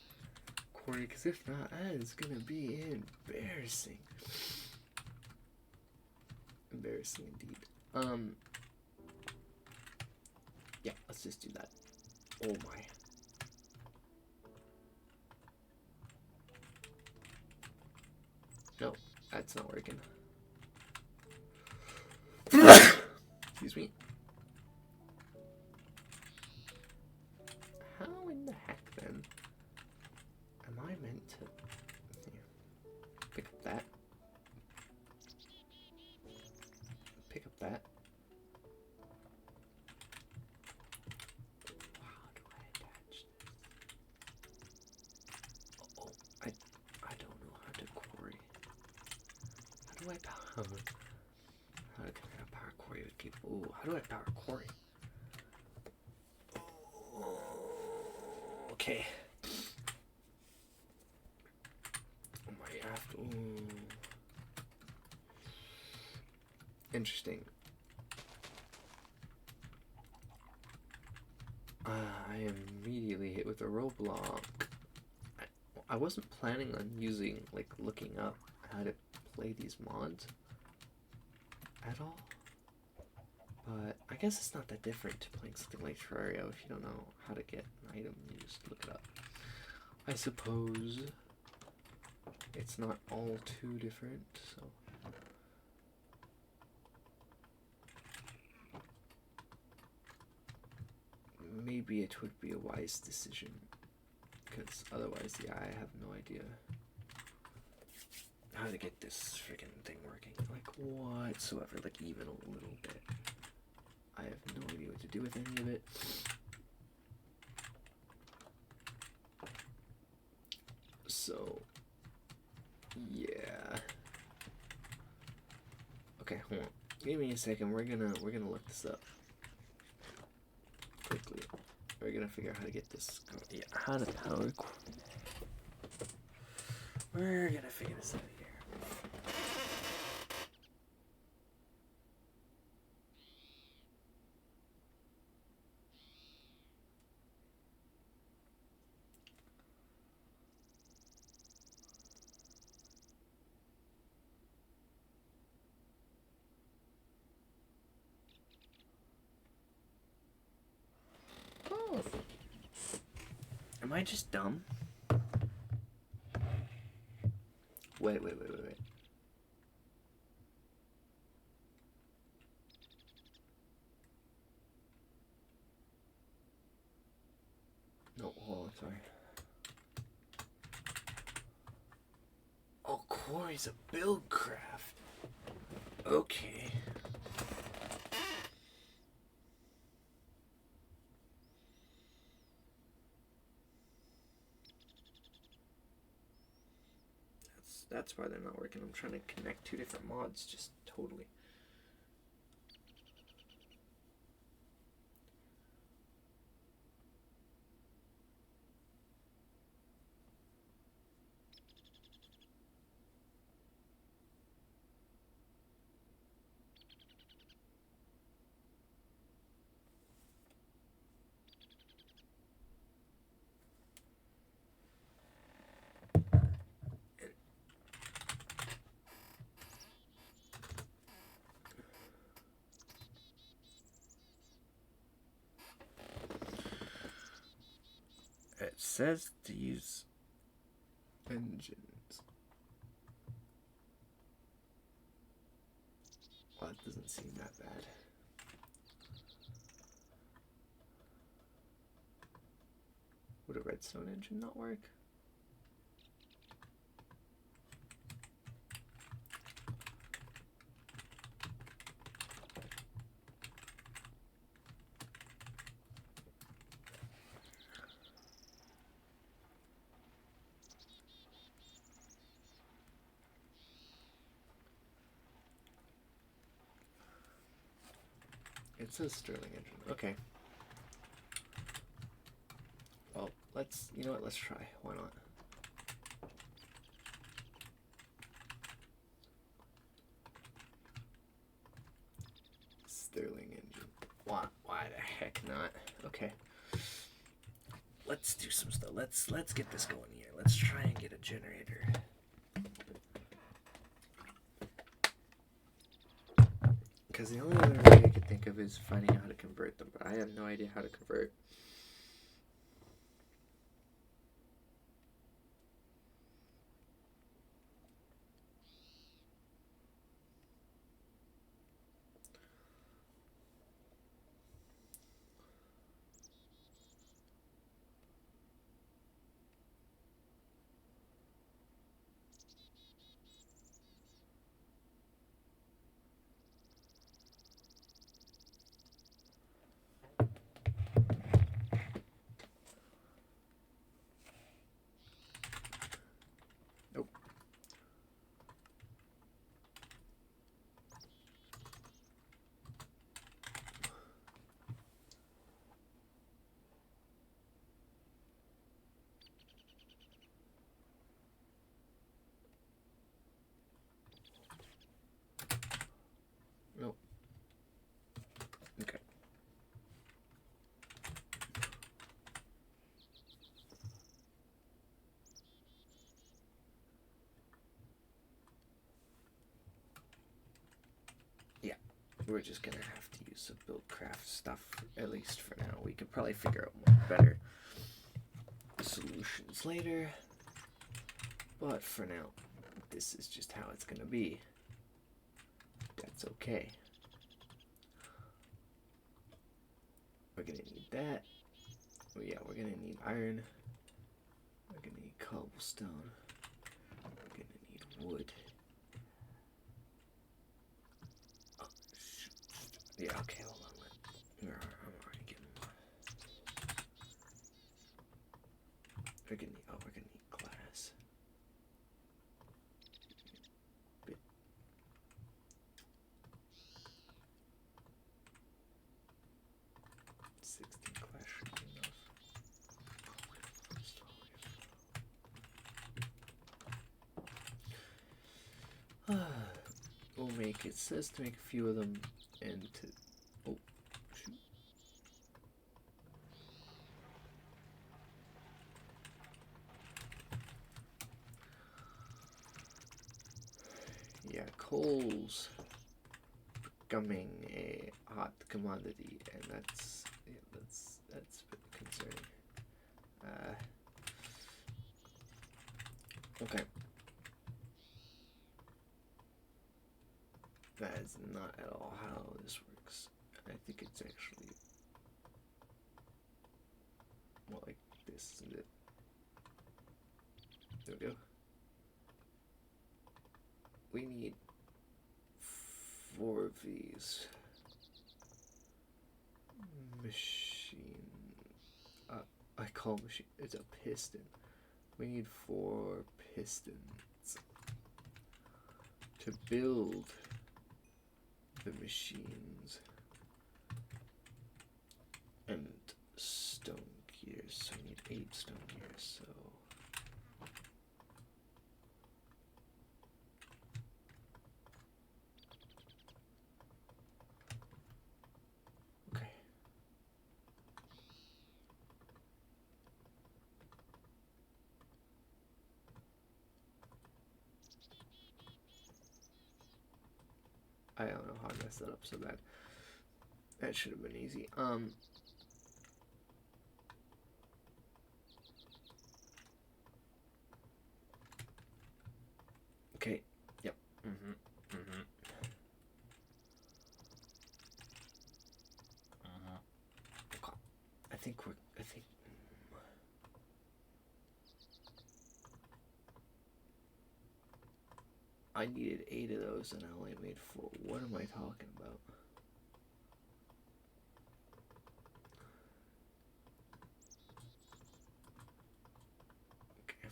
quarry, because if not, that is gonna be embarrassing. Embarrassing indeed. Yeah, let's just do that. Oh my. No, that's not working. Excuse me. How in the heck then am I meant to pick up that? Pick up that. How do I attach this? Oh, I don't know how to quarry. How do I power? How can I power quarry with people? Ooh, how do I power quarry? Okay. Oh my, I have to. Ooh. Interesting. I am immediately hit with a roadblock. I wasn't planning on using, like, looking up how to play these mods at all. But I guess it's not that different to playing something like Terraria. If you don't know how to get an item, you just look it up. I suppose it's not all too different, so. Maybe it would be a wise decision, because otherwise, yeah, I have no idea how to get this freaking thing working, like, whatsoever, like, even a little bit. I have no idea what to do with any of it. So, yeah. Okay, hold on. Give me a second. We're gonna look this up quickly. We're gonna figure out how to get this going. Yeah, how to power. We're gonna figure this out here. Oh. Am I just dumb? Wait. No, hold on, sorry. Oh, Quarry's a BuildCraft. Okay. That's why they're not working. I'm trying to connect two different mods, just totally. It says to use engines. Well, it doesn't seem that bad. Would a redstone engine not work? It says Sterling engine. Okay. Well, you know what, let's try. Why not? Sterling engine. Why the heck not? Okay. Let's do some stuff. Let's get this going here. Let's try and get a generator. Because the only other way I could think of is finding out how to convert them, but I have no idea how to convert. Nope. Okay. Yeah, we're just gonna have to use some BuildCraft stuff, at least for now. We could probably figure out more better solutions later, but for now, this is just how it's gonna be. That's okay. We're gonna need that. Oh yeah, we're gonna need iron. We're gonna need cobblestone. We're gonna need wood. Oh, shoot. Yeah, okay, hold on. I'm already getting one. We're gonna need glass. Bit. 16 glass should be enough. We'll make, it says to make a few of them and to, oh, shoot. Yeah, coal's becoming a hot commodity, and that's a bit concerning. Okay. That is not at all how this works. I think it's actually more like this, isn't it? There we go. We need 4 of these. Machine. I call machine. It's a piston. We need 4 pistons to build the machines and stone gears. So we need 8 stone gears. So okay. I don't know how I messed that up so bad. That should have been easy. Okay. Yep. Okay. I think I needed 8 of those and I only made 4. What am I talking about? Okay.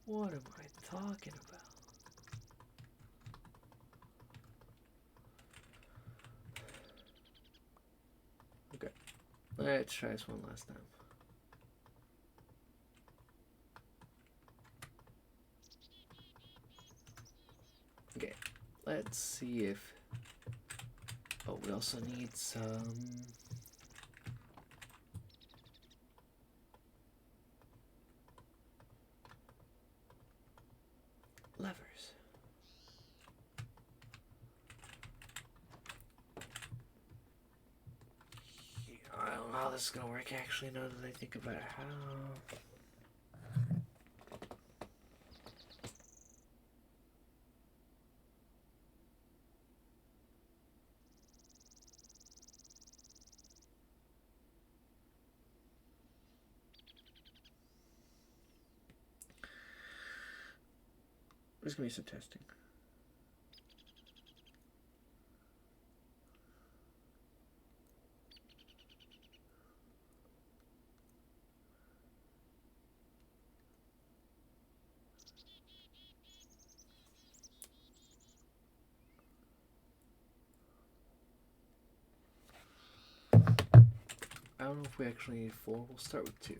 What am I talking about? Let's try this one last time. Okay, let's see if... Oh, we also need some... levers. I don't know how this is gonna work actually, now that I think about it. How... There's gonna be some testing. I don't know if we actually need 4. We'll start with 2.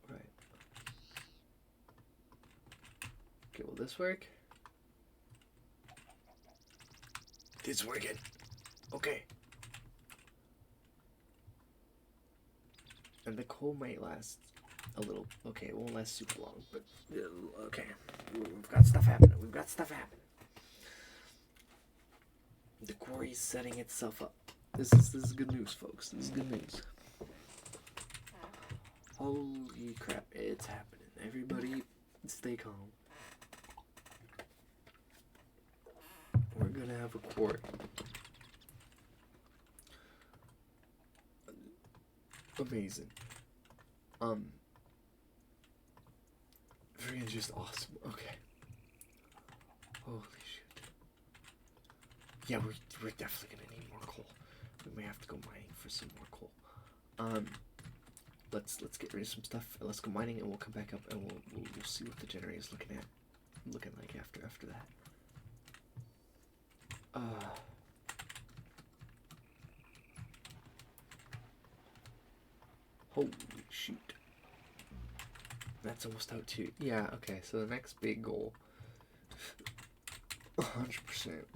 Right. Okay, will this work? It's working. Okay. And the coal might last a little. Okay, it won't last super long, but okay. We've got stuff happening. We've got stuff happening. The quarry's setting itself up. This is good news, folks. This is good news. Holy crap, it's happening. Everybody stay calm. We're gonna have a quarry. Amazing. Freaking just awesome. Okay. Holy shit. Yeah, we're definitely gonna need more coal. We may have to go mining for some more coal. Let's get rid of some stuff. Let's go mining, and we'll come back up, and we'll see what the generator is looking like after that. Holy shoot. That's almost out too. Yeah, okay, so the next big goal, 100%,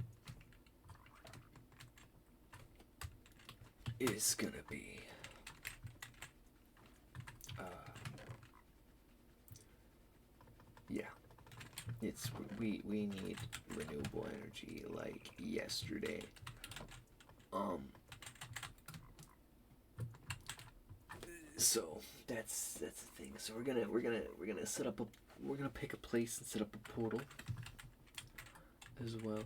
is gonna be, yeah, it's, we need renewable energy like yesterday. So that's the thing. So we're gonna set up we're gonna pick a place and set up a portal as well.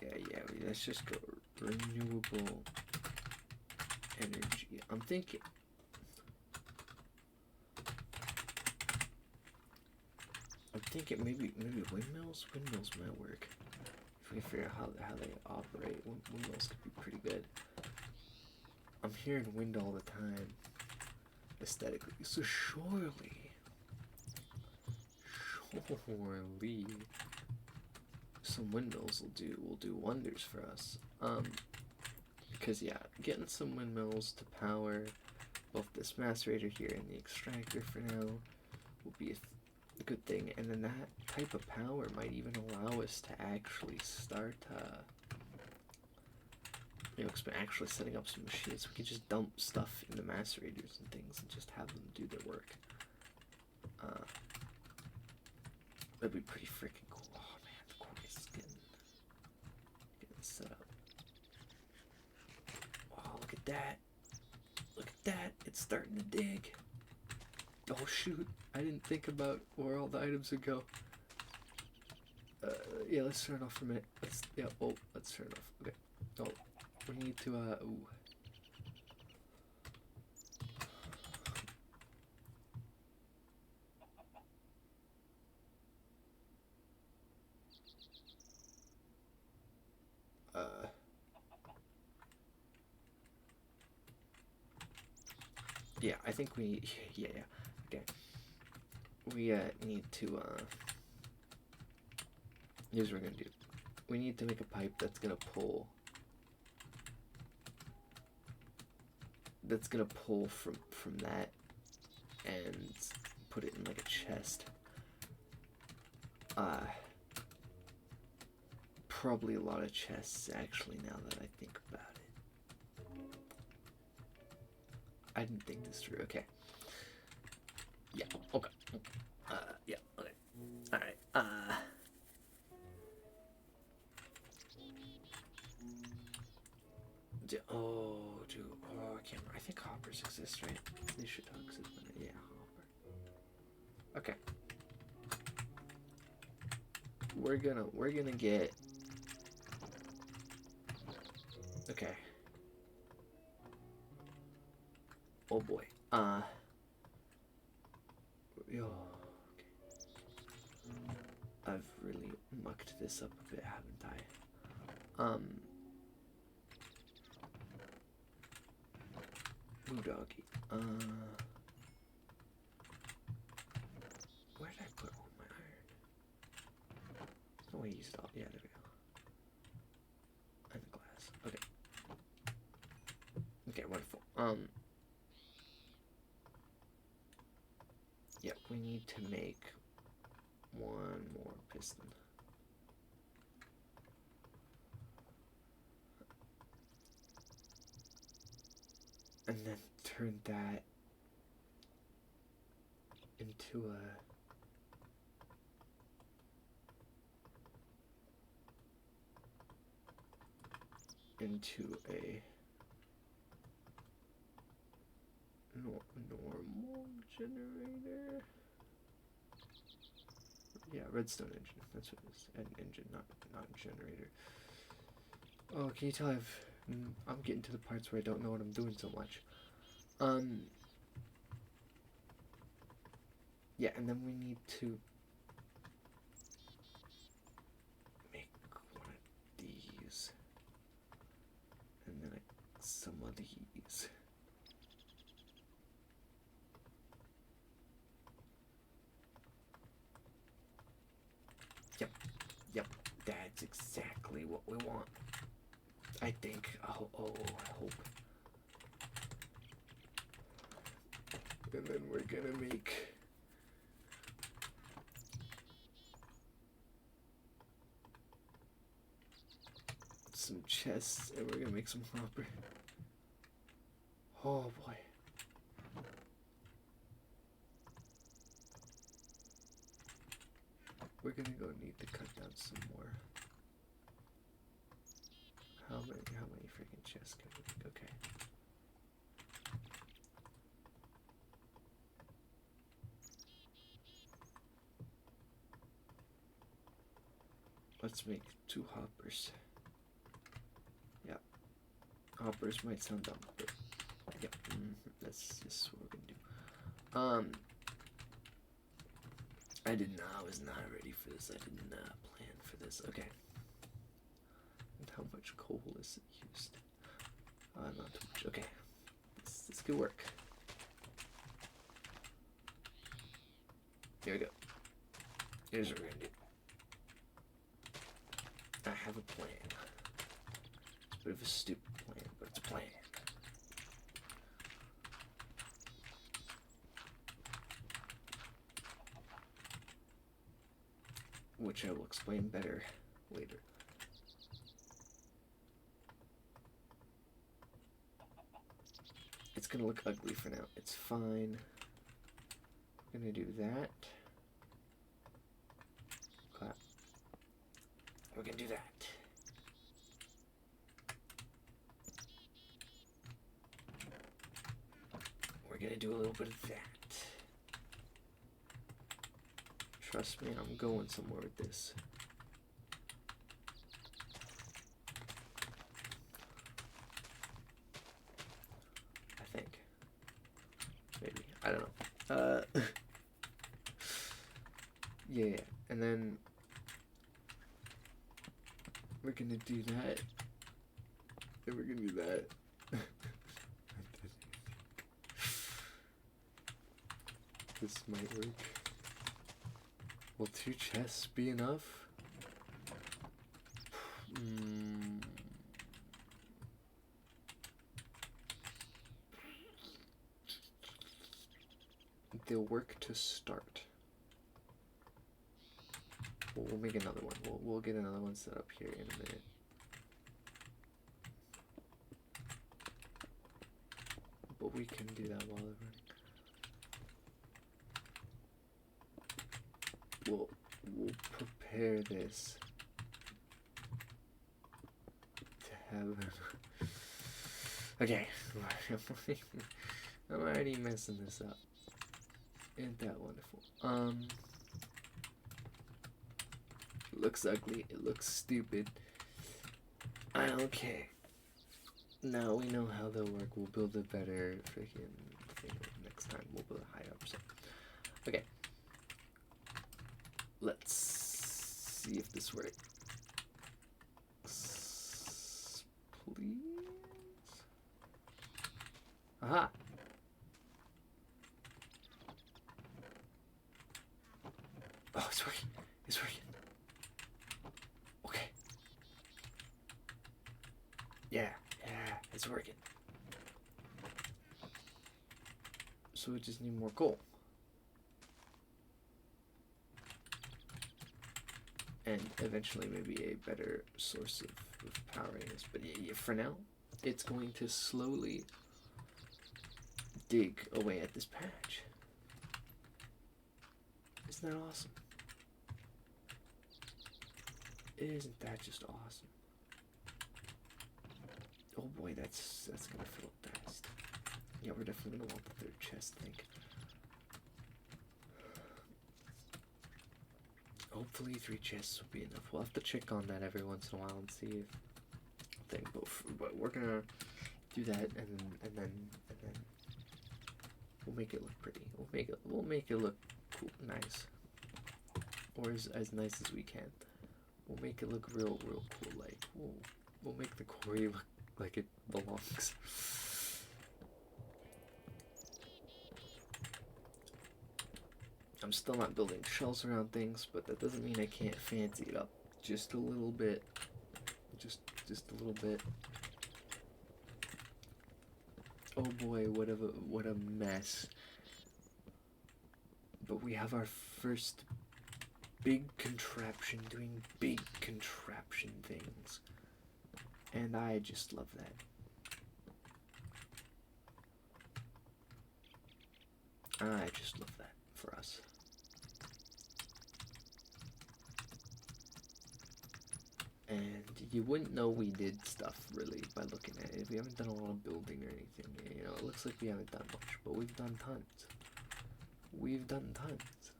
Yeah. Let's just go renewable energy. I'm thinking. Maybe windmills. Windmills might work. If we can figure out how they operate, windmills could be pretty good. I'm hearing wind all the time, aesthetically. So surely, some windmills will do wonders for us. Because yeah, getting some windmills to power both this macerator here and the extractor for now will be a good thing, and then that type of power might even allow us to actually start actually setting up some machines. We can just dump stuff in the macerators and things and just have them do their work. That'd be pretty freaking cool. Oh man, the quarry's getting set up. Oh, look at that. Look at that. It's starting to dig. Oh shoot, I didn't think about where all the items would go. Yeah, let's turn it off for a minute. Let's turn it off. Okay. Oh, we need to, ooh. Yeah, I think we, yeah, okay. We need to, here's what we're gonna do. We need to make a pipe that's gonna pull from that and put it in like a chest. Probably a lot of chests actually, now that I think about it. I didn't think this through. Okay. Yeah, okay. Yeah, okay. Alright, dude, oh, I can't remember. I think hoppers exist, right? They should exist, yeah, hopper. Okay. We're gonna get, okay. Oh boy. Yo, okay. I've really mucked this up a bit, haven't I? Blue doggy. Where did I put all my iron? No way I used it all. Yeah, there we go. And the glass. Okay. Okay, wonderful. Yeah, we need to make one more piston. And then turn that into a normal generator. Yeah, redstone engine. That's what it is. An engine, not a generator. Oh, can you tell I'm getting to the parts where I don't know what I'm doing so much. Yeah, and then we need to make one of these, and then some of these. Yep, that's exactly what we want. I think. Oh, I hope. And then we're gonna make some chests, and we're gonna make some hopper. Oh boy. We're gonna go need to cut down some more. How many freaking chests can we make? Okay. Let's make 2 hoppers. Yeah. Hoppers might sound dumb, but yeah, that's just what we're gonna do. I was not ready for this. I did not plan for this. Okay. And how much coal is it used? Not too much. Okay. This could work. Here we go. Here's what we're gonna do. I have a plan. It's a bit of a stupid plan, but it's a plan. Which I will explain better later. It's gonna look ugly for now. It's fine. I'm gonna do that. Clap. We're gonna do that. We're gonna do a little bit of that. Trust me, I'm going somewhere with this. I think. Maybe. I don't know. Yeah. And then we're gonna do that. And we're gonna do that. this might work. Will 2 chests be enough? They'll work to start. We'll make another one. We'll get another one set up here in a minute. But we can do that while they're running. We'll prepare this to have. Okay, I'm already messing this up. Isn't that wonderful? It looks ugly. It looks stupid. I don't care. Now we know how they'll work. We'll build a better freaking thing next time. We'll build it higher up. So, okay. Let's see if this works. Please. Aha. Oh, it's working. It's working. Okay. Yeah, it's working. So we just need more coal. And eventually maybe a better source of powering this. But yeah, for now, it's going to slowly dig away at this patch. Isn't that awesome? Isn't that just awesome? Oh boy, that's gonna fill up fast. Yeah, we're definitely gonna want the 3rd chest, I think. Hopefully 3 chests will be enough. We'll have to check on that every once in a while and see if but we're gonna do that and then we'll make it look pretty. We'll make it look cool, nice. Or as nice as we can. We'll make it look real cool. Like we'll make the quarry look like it belongs. I'm still not building shells around things, but that doesn't mean I can't fancy it up just a little bit. Just a little bit. Oh boy, what a mess. But we have our first big contraption doing big contraption things. And I just love that. I just love that for us. And you wouldn't know we did stuff really by looking at it. We haven't done a lot of building or anything. You know, it looks like we haven't done much, but we've done tons. We've done tons.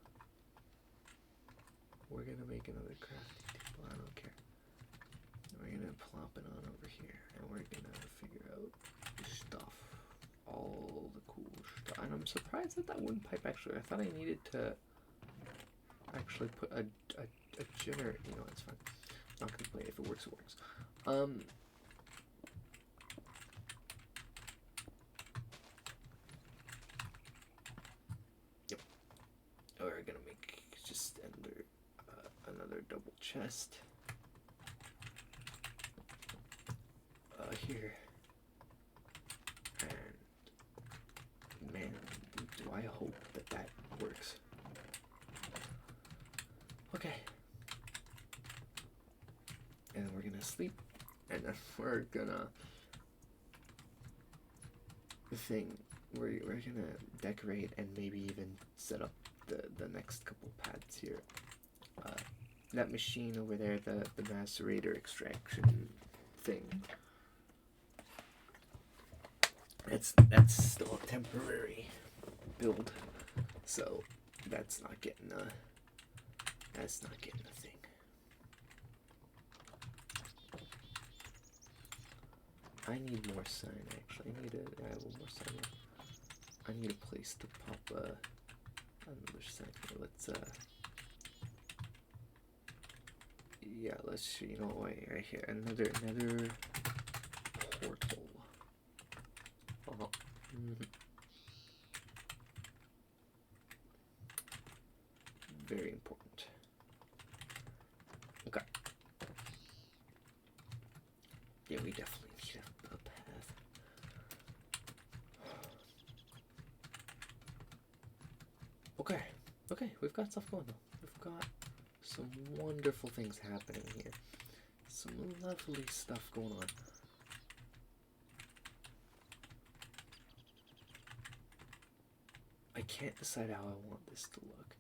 We're gonna make another crafting table. I don't care. We're gonna plop it on over here, and we're gonna figure out stuff, all the cool stuff. And I'm surprised that wooden pipe actually. I thought I needed to actually put a generator. You know, it's fine. I'm not gonna play. If it works, it works. Yep. We're gonna make just another double chest. Here. And man, do I hope that works. Okay. And then we're gonna sleep, and then we're gonna we're gonna decorate and maybe even set up the next couple pads here. That machine over there, the macerator extraction thing. That's still a temporary build, so that's not getting a thing. I need more sign actually. I need to add one more sign. I need a place to pop another sign here. Let's yeah, let's, you know, wait, right here, another portal. very important. Okay. Yeah, we definitely need a path. Okay. Okay, we've got stuff going on. We've got some wonderful things happening here. Some lovely stuff going on. I can't decide how I want this to look.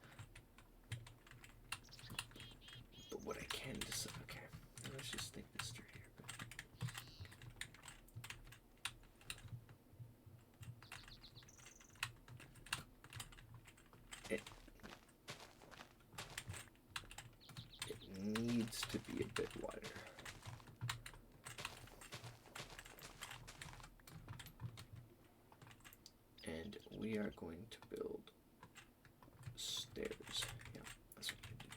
But what I can decide... Okay, let's just think this through here. It needs to be a bit wider. And we are going to build stairs. Yeah, that's what we do.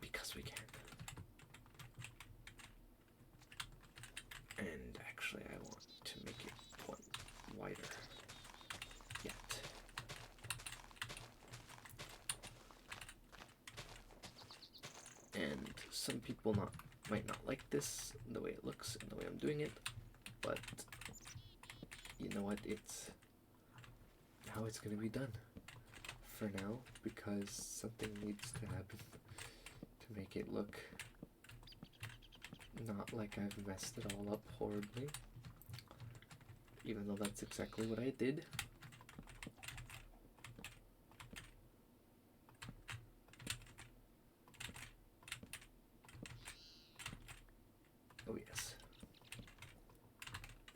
Because we can. And actually, I want to make it one wider yet. And some people might not like this, the way it looks and the way I'm doing it, but you know what, it's how it's gonna be done for now, because something needs to happen to make it look not like I've messed it all up horribly, even though that's exactly what I did. Oh yes.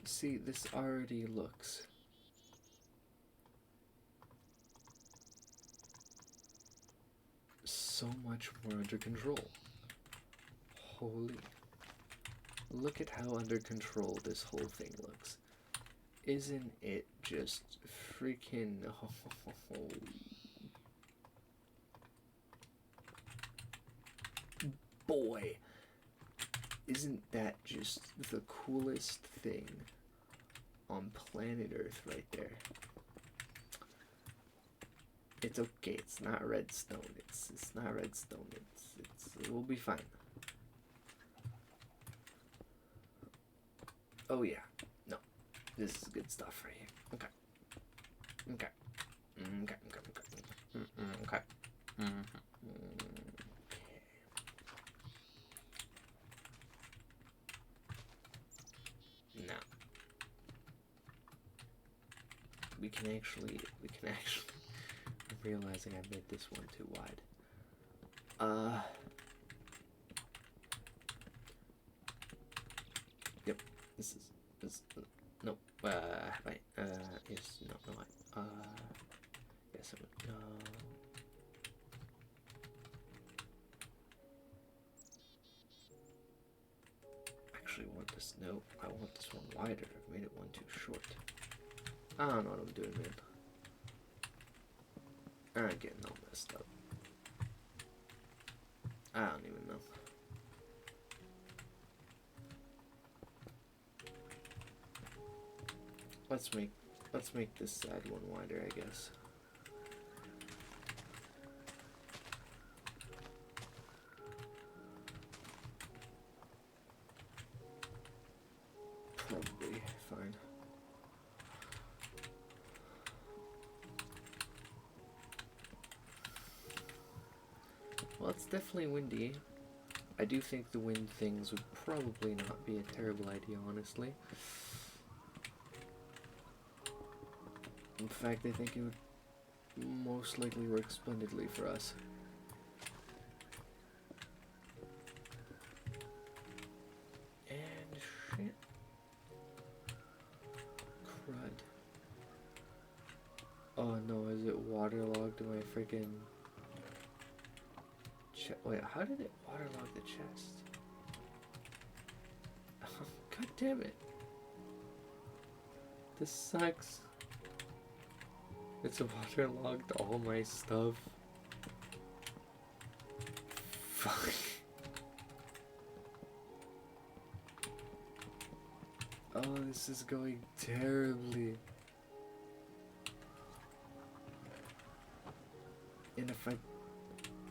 See, this already looks so much more under control. Holy. Look at how under control this whole thing looks. Isn't it just freaking... Oh. Boy. Isn't that just the coolest thing on planet Earth right there? It's okay, it's not redstone. It's not redstone. It will be fine. Oh yeah. No. This is good stuff right here. Okay. Okay. Okay. Okay. Okay. Now we can actually I'm realizing I made this one too wide. Yep, this no, right, yes, no, yes, I would, actually want this, no, I want this one wider, I've made it one too short. I don't know what I'm doing, man. I'm getting all messed up. I don't even know. Let's make this side one wider, I guess. Probably fine. Well, it's definitely windy. I do think the wind things would probably not be a terrible idea, honestly. In fact, I think it would most likely work splendidly for us. And shit. Crud. Oh no, is it waterlogged in my freaking... Wait, how did it waterlog the chest? Oh, God damn it. This sucks. It's waterlogged all my stuff. Fuck. Oh, this is going terribly. And if I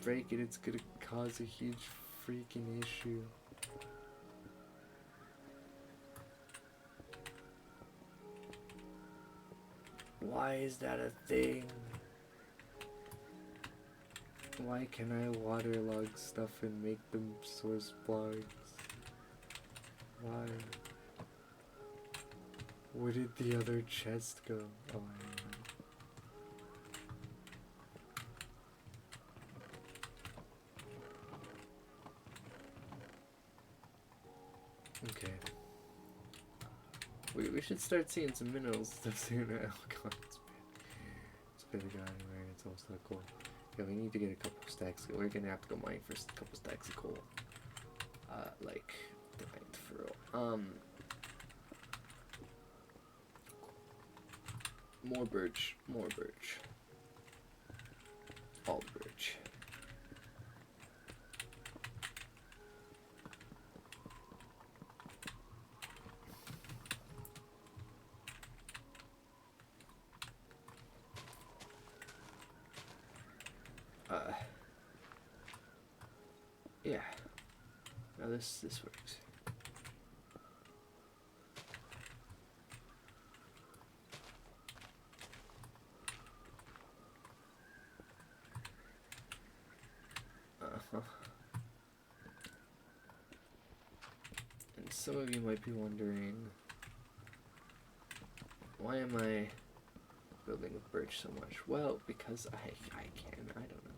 break it, it's gonna cause a huge freaking issue. Why is that a thing? Why can I waterlog stuff and make them source blogs? Why? Where did the other chest go? Oh, I don't know. Okay. We should start seeing some minerals stuff soon. Oh god, it's been a guy anyway, it's all so cool. Yeah, we need to get a couple stacks. We're gonna have to go mine for a couple stacks of coal. Like tonight for real. More birch, more birch. All birch. Yeah. Now this works. And some of you might be wondering, why am I building with birch so much? Well, because I can. I don't know.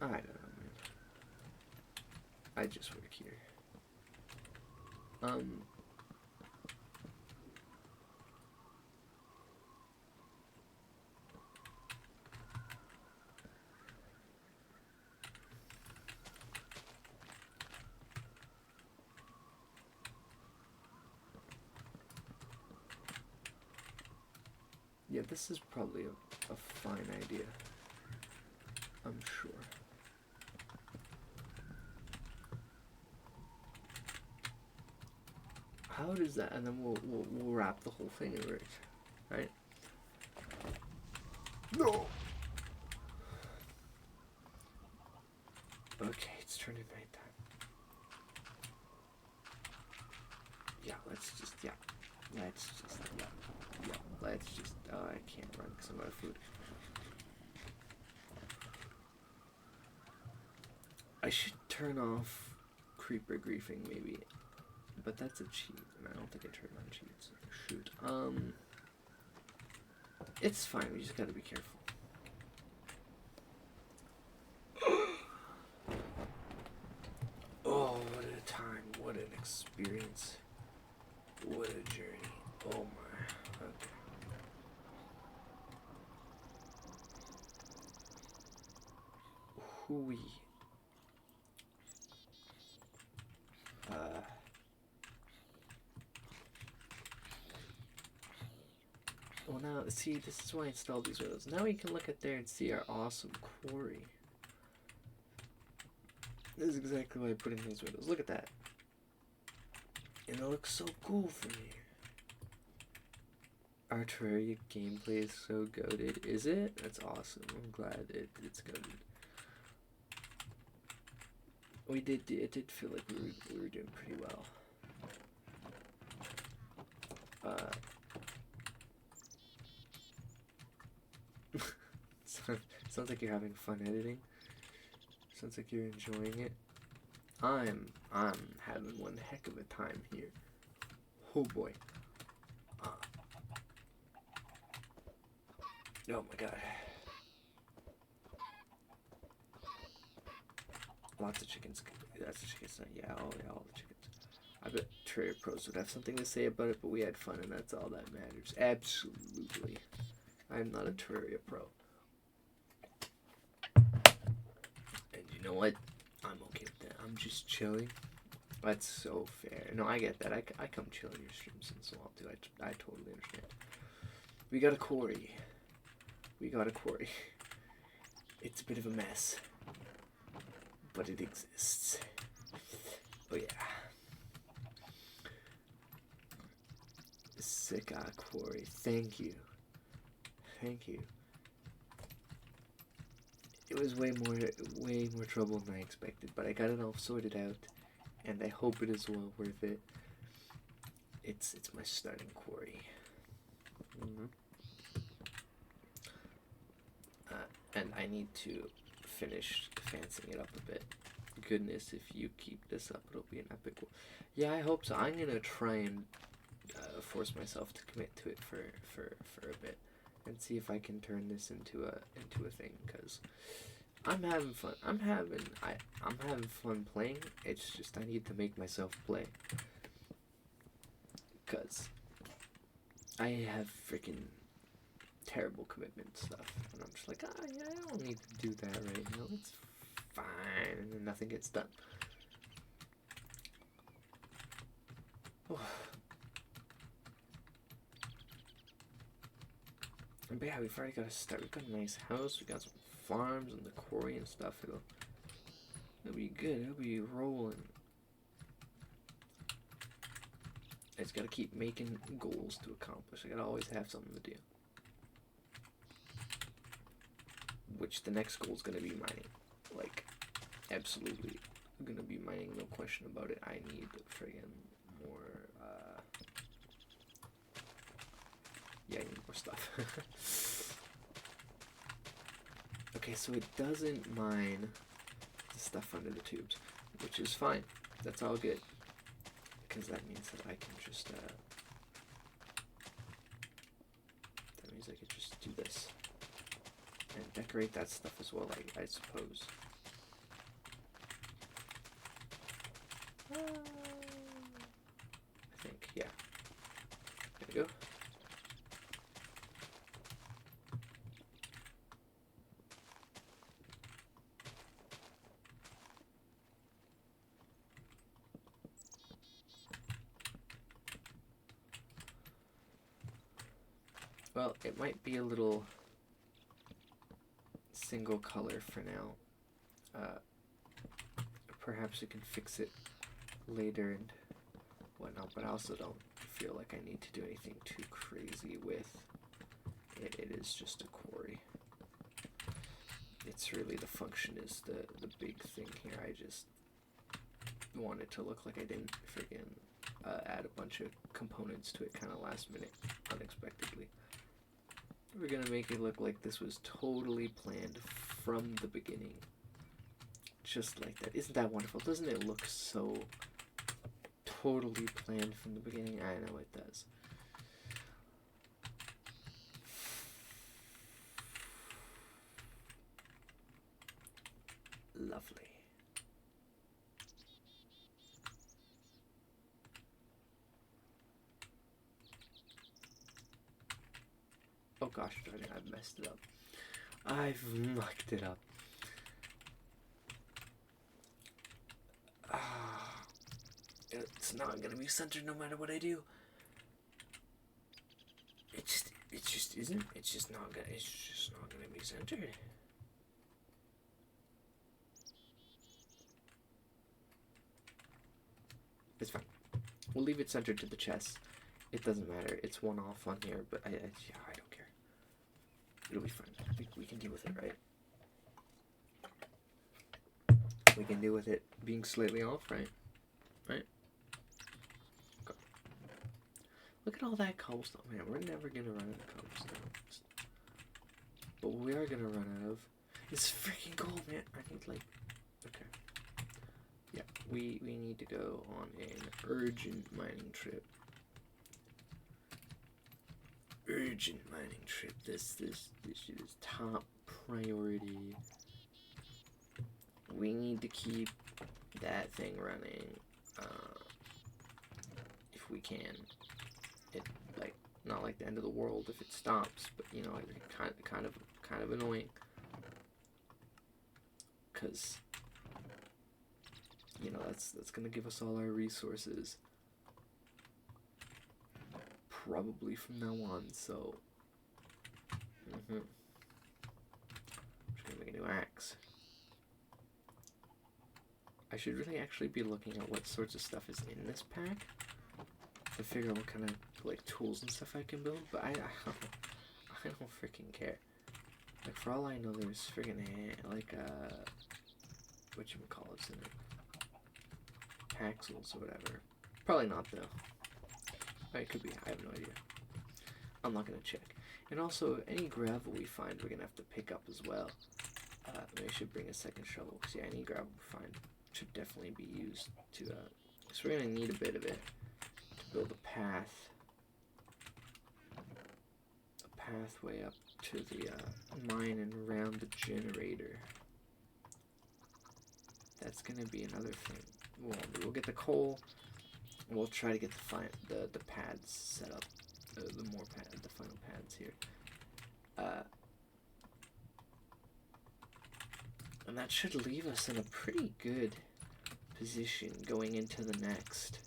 I don't know, man. I just work here. Yeah, this is probably a fine idea. I'm sure. How does that? And then we'll wrap the whole thing in birch, right? No. Okay, it's turning nighttime. Yeah, let's just oh, I can't run because I'm out of food. I should turn off creeper griefing maybe, but that's a cheat, and I don't think I turned on cheats. Shoot. It's fine. We just gotta be careful. Oh, what a time! What an experience! What a journey! Oh my. Okay. Hooey. Well now, see, this is why I installed these windows. Now we can look at there and see our awesome quarry. This is exactly why I put in these windows. Look at that. And it looks so cool for me. Our Terraria gameplay is so goated. Is it? That's awesome. I'm glad it's goated. It did feel like we were doing pretty well. Sounds like you're having fun editing. Sounds like you're enjoying it. I'm having one heck of a time here. Oh boy. Oh my god. Lots of chickens. That's the chickens. Yeah, all the chickens. I bet Terraria Pros would have something to say about it, but we had fun and that's all that matters. Absolutely. I'm not a Terraria Pro. And you know what? I'm okay with that. I'm just chilling. That's so fair. No, I get that. I come chill in your streams once in a while too. I totally understand. We got a quarry. It's a bit of a mess. But it exists. Oh yeah. Sick quarry. Thank you. Thank you. It was way more trouble than I expected, but I got it all sorted out, and I hope it is well worth it. It's my starting quarry. And I need to finish fancying it up a bit. Goodness, if you keep this up, it'll be an epic one. Yeah, I hope so. I'm gonna try and force myself to commit to it for a bit, and see if I can turn this into a thing. Cause I'm having fun. I'm having fun playing. It's just I need to make myself play. Cause I have freaking terrible commitment stuff, and I'm just like, yeah, I don't need to do that right now. It's fine, and then nothing gets done. But yeah, we've already got a start. We've got a nice house. We got some farms and the quarry and stuff. It'll be good. It'll be rolling. I just gotta keep making goals to accomplish. I gotta always have something to do. Which the next goal is gonna be mining. Like, absolutely gonna be mining, no question about it. I need friggin' more, yeah, I need more stuff. Okay, so it doesn't mine the stuff under the tubes, which is fine. That's all good. Because that means that I can just, that means I can just do this. And decorate that stuff as well, I suppose. I think, yeah. There we go. Well, it might be a little single color for now. Perhaps you can fix it later and whatnot, but I also don't feel like I need to do anything too crazy with it. It is just a quarry. It's really the function is the big thing here. I just want it to look like I didn't friggin' add a bunch of components to it kind of last minute, unexpectedly. We're gonna make it look like this was totally planned from the beginning. Just like that. Isn't that wonderful? Doesn't it look so totally planned from the beginning? I know it does. Lovely. Oh gosh, darn it, I've messed it up. I've mucked it up. It's not gonna be centered no matter what I do. It just isn't. It's just not gonna be centered. It's fine. We'll leave it centered to the chest. It doesn't matter. It's one off on here, but yeah, I don't care. It'll be fine. We can deal with it, right? We can deal with it being slightly off, right? Right? Okay. Look at all that cobblestone. Man, we're never gonna run out of cobblestone. But what we are gonna run out of is freaking gold, man. I need like, okay. Yeah, we need to go on an urgent mining trip. Urgent mining trip. This shit is top priority. We need to keep that thing running, if we can. It like not like the end of the world if it stops, but you know, kind of annoying. 'Cause you know that's gonna give us all our resources. Probably from now on, so I'm just gonna make a new axe. I should really actually be looking at what sorts of stuff is in this pack to figure out what kind of like tools and stuff I can build, but I I don't freaking care. Like, for all I know, there's freaking, like, whatchamacallits in it. Paxels or whatever. Probably not, though. It could be. I have no idea. I'm not going to check. And also, any gravel we find, we're going to have to pick up as well. Maybe I should bring a second shovel. Because, yeah, any gravel we find should definitely be used to, so we're going to need a bit of it to build a path. A pathway up to the mine and around the generator. That's going to be another thing. We'll get the coal. We'll try to get the pads set up. The final pads here. And that should leave us in a pretty good position going into the next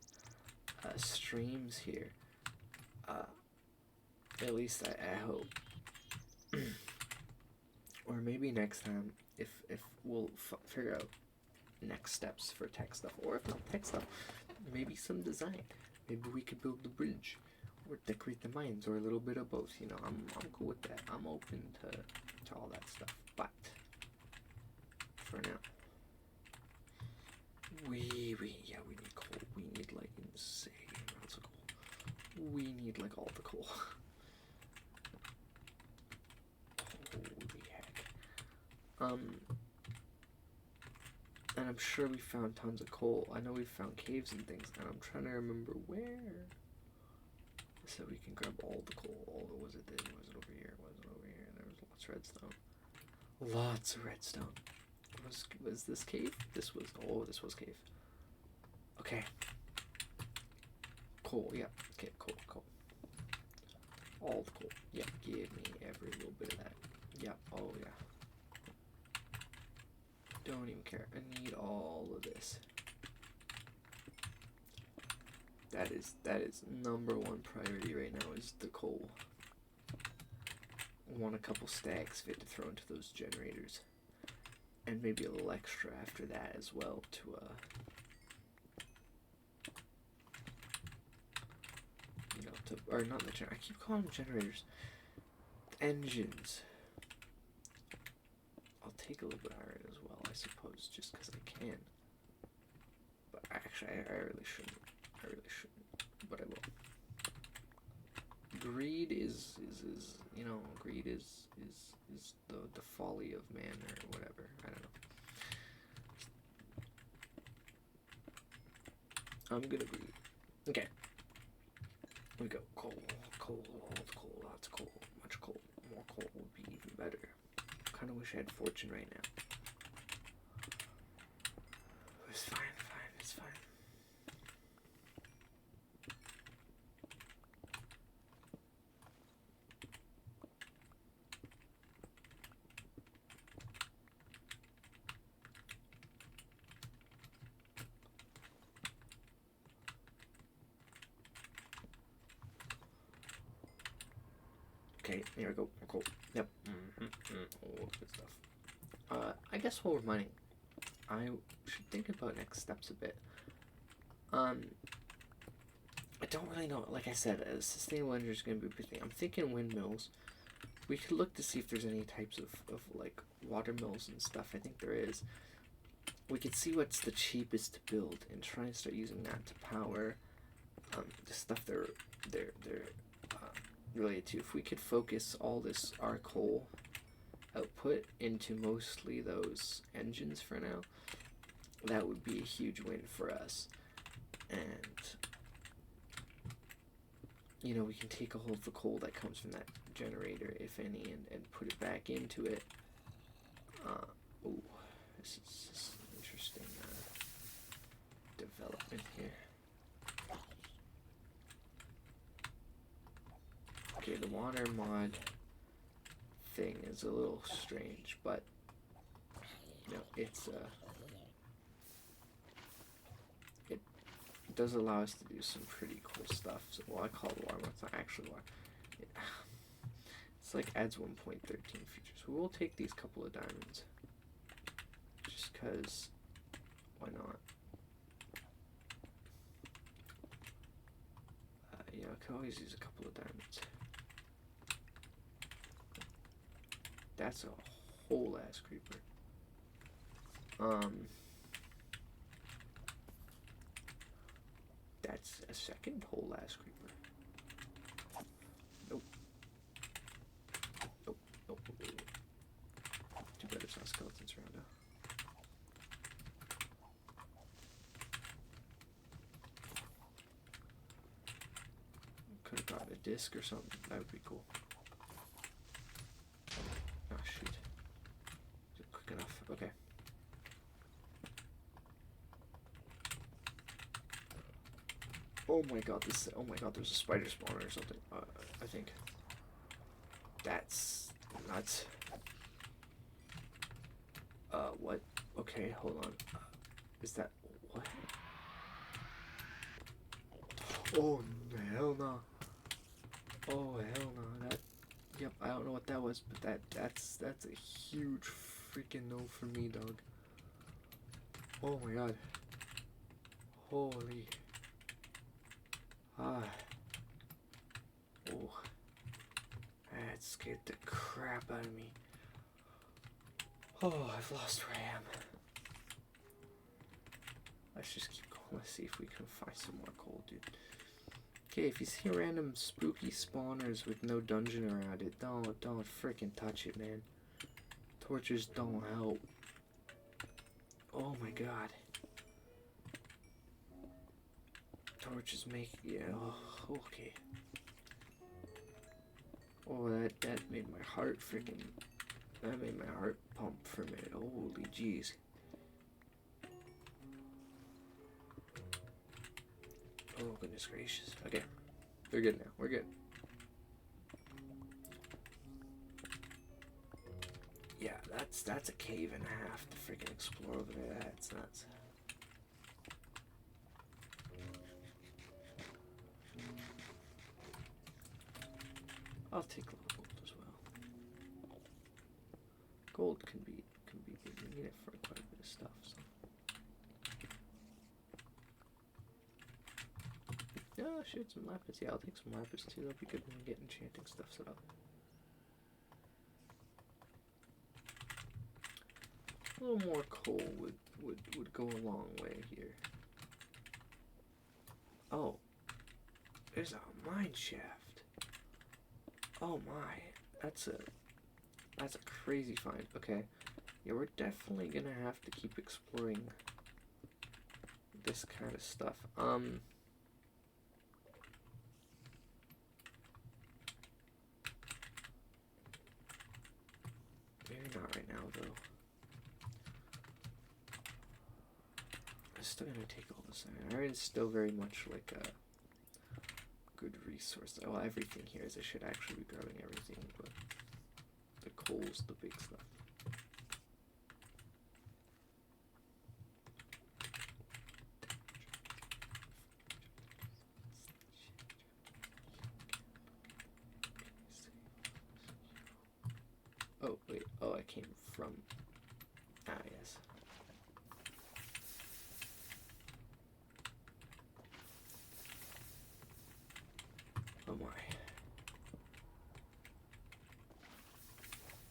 streams here. At least I hope. Or maybe next time, if we'll figure out next steps for tech stuff, or if not tech stuff, maybe some design. Maybe we could build the bridge, or decorate the mines, or a little bit of both. You know, I'm cool with that. I'm open to all that stuff. But for now, we need coal. We need like insane amounts of coal. We need like all the coal. Holy heck. And I'm sure we found tons of coal. I know we found caves and things, and I'm trying to remember where. So we can grab all the coal. Was it over here? Was it over here? There was lots of redstone. Lots of redstone. Was this cave? This was cave. Okay. Coal, yeah. Okay, coal. All the coal. Yeah, give me every little bit of that. Yeah, oh yeah. Don't even care. I need all of this. That is number one priority right now is the coal. I want a couple stacks fit to throw into those generators. And maybe a little extra after that as well to you know, or not the I keep calling them generators. Engines. I'll take a little bit of iron as well, I suppose, just because I can. But actually, I really shouldn't. But I will. Greed is you know, greed is the folly of man or whatever. I don't know. I'm gonna greed. Okay. Here we go. Coal, lots of coal, much coal. More coal would be even better. Kinda wish I had fortune right now. It's fine, it's fine. Okay, here we go. Cool. Yep. Oh, good stuff. I guess while we're mining, I should think about next steps a bit. I don't really know. Like I said, sustainable energy is going to be a big thing. I'm thinking windmills. We could look to see if there's any types of like water mills and stuff. I think there is. We could see what's the cheapest to build and try and start using that to power the stuff they're related to. If we could focus all our coal output into mostly those engines for now, that would be a huge win for us. And you know, we can take a hold of the coal that comes from that generator, if any, and put it back into it. Ooh, this is an interesting development here. Okay, the water mod thing is a little strange, but you know, it does allow us to do some pretty cool stuff. So, well, I call it water mod, it's not actually water. It's like adds 1.13 features. We will take these couple of diamonds, just cause why not? Yeah, I can always use a couple of diamonds. That's a whole ass creeper. That's a second whole ass creeper. Nope. Nope. Nope. Too bad there's not skeletons around now. Could have got a disc or something. That would be cool. Oh shoot. Is it quick enough? Okay. Oh my god, this. Oh my god, there's a spider spawner or something. I think. That's nuts. What? Okay, hold on. Is that. What? Oh, hell no. Oh, hell no. That. Yep, I don't know what that was, but that's a huge freaking no for me, dog. Oh my god. Holy. Ah. Oh. That scared the crap out of me. Oh, I've lost where I am. Let's just keep going. Let's see if we can find some more coal, dude. Okay, if you see random spooky spawners with no dungeon around it, don't freaking touch it, man. Torches don't help. Oh my god. Torches make, yeah, oh, okay. Oh, that made my heart freaking, that made my heart pump for a minute. Holy jeez. Oh goodness gracious. Okay, we're good now. We're good. Yeah, that's a cave and a half to freaking explore over there. That's nuts. I'll take a little gold as well. Gold can be good. You need it for quite a bit of stuff. So. Yeah, shoot, some lapis. Yeah, I'll take some lapis too. That'll be good when we get enchanting stuff set up. A little more coal would go a long way here. Oh, there's a mine shaft. Oh my, that's a crazy find. Okay, yeah, we're definitely gonna have to keep exploring this kind of stuff. Maybe not right now though. I'm still gonna take all this iron. Iron is still very much like a good resource. Oh, everything here is I should actually be grabbing everything, but the coal's the big stuff. Oh wait, oh I came from, yes. Oh my.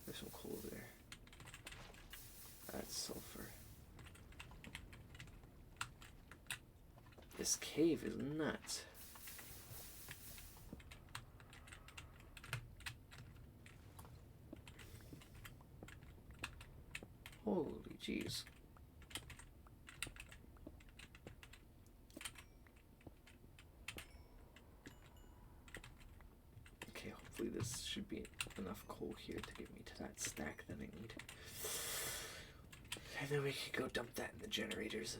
There's some coal over there. That's sulfur. This cave is nuts. Holy jeez. Okay, hopefully this should be enough coal here to get me to that stack that I need. And then we can go dump that in the generators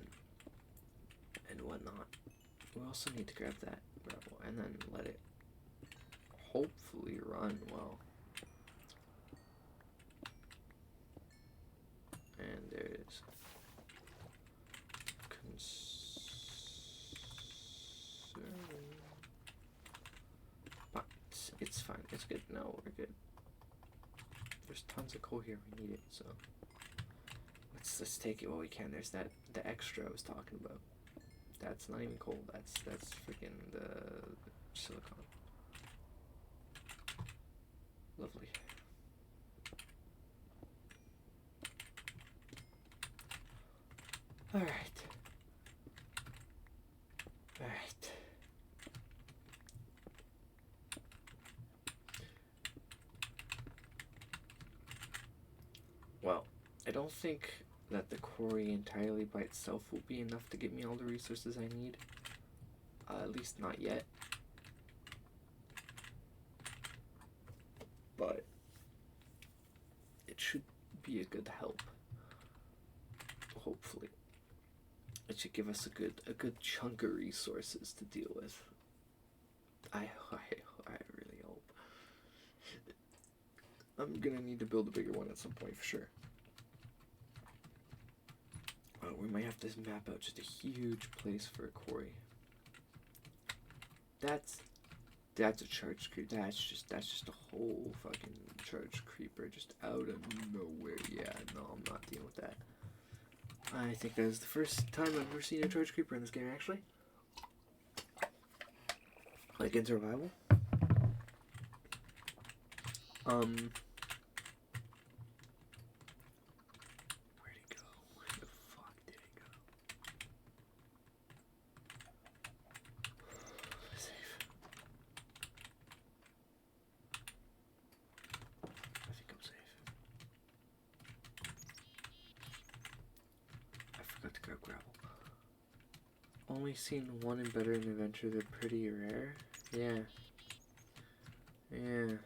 and whatnot. We also need to grab that gravel and then let it hopefully run well. And there it is. But it's fine. It's good. No, we're good. There's tons of coal here. We need it. So let's take it while we can. There's the extra I was talking about. That's not even coal. That's freaking the silicon. Lovely. Alright. Alright. Well, I don't think that the quarry entirely by itself will be enough to get me all the resources I need. At least not yet. But it should be a good help. Hopefully. It should give us a good chunk of resources to deal with. I really hope. I'm gonna need to build a bigger one at some point for sure. We might have to map out just a huge place for a quarry. That's a charge creeper. That's just a whole fucking charge creeper just out of nowhere. Yeah, no, I'm not dealing with that. I think that is the first time I've ever seen a charge creeper in this game, actually. Like in survival. Where'd he go? Where the fuck did he go? Safe. I think I'm safe. I forgot to grab gravel. Only seen one in Better in Adventure. They're pretty rare. Yeah. Yeah.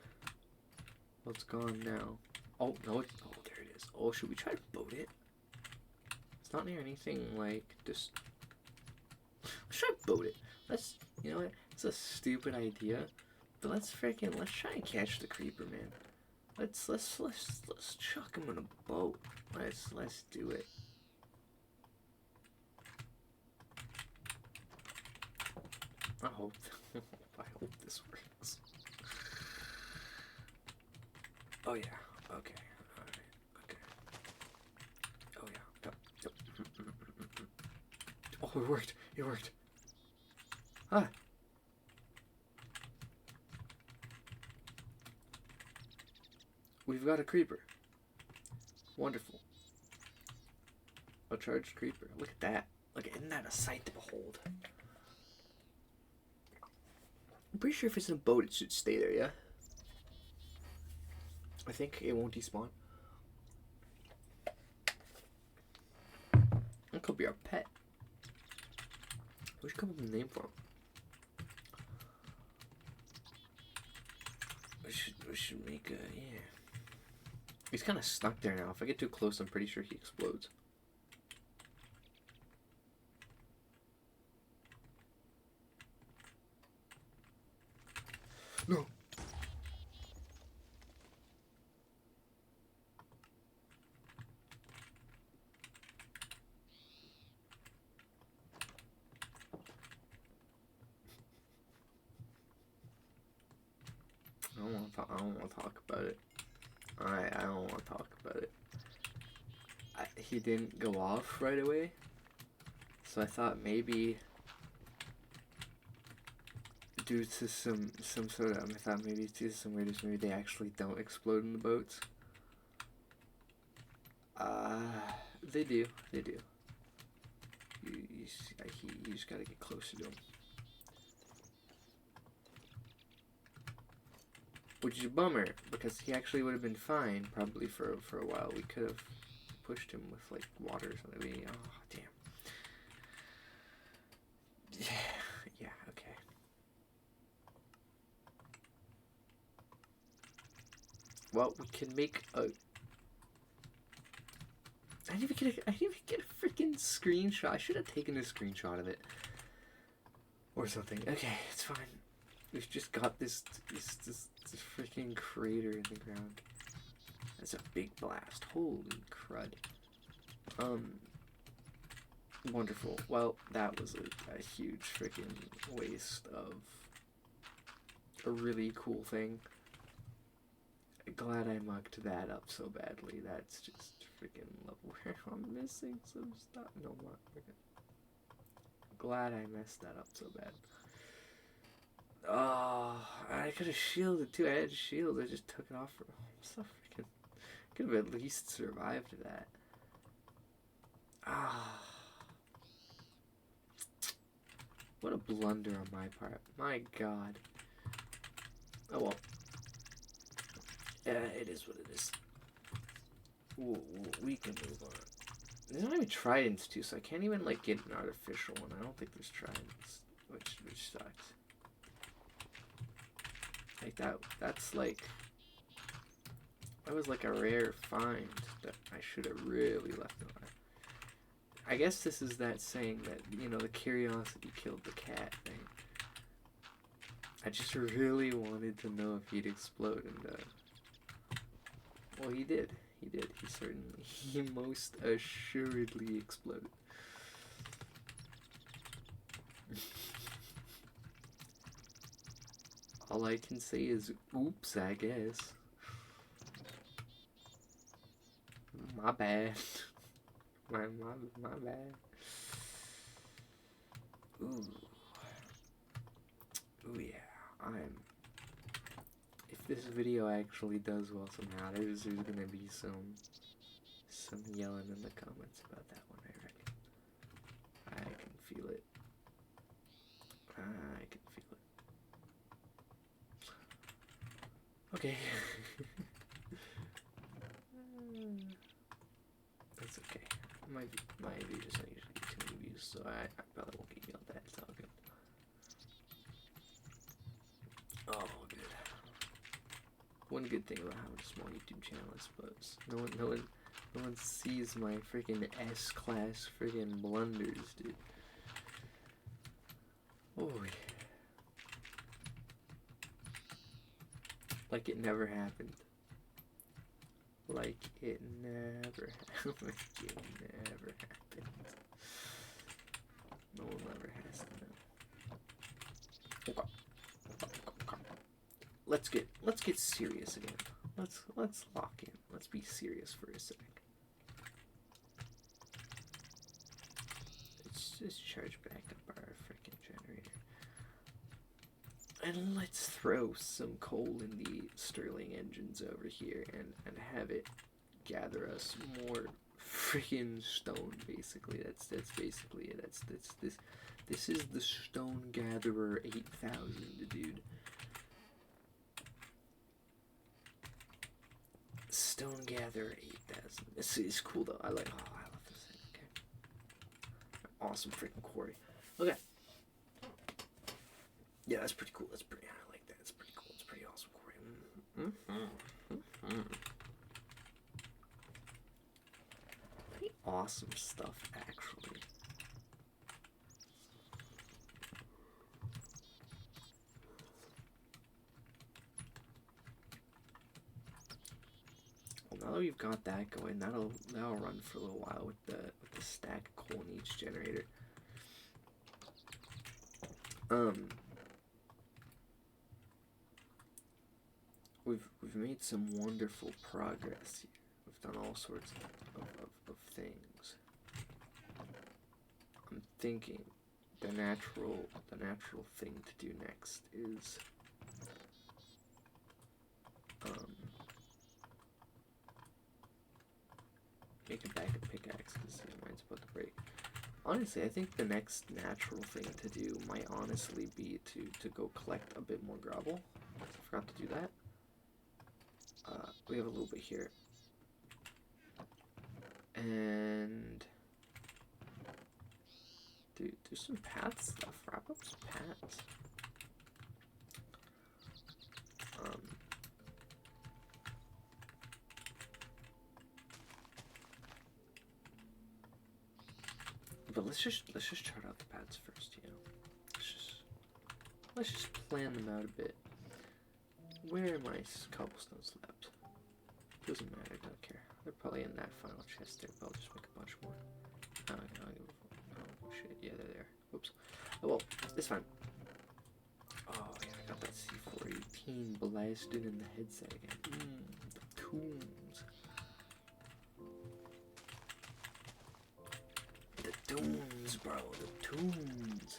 Well, it's gone now. Oh, no, oh, there it is. Oh, should we try to boat it? It's not near anything, like, just... Let's try to boat it. Let's, you know what? It's a stupid idea. But let's try and catch the creeper, man. Let's chuck him in a boat. Let's do it. I hope this works. Oh yeah. Okay. Alright. Okay. Oh yeah. Yep. Oh, it worked. It worked. Ah. We've got a creeper. Wonderful. A charged creeper. Look at that. Look, isn't that a sight to behold? I'm pretty sure if it's in a boat, it should stay there, yeah? I think it won't despawn. That could be our pet. We should come up with a name for him. We should make a, yeah. He's kind of stuck there now. If I get too close, I'm pretty sure he explodes. No. I don't want to talk about it. I don't want to talk about it. He didn't go off right away, so I thought maybe due to some sort of, I thought maybe due to some weirdness, maybe they actually don't explode in the boats. They do. You just gotta get closer to him. Which is a bummer, because he actually would have been fine, probably for a while. We could have pushed him with, like, water or something. Oh, damn. Yeah, okay. Well, we can make a... I didn't even get a freaking screenshot. I should have taken a screenshot of it. Or something. Okay, it's fine. We've just got this freaking crater in the ground. That's a big blast. Holy crud. Wonderful. Well, that was a huge freaking waste of a really cool thing. Glad I mucked that up so badly. That's just freaking level where I'm missing some stuff. No more. Okay. Glad I messed that up so bad. Oh, I could have shielded too. I had a shield. I just took it off. I'm so freaking. Could have at least survived that. Ah. What a blunder on my part. My god. Oh well. It is what it is. We can move on. There's not even tridents too, so I can't even like get an artificial one. I don't think there's tridents, which sucks. Like that's like, that was like a rare find that I should have really left alive. I guess this is that saying that, you know, the curiosity killed the cat thing. I just really wanted to know if he'd explode, and well, he did. He did. He most assuredly exploded. All I can say is, oops, I guess. My bad. My bad. Ooh. Ooh, yeah. If this video actually does well somehow, there's gonna be some yelling in the comments about that one, I reckon. I can feel it. I can feel it. Okay. That's okay. My videos don't usually get too many views, so I probably won't get yelled at. It's all good. Oh, good. One good thing about having a small YouTube channel, I suppose. No one sees my freaking S-class freaking blunders, dude. Oh yeah. Like it never happened. Like it never happened. Like it never happened. No one ever has to know. Okay. Let's get serious again. Let's lock in. Let's be serious for a sec. Let's just charge back up our freaking generator. And let's throw some coal in the Stirling engines over here and have it gather us more freaking stone, basically. That's basically it. This is the Stone Gatherer 8000, dude. Stone Gatherer 8000. This is cool though. I love this thing. Okay. Awesome freaking quarry. Okay. Yeah, that's pretty cool. I like that. It's pretty cool. It's pretty awesome quarry. Pretty awesome stuff, actually. Well, now that we've got that going, that'll run for a little while with the stack of coal in each generator. We've made some wonderful progress here. We've done all sorts of things. I'm thinking the natural thing to do next is make a backup pickaxe because mine's about to break. Honestly, I think the next natural thing to do might honestly be to go collect a bit more gravel. I forgot to do that. We have a little bit here. And do some path stuff. Wrap up some paths. But let's just chart out the paths first, you know. Let's just plan them out a bit. Where are my cobblestones left? Doesn't matter, don't care. They're probably in that final chest there, but I'll just make a bunch more. Oh shit, yeah, they're there. Whoops. Oh well, it's fine. Oh yeah, I got that C418 blasted in the headset again. The tombs. The tombs, bro, the tombs.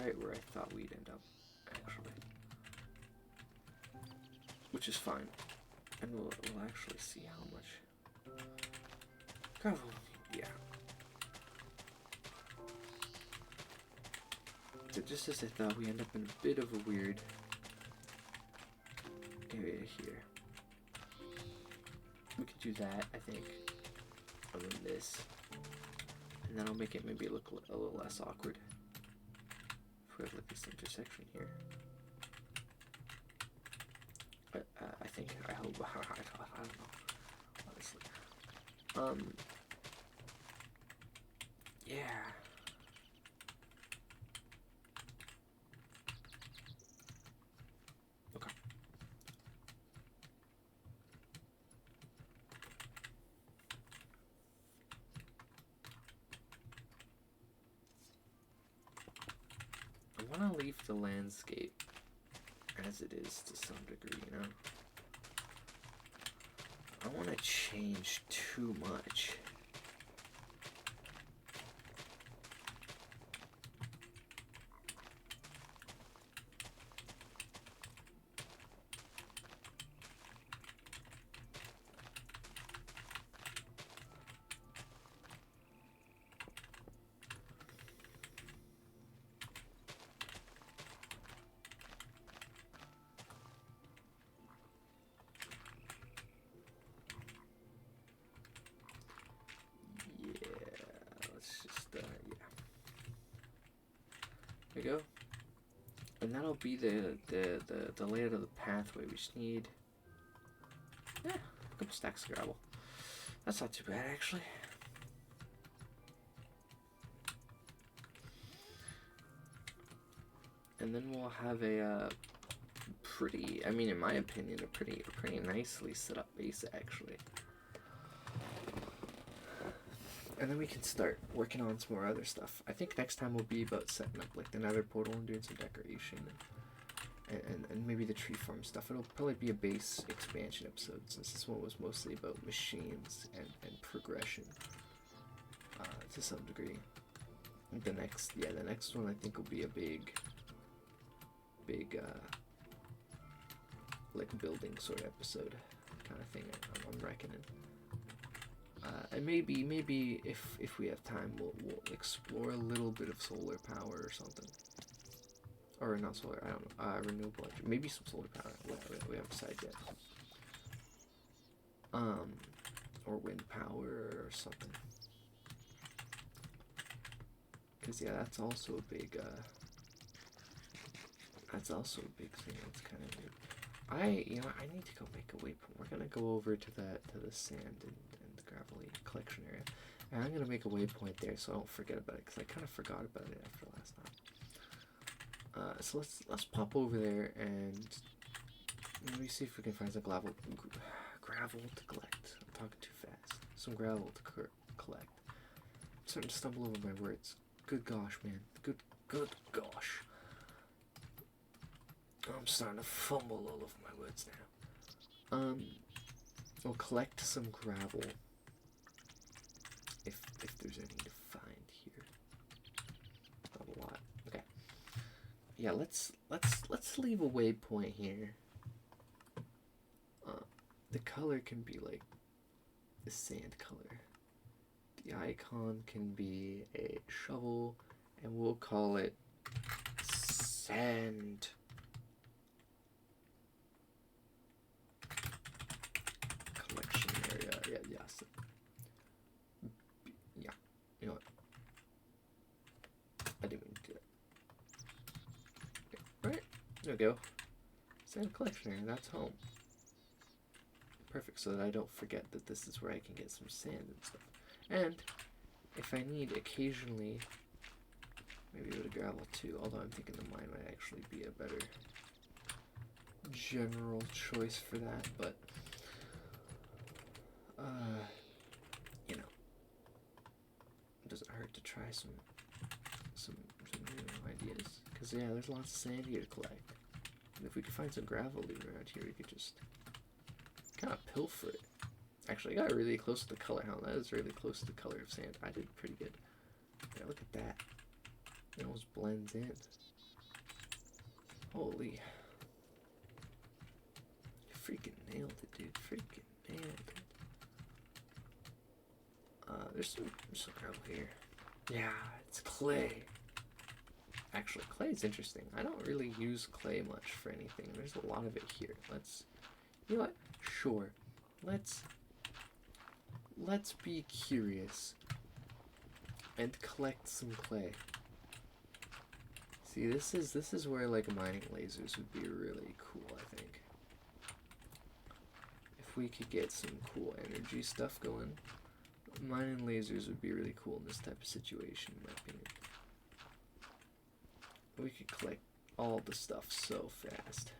right where I thought we'd end up, actually. Which is fine. And we'll actually see how much gravel, yeah. So just as I thought, we end up in a bit of a weird area here. We could do that, I think, and then this. And that'll make it maybe look a little less awkward. If we have like this intersection here. I think, I hope, I don't know, honestly. Yeah. Okay. I want to leave the landscape as it is to some degree, you know? I don't want to change too much. There we go. And that'll be the layout of the pathway. We just need a couple stacks of gravel. That's not too bad, actually. And then we'll have a pretty, I mean, in my opinion, a pretty nicely set up base, actually. And then we can start working on some more other stuff. I think next time will be about setting up like the nether portal and doing some decoration and maybe the tree farm stuff. It'll probably be a base expansion episode since this one was mostly about machines and progression to some degree. The next one I think will be a big like building sort of episode kind of thing. I'm reckoning. And maybe if we have time, we'll explore a little bit of solar power or something, or not solar. I don't know. Renewable energy. Maybe some solar power. We haven't decided yet. Or wind power or something. Cause yeah, that's also a big. That's also a big thing. That's kind of weird. I need to go make a waypoint. We're gonna go over to the sand and gravelly collection area, and I'm gonna make a waypoint there so I don't forget about it, because I kind of forgot about it after last time. So let's pop over there and maybe see if we can find some gravel to collect. I'm talking too fast. Some gravel to collect. I'm starting to stumble over my words. Good gosh, man. Good gosh. I'm starting to fumble all over my words now. We'll collect some gravel. If there's any to find here. Not a lot. Okay. Yeah, let's leave a waypoint here. The color can be like the sand color. The icon can be a shovel, and we'll call it sand. Collection area. Yes. Yeah. You know what? I didn't mean to do that. Okay. Right. There we go. Sand collection area. That's home. Perfect. So that I don't forget that this is where I can get some sand and stuff. And if I need occasionally, maybe a bit of gravel too. Although I'm thinking the mine might actually be a better general choice for that. But you know, it doesn't hurt to try some new ideas. Because yeah, there's lots of sand here to collect. And if we could find some gravel even around here, we could just kind of pilfer it. Actually, I got really close to the color. That is really close to the color of sand. I did pretty good. Yeah, look at that. It almost blends in. Holy. Freaking nailed it, dude. Freaking nailed it. There's some gravel here. Yeah, it's clay. Actually, clay is interesting. I don't really use clay much for anything. There's a lot of it here. You know what? Sure. Let's be curious and collect some clay. See, this is where like mining lasers would be really cool, I think. If we could get some cool energy stuff going, mining lasers would be really cool in this type of situation, in my opinion. We could collect all the stuff so fast.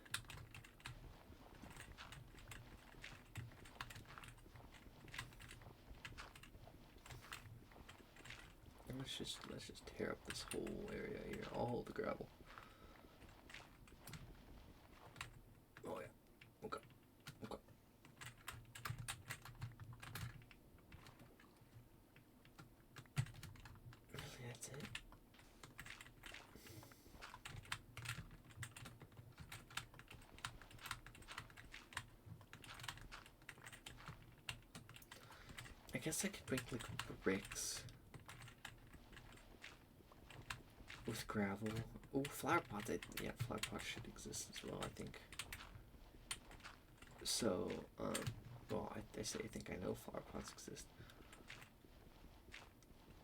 And let's just tear up this whole area here. I'll hold the gravel. Oh yeah. Okay. Okay. Really, that's it? I guess I could make like bricks with gravel. Oh, flower pots. Yeah, flower pots should exist as well, I think. So, well, I think I know flower pots exist.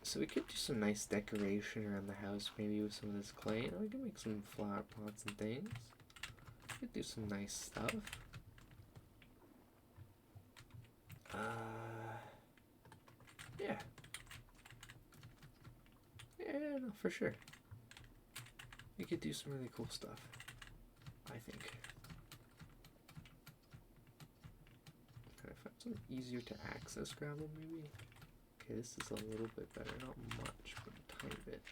So we could do some nice decoration around the house, maybe with some of this clay. You know, we can make some flower pots and things. We could do some nice stuff. Yeah. Yeah, no, for sure. We could do some really cool stuff, I think. Can I find something easier to access gravel, maybe? Okay, this is a little bit better. Not much, but a tiny bit.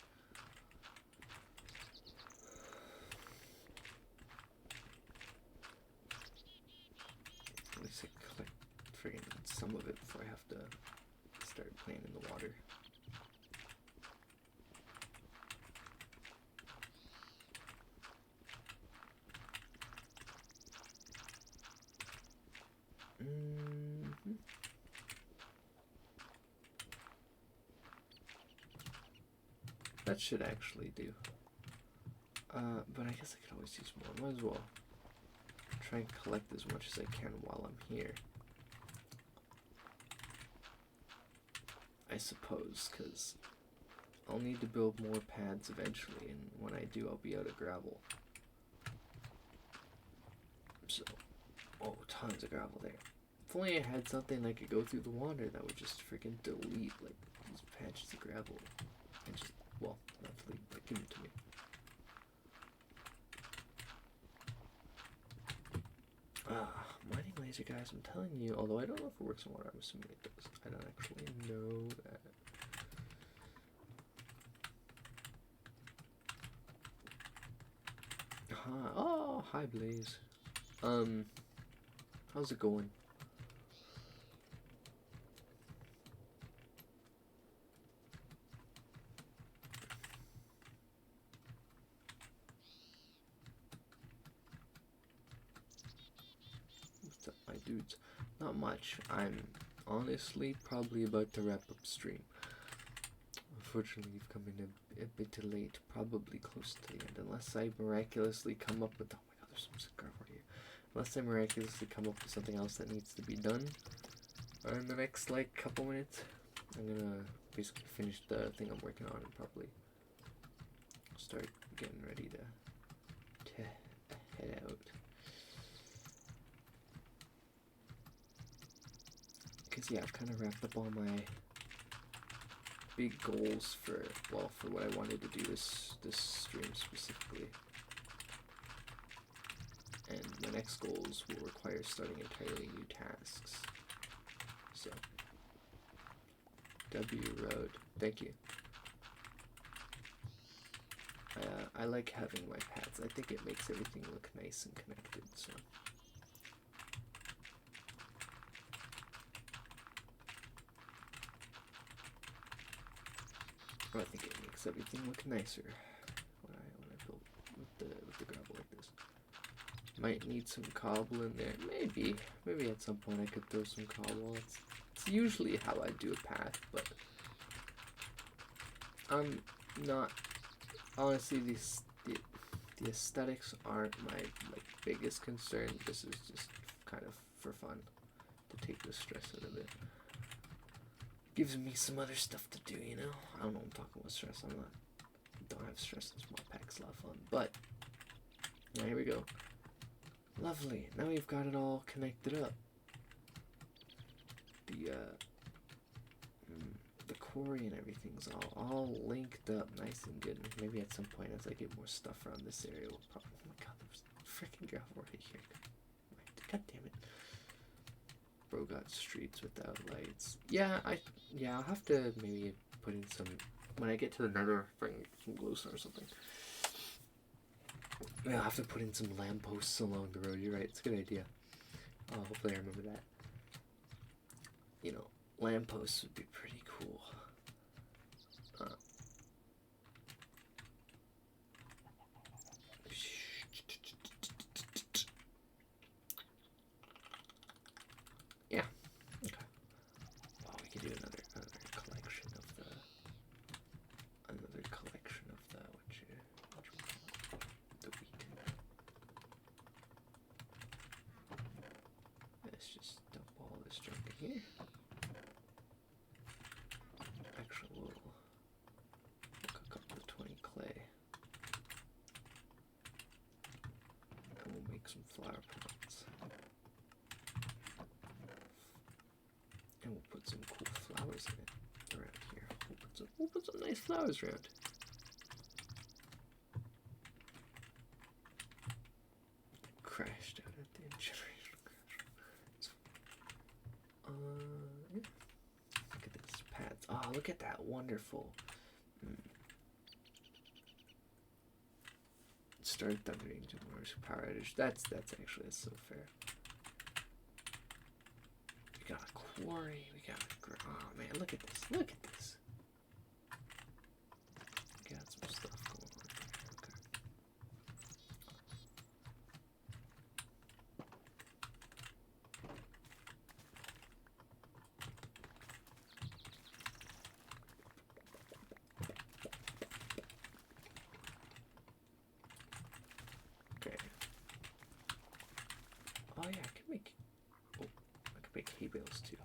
At least I collect friggin' some of it before I have to start playing in the water. That should actually do. But I guess I could always use more. Might as well try and collect as much as I can while I'm here. I suppose, because I'll need to build more pads eventually, and when I do, I'll be out of gravel. So, oh, tons of gravel there. If only I had something that could go through the water that would just freaking delete like these patches of gravel and just, well, not delete, but give them to me. Mining laser, guys, I'm telling you, although I don't know if it works in water, I'm assuming it does. I don't actually know that. Oh, hi Blaze. How's it going? What's up, my dudes? Not much. I'm honestly probably about to wrap up stream. Unfortunately, you've come in a bit too late, probably close to the end, unless I miraculously come up with, oh my god, there's some gravel here. Unless I miraculously come up with something else that needs to be done in the next, like, couple minutes. I'm gonna basically finish the thing I'm working on and probably start getting ready to head out. Because, yeah, I've kind of wrapped up all my big goals for what I wanted to do this stream specifically. And my next goals will require starting entirely new tasks. So, W Road, thank you. I like having my paths. I think it makes everything look nice and connected, so. I think it makes everything look nicer when I build with the gravel like this. Might need some cobble in there. Maybe at some point I could throw some cobble. It's usually how I do a path, but I'm not. Honestly, the aesthetics aren't my like biggest concern. This is just kind of for fun to take the stress out of it. Gives me some other stuff to do, you know. I don't know. I'm talking about stress. Don't have stress. This modpack's a lot of fun. But now here we go. Lovely. Now we've got it all connected up. The quarry and everything's all linked up nice and good. Maybe at some point as I get more stuff around this area, we'll probably. Oh my god, there's freaking gravel right here. God damn it. Bro got streets without lights. Yeah, I'll have to maybe put in some when I get to the nether, bring some glowstone or something. Yeah, I'll have to put in some lampposts along the road. You're right, it's a good idea. Hopefully I remember that. You know, lampposts would be pretty cool. Yeah. Okay. Well, we can do another collection of the the wheat. Let's just dump all this junk in here. Actually, we'll cook up the 20 clay. And we'll make some flower pots. And we'll put some cool flowers in it around here. We'll put some nice flowers around. Crashed out at the generation. Yeah. Look at this pads. Oh, look at that wonderful. Start thundering to Mars power outage. That's so fair. We got a quarry. We got a. Oh man, look at this. Look at this. We got some stuff going on there. Okay. Okay. Oh yeah, I can make. Oh, I can make hay bales too.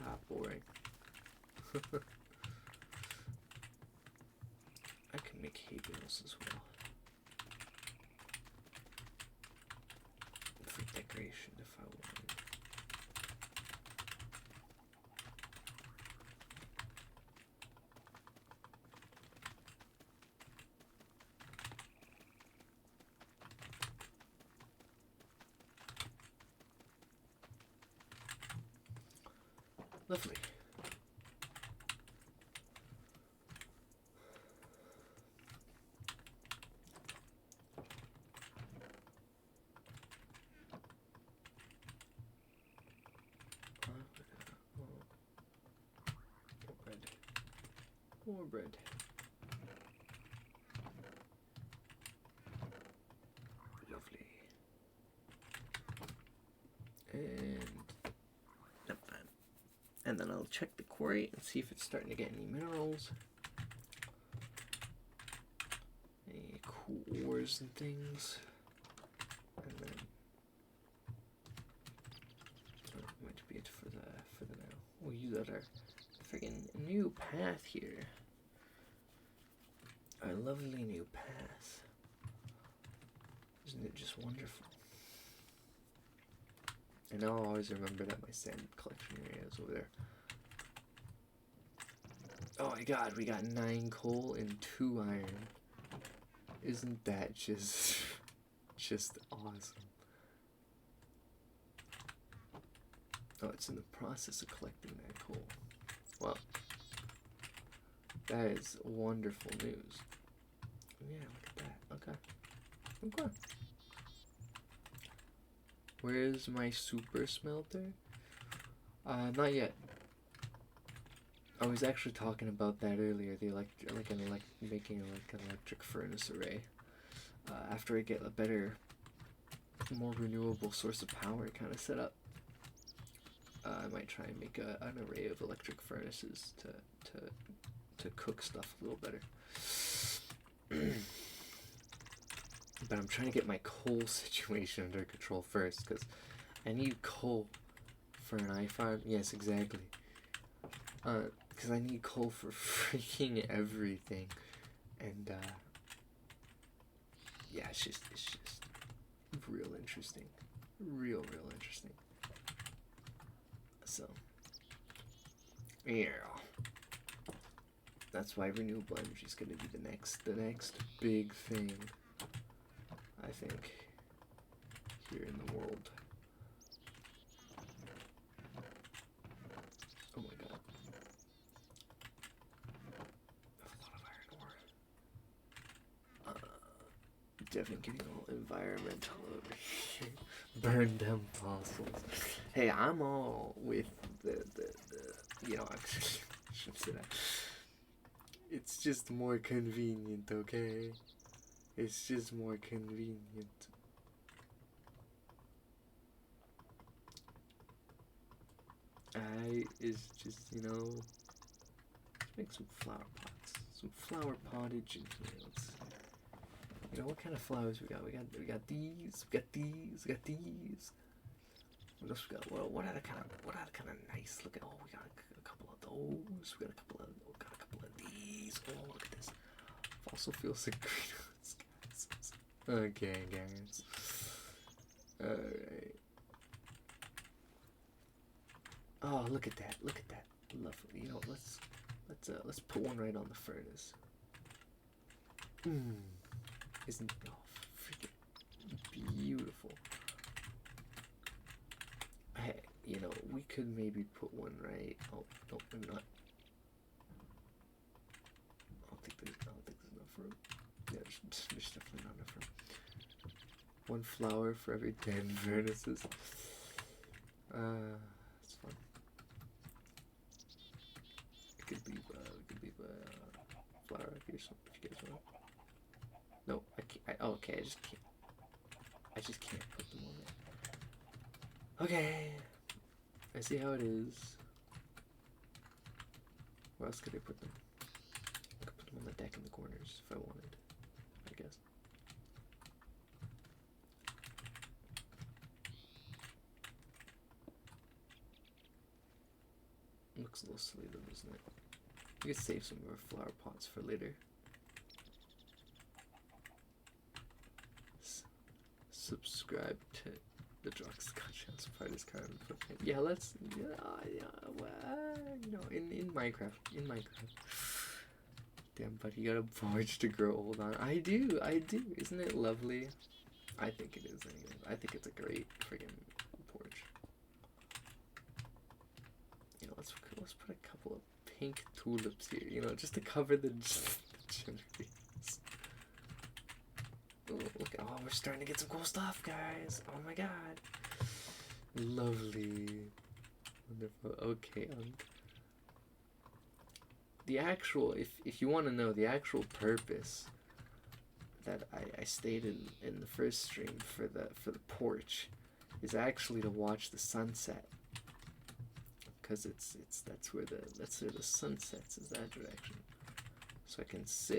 Ah, boring. I can make hay bales as well. For decoration if I wanted. Lovely. More bread. Lovely. And not bad. And then I'll check the quarry and see if it's starting to get any minerals. Any cool ores and things. And then that might be it for the now. We'll use our friggin' new path here. Our lovely new path. Isn't it just wonderful? And I'll always remember that my sand collection area is over there. Oh my god, we got 9 coal and 2 iron. Isn't that just awesome? Oh, it's in the process of collecting that coal. Well, that is wonderful news. Yeah, look at that. Okay. Where's my super smelter? Not yet. I was actually talking about that earlier. The making an electric furnace array. After I get a better more renewable source of power kind of setup. I might try and make an array of electric furnaces to cook stuff a little better. But I'm trying to get my coal situation under control first, because I need coal for an iFarm. Yes, exactly. Because I need coal for freaking everything. And, yeah, it's just real interesting. Real interesting. So, yeah. That's why renewable energy is going to be the next big thing, I think, here in the world. Oh my god. That's a lot of iron ore. Definitely getting all environmental over here. Burn them fossils. Hey, I'm all with the you know, I shouldn't say that. It's just more convenient, okay? It's just more convenient. Is just, you know, let's make some flower pots. Some flower pottage in here. Let's, you know, what kind of flowers we got? We got these, we got these, we got these. What else we got? Well, what are kind of nice looking? Oh, we got a couple of those. We got a couple of these. Oh, look at this. Fossil fuel greenhouse gases. Okay, guys. Alright. Oh, look at that. Look at that. Lovely. You know, let's put one right on the furnace. Isn't it freaking beautiful? Hey, you know, we could maybe put one right. Oh, no, I'm not. I don't think there's enough room. Yeah, there's definitely not enough room. One flower for every 10 furnaces. It's fun. We could leave flower up here, so if you guys want. No, I can't. Okay, I just can't put them on there. Okay, I see how it is. Where else could I put them? I could put them on the deck in the corners if I wanted, I guess. Looks a little silly though, doesn't it? We could save some of our flower pots for later. Subscribe to the Droxus Gotcha's part is kind of footprint. Yeah, let's, you know, in Minecraft. Damn, buddy, you got a forge to grow old on. I do. Isn't it lovely? I think it is anyway. I think it's a great friggin' porch. You know, let's put a couple of pink tulips here, you know, just to cover the generators. Oh, look, oh, we're starting to get some cool stuff, guys. Oh my god. Lovely. Wonderful. Okay, the actual, if you want to know the actual purpose that I stated in the first stream for the porch is actually to watch the sunset, because that's where the sun sets, is that direction. So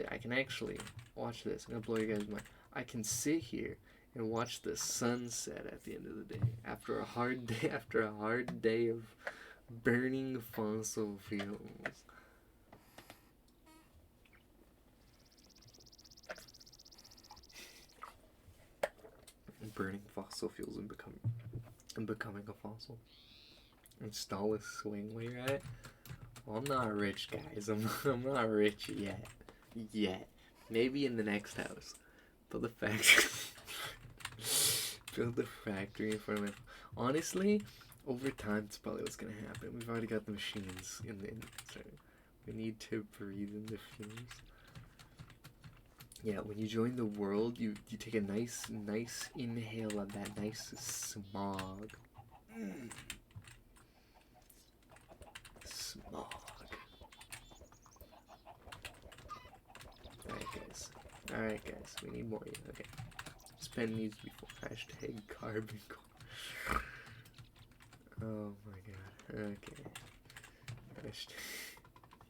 I can actually watch this. I'm gonna blow you guys' mind. I can sit here and watch the sunset at the end of the day after a hard day of burning fossil fuels. Burning fossil fuels and becoming a fossil. Install a swing while you're at it. Well, I'm not rich, guys. I'm not rich yet. Maybe in the next house. Build a factory. Build a factory in front of it. Honestly, over time, it's probably what's gonna happen. We've already got the machines in the sorry. We need to breathe in the fumes. Yeah, when you join the world, you take a nice inhale of that nice smog. Smog. Alright guys, we need more. Okay, pen needs before hashtag carbon core. Oh my god. Okay. Hashtag.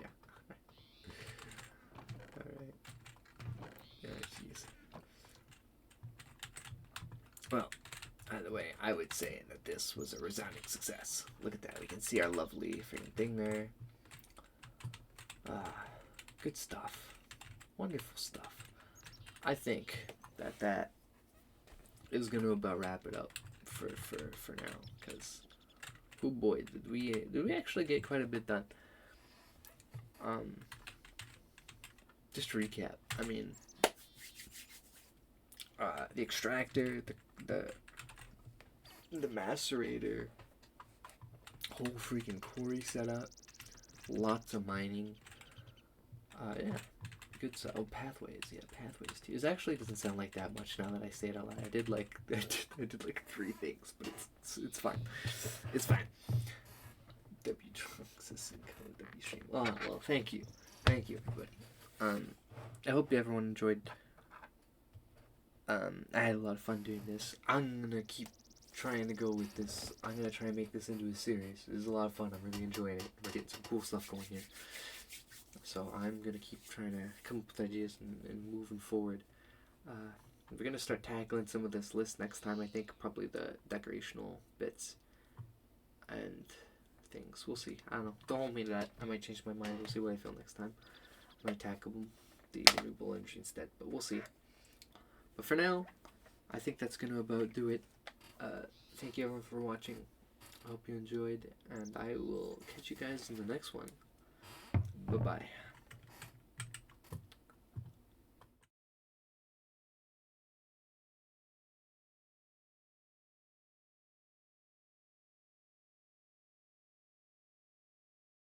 Yeah. Alright. Yeah, jeez. Well, by the way, I would say that this was a resounding success. Look at that. We can see our lovely freaking thing there. Good stuff. Wonderful stuff. I think that is going to about wrap it up for now. Because, oh boy, did we actually get quite a bit done. Just to recap, I mean, the extractor, the macerator, whole freaking quarry setup, lots of mining. Yeah, good stuff. Oh, pathways, yeah, pathways too. It actually doesn't sound like that much now that I say it out loud. I did like 3 things, but it's fine. It's fine. Droxus and W stream. Oh well, thank you everybody. I hope everyone enjoyed. I had a lot of fun doing this. I'm gonna keep trying to go with this. I'm gonna try and make this into a series. This is a lot of fun. I'm really enjoying it. We're getting some cool stuff going here. So I'm gonna keep trying to come up with ideas and moving forward. We're gonna start tackling some of this list next time. I think probably the decorational bits and things. We'll see. I don't know. Don't hold me to that. I might change my mind. We'll see what I feel next time. I might tackle the renewable energy instead, but we'll see. But for now, I think that's gonna about do it. Thank you everyone for watching. I hope you enjoyed, and I will catch you guys in the next one. Bye-bye.